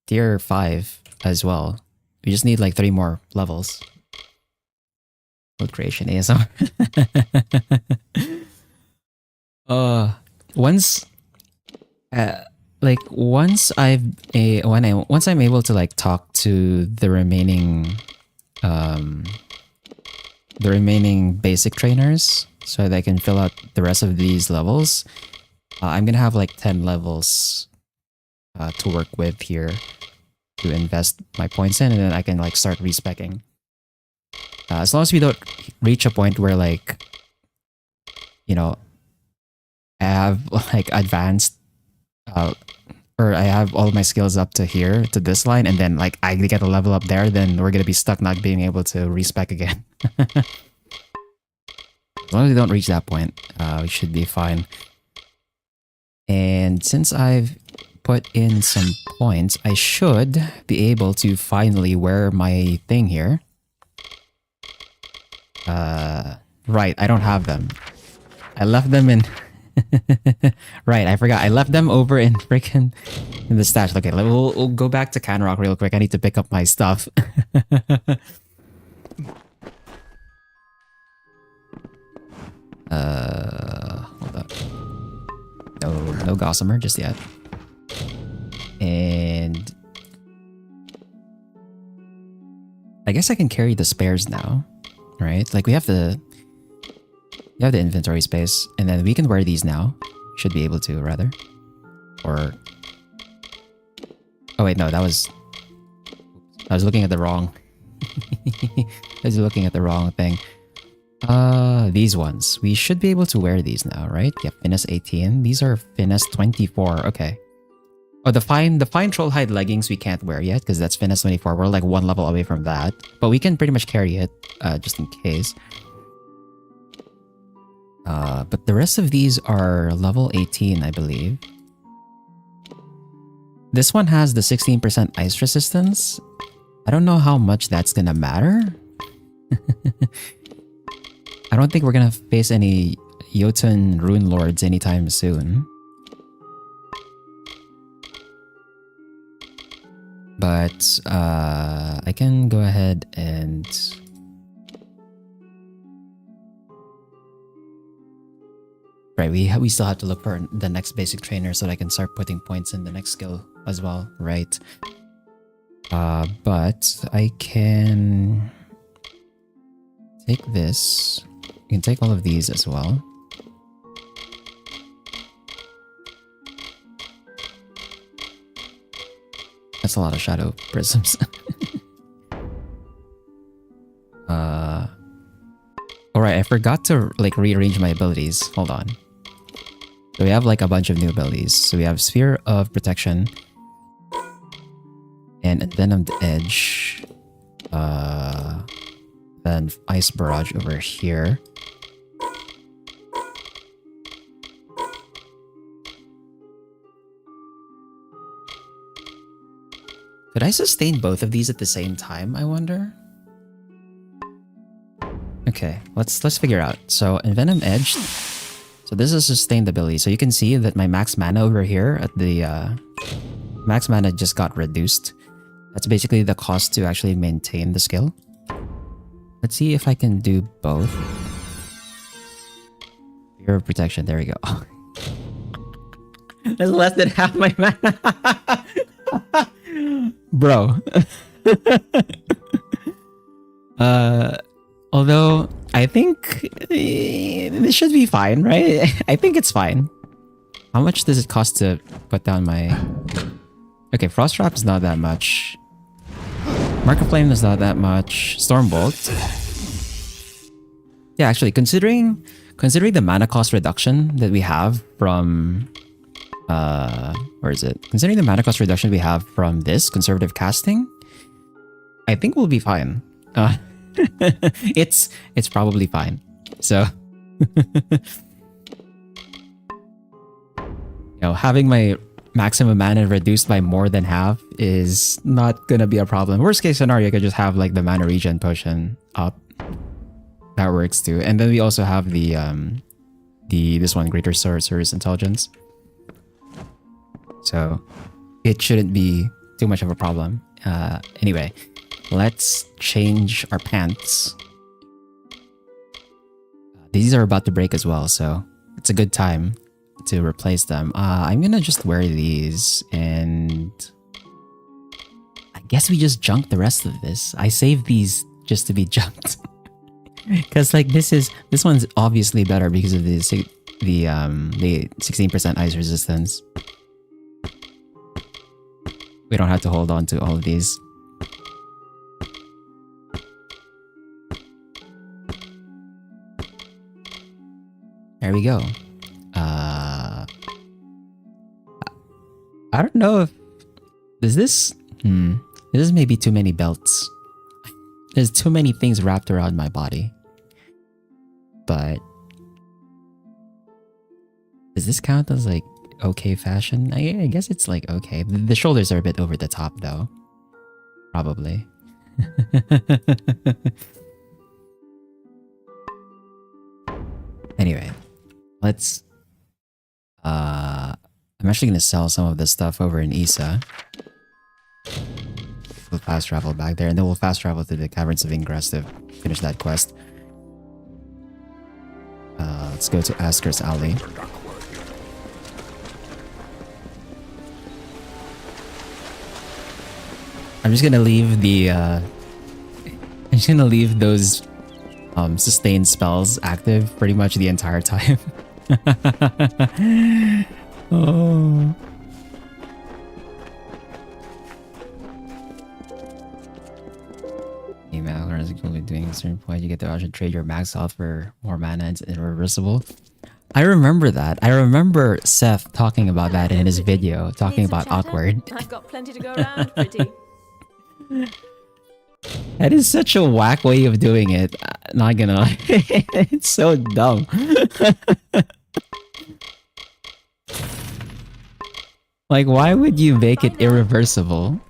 tier 5 as well. We just need like 3 more levels. Code creation ASMR. Once I'm able to like talk to the remaining basic trainers so that I can fill out the rest of these levels, I'm gonna have like 10 levels to work with here to invest my points in, and then I can like start respecking. As long as we don't reach a point where like, you know, I have like advanced or I have all of my skills up to here, to this line, and then like I get a level up there, then we're gonna be stuck not being able to respec again. As long as we don't reach that point, we should be fine. And since I've put in some points, I should be able to finally wear my thing here. Right, I don't have them. I left them in... Right, I forgot. I left them over in freaking... in the stash. Okay, we'll go back to Canrock real quick. I need to pick up my stuff. Hold up. No Gossamer just yet. And... I guess I can carry the spares now, right? Like we have the inventory space, and then we can wear these now. Should be able to, rather. Or... Oh wait, no, I was looking at the wrong... I was looking at the wrong thing. These ones. We should be able to wear these now, right? Yeah, finesse 18. These are finesse 24. Okay. Oh, the fine troll hide leggings we can't wear yet because that's finesse 24. We're like one level away from that, but we can pretty much carry it, just in case. But the rest of these are level 18, I believe. This one has the 16% ice resistance. I don't know how much that's gonna matter. I don't think we're gonna face any Jotun Rune Lords anytime soon. But I can go ahead and... Right, we still have to look for the next basic trainer so that I can start putting points in the next skill as well, right? But I can take this. You can take all of these as well. That's a lot of shadow prisms. Alright, I forgot to like rearrange my abilities. Hold on. So we have like a bunch of new abilities. So we have Sphere of Protection and Envenomed Edge. Then Ice Barrage over here. Could I sustain both of these at the same time, I wonder? Okay, let's figure out. So Envenomed Edge. So this is sustained ability. So you can see that my max mana over here at the max mana just got reduced. That's basically the cost to actually maintain the skill. Let's see if I can do both. Fear of Protection, there we go. That's less than half my mana. Bro. Although I think this should be fine, right? I think it's fine. How much does it cost to put down my... Okay, Frost Trap is not that much. Mark of Flame is not that much. Stormbolt. Yeah, actually, considering the mana cost reduction that we have from... where is it? Considering the mana cost reduction we have from this conservative casting, I think we'll be fine. It's probably fine. So, having my maximum mana reduced by more than half is not gonna be a problem. Worst case scenario, I could just have like the mana regen potion up. That works too. And then we also have this one, Greater Sorcerer's Intelligence. So it shouldn't be too much of a problem. Anyway, let's change our pants. These are about to break as well, so it's a good time to replace them. I'm gonna just wear these, and I guess we just junk the rest of this. I saved these just to be junked. Because like this one's obviously better because of the 16% ice resistance. We don't have to hold on to all of these. There we go. I don't know if... This is maybe too many belts. There's too many things wrapped around my body. But... does this count as like okay fashion? I guess it's like okay. The shoulders are a bit over the top though. Probably. Anyway, let's... I'm actually going to sell some of this stuff over in Isa. We'll fast travel back there, and then we'll fast travel to the Caverns of Ingress to finish that quest. Let's go to Asker's Alley. I'm just gonna leave the just gonna leave those sustained spells active pretty much the entire time. Oh. Hey man, Amalur is cool with doing a certain point. You get to actually trade your max health for more mana. It's irreversible. I remember that. I remember Seth talking about that in his video, talking about awkward. I've got plenty to go around, pretty. That is such a whack way of doing it. Not gonna lie. It's so dumb. Like, why would you make it irreversible?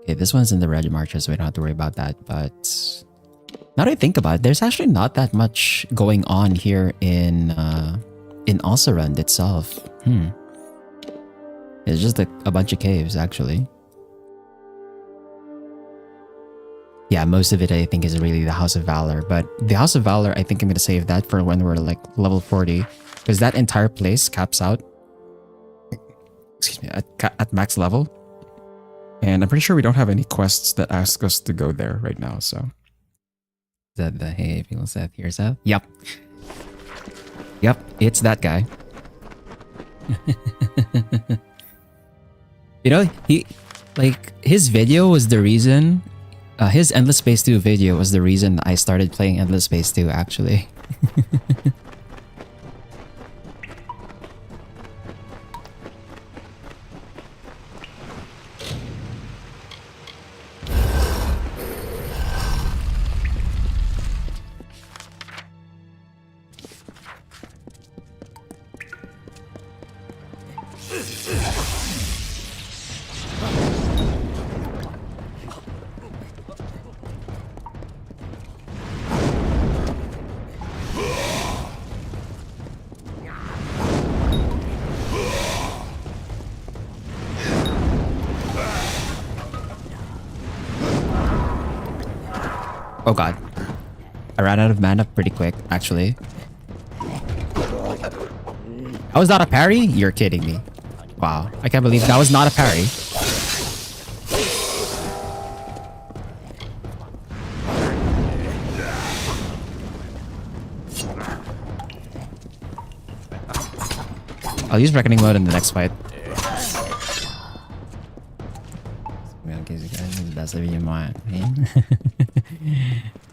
Okay, this one's in the red marcher, so we don't have to worry about that. But now that I think about it, there's actually not that much going on here in Osirand itself. It's just a bunch of caves, actually. Yeah, most of it I think is really the House of Valor. But the House of Valor, I think I'm gonna save that for when we're like level 40, because that entire place caps out. Excuse me, at max level. And I'm pretty sure we don't have any quests that ask us to go there right now, so. Is that the hey, people Seth here, Seth? Yep. Yep, it's that guy. You know, his video was the reason, his Endless Space 2 video was the reason I started playing Endless Space 2, actually. Oh god. I ran out of mana pretty quick, actually. That was not a parry? You're kidding me. Wow. I can't believe that was not a parry. I'll use Reckoning Mode in the next fight. That's if you want.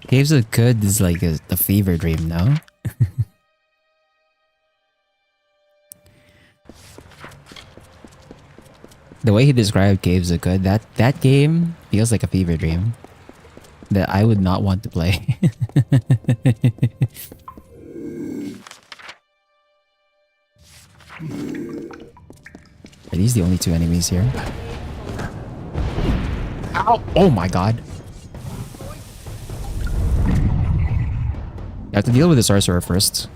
Caves of Good is like a fever dream, no? The way he described Caves of Good, that game feels like a fever dream that I would not want to play. Are these the only two enemies here? Ow! Oh my god. You have to deal with the sorcerer first.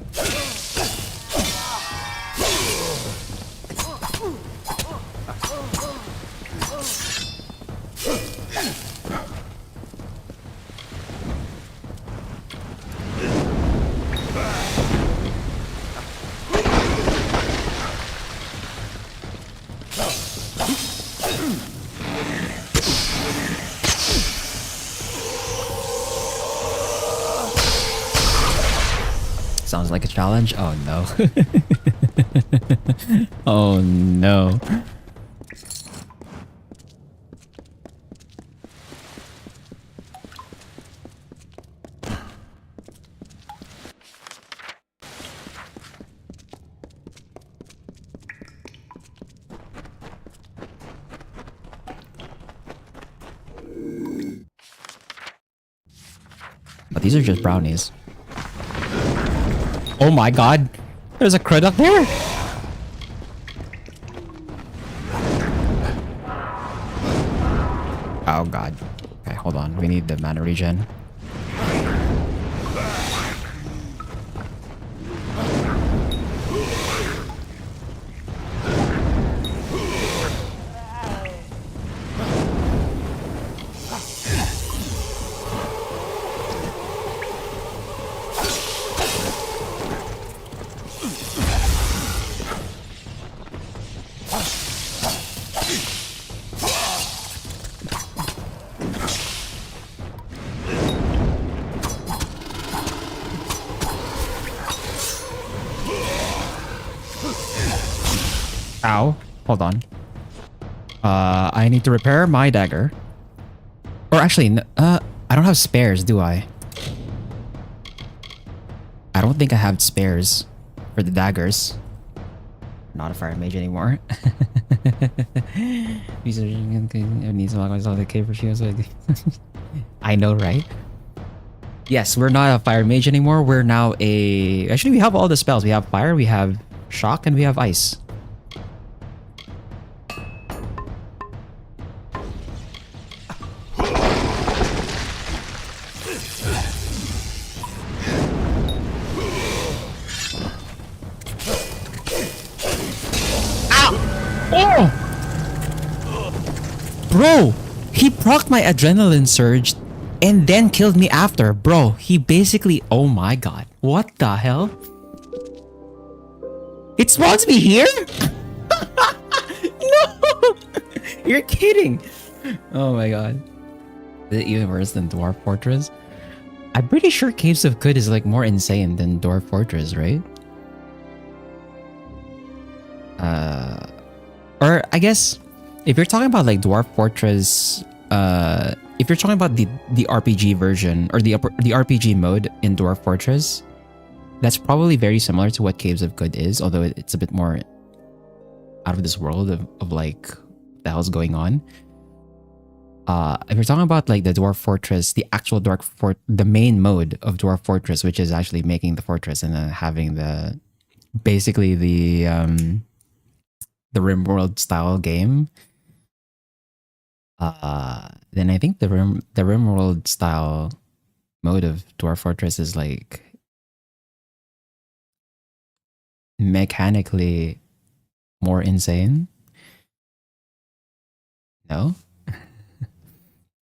Sounds like a challenge. Oh no. Oh no. But these are just brownies. Oh my god! There's a crit up there! Oh god. Okay, hold on. We need the mana regen. Ow. Hold on. I need to repair my dagger. Or actually, I don't have spares, do I? I don't think I have spares for the daggers. Not a fire mage anymore. I know, right? Yes, we're not a fire mage anymore. We're now a... Actually, we have all the spells. We have fire, we have shock, and we have ice. Oh! Bro, he procced my adrenaline surge and then killed me after. Bro, he basically... Oh my god. What the hell? It spawns me here? No! You're kidding. Oh my god. Is it even worse than Dwarf Fortress? I'm pretty sure Caves of Good is like more insane than Dwarf Fortress, right? Or I guess if you're talking about like Dwarf Fortress, if you're talking about the RPG version or the RPG mode in Dwarf Fortress, that's probably very similar to what Caves of Good is, although it's a bit more out of this world of like the hell's going on. If you're talking about like the Dwarf Fortress, the actual the main mode of Dwarf Fortress, which is actually making the fortress and then having the basically the RimWorld style game, then I think the RimWorld style mode of Dwarf Fortress is like mechanically more insane. No?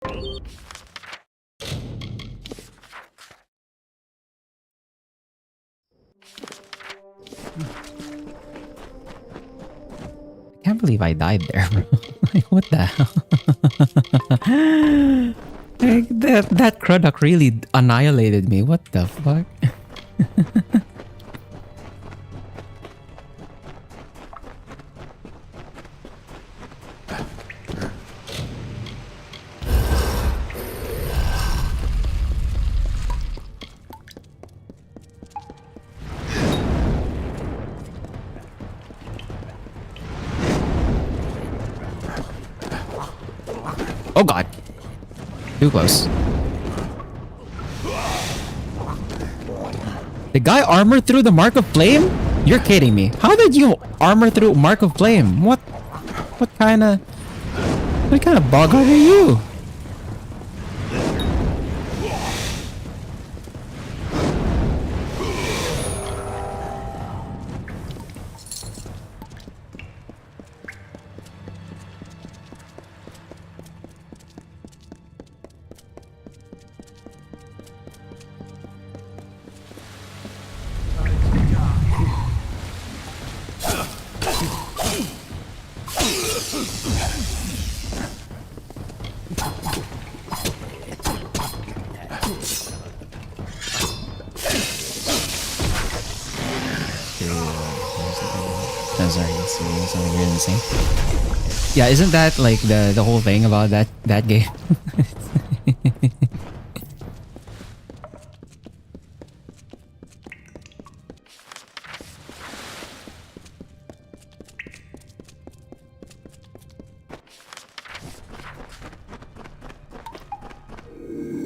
I can't believe I died there, bro. Like, what the hell? Like, that Cruduck really annihilated me. What the fuck? Oh god. Too close. The guy armored through the Mark of Flame? You're kidding me. How did you armor through Mark of Flame? What kind of boggart are you? Yeah, isn't that like the whole thing about that game?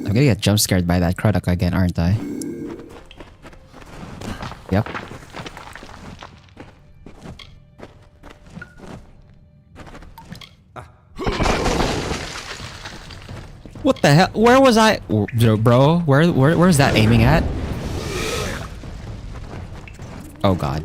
I'm gonna get jump scared by that Cruduck again, aren't I? Yep. What the hell? Where was I? Bro, where's that aiming at? Oh god.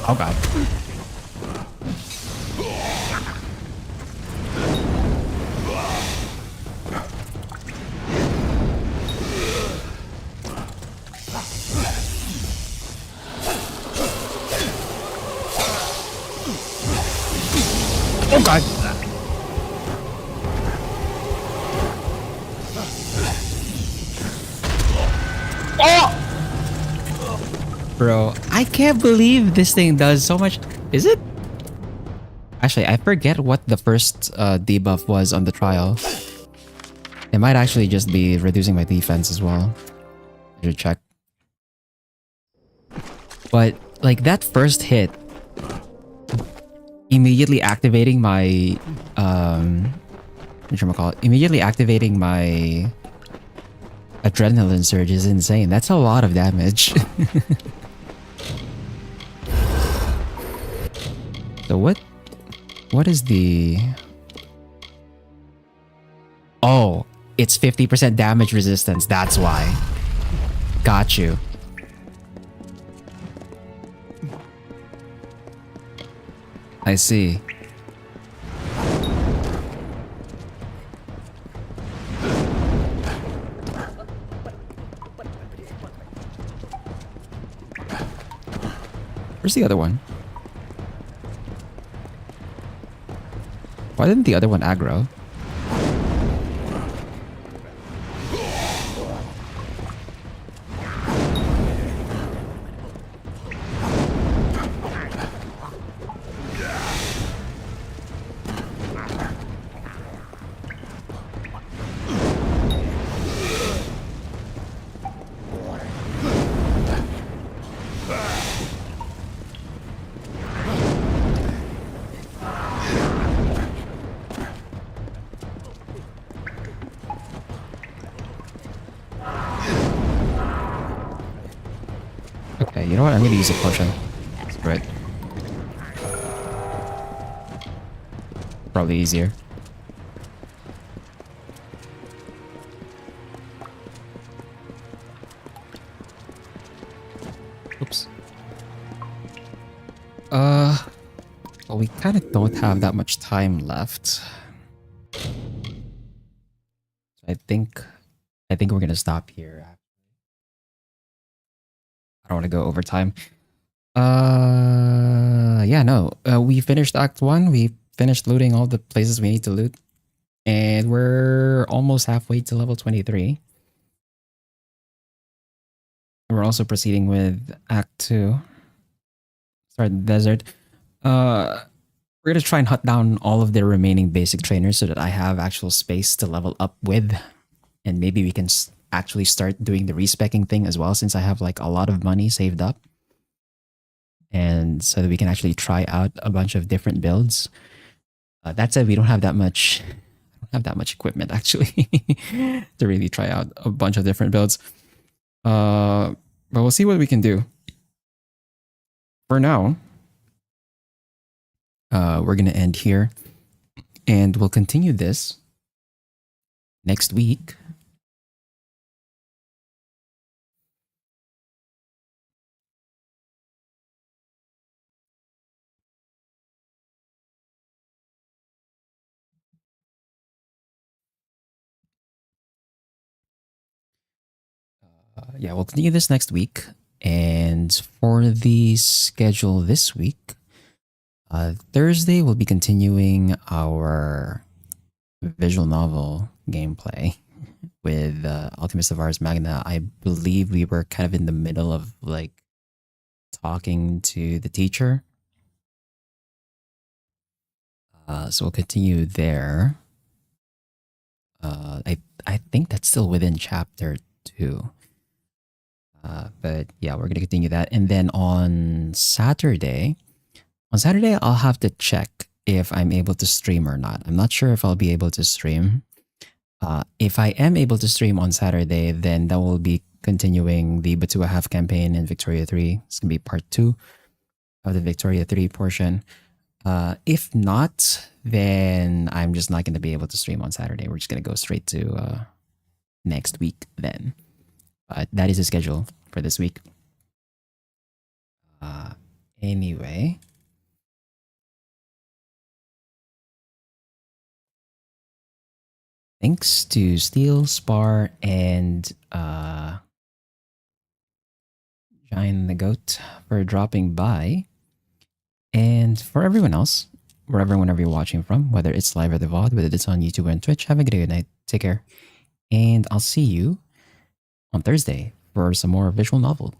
Oh god. Oh god! Oh! Bro, I can't believe this thing does so much. Is it? Actually, I forget what the first debuff was on the trial. It might actually just be reducing my defense as well. I should check. But like that first hit, immediately activating my immediately activating my adrenaline surge is insane. That's a lot of damage. So what is the... Oh, it's 50% damage resistance. That's why. Got you. I see. Where's the other one? Why didn't the other one aggro? Okay, you know what? I'm gonna use a potion. Screw it. Probably easier. Oops. Well, we kind of don't have that much time left. I think we're gonna stop here. I don't want to go over time. Yeah, no. We finished Act 1. We finished looting all the places we need to loot. And we're almost halfway to level 23. We're also proceeding with Act 2. Start the desert. We're gonna try and hunt down all of the remaining basic trainers so that I have actual space to level up with. And maybe we can actually start doing the respecking thing as well, since I have like a lot of money saved up. And so that we can actually try out a bunch of different builds. That said, we don't have that much equipment actually to really try out a bunch of different builds. But we'll see what we can do. For now, we're gonna end here, and we'll continue this next week. Yeah, we'll continue this next week. And for the schedule this week, Thursday we'll be continuing our visual novel gameplay with Alchemist of Ars Magna. I believe we were kind of in the middle of like talking to the teacher. So we'll continue there. I think that's still within chapter 2. But yeah, we're gonna continue that. And then on Saturday I'll have to check if I'm able to stream or not. I'm not sure if I'll be able to stream. If I am able to stream on Saturday, then that will be continuing the Batua Half campaign in Victoria 3. It's gonna be part 2 of the Victoria 3 portion. If not, then I'm just not gonna be able to stream on Saturday. We're just gonna go straight to next week then. That is the schedule for this week. Anyway. Thanks to Steel, Spar, and Giant the Goat for dropping by. And for everyone else, whenever you're watching from, whether it's live or the VOD, whether it's on YouTube and Twitch. Have a good night. Take care. And I'll see you on Thursday for some more visual novel.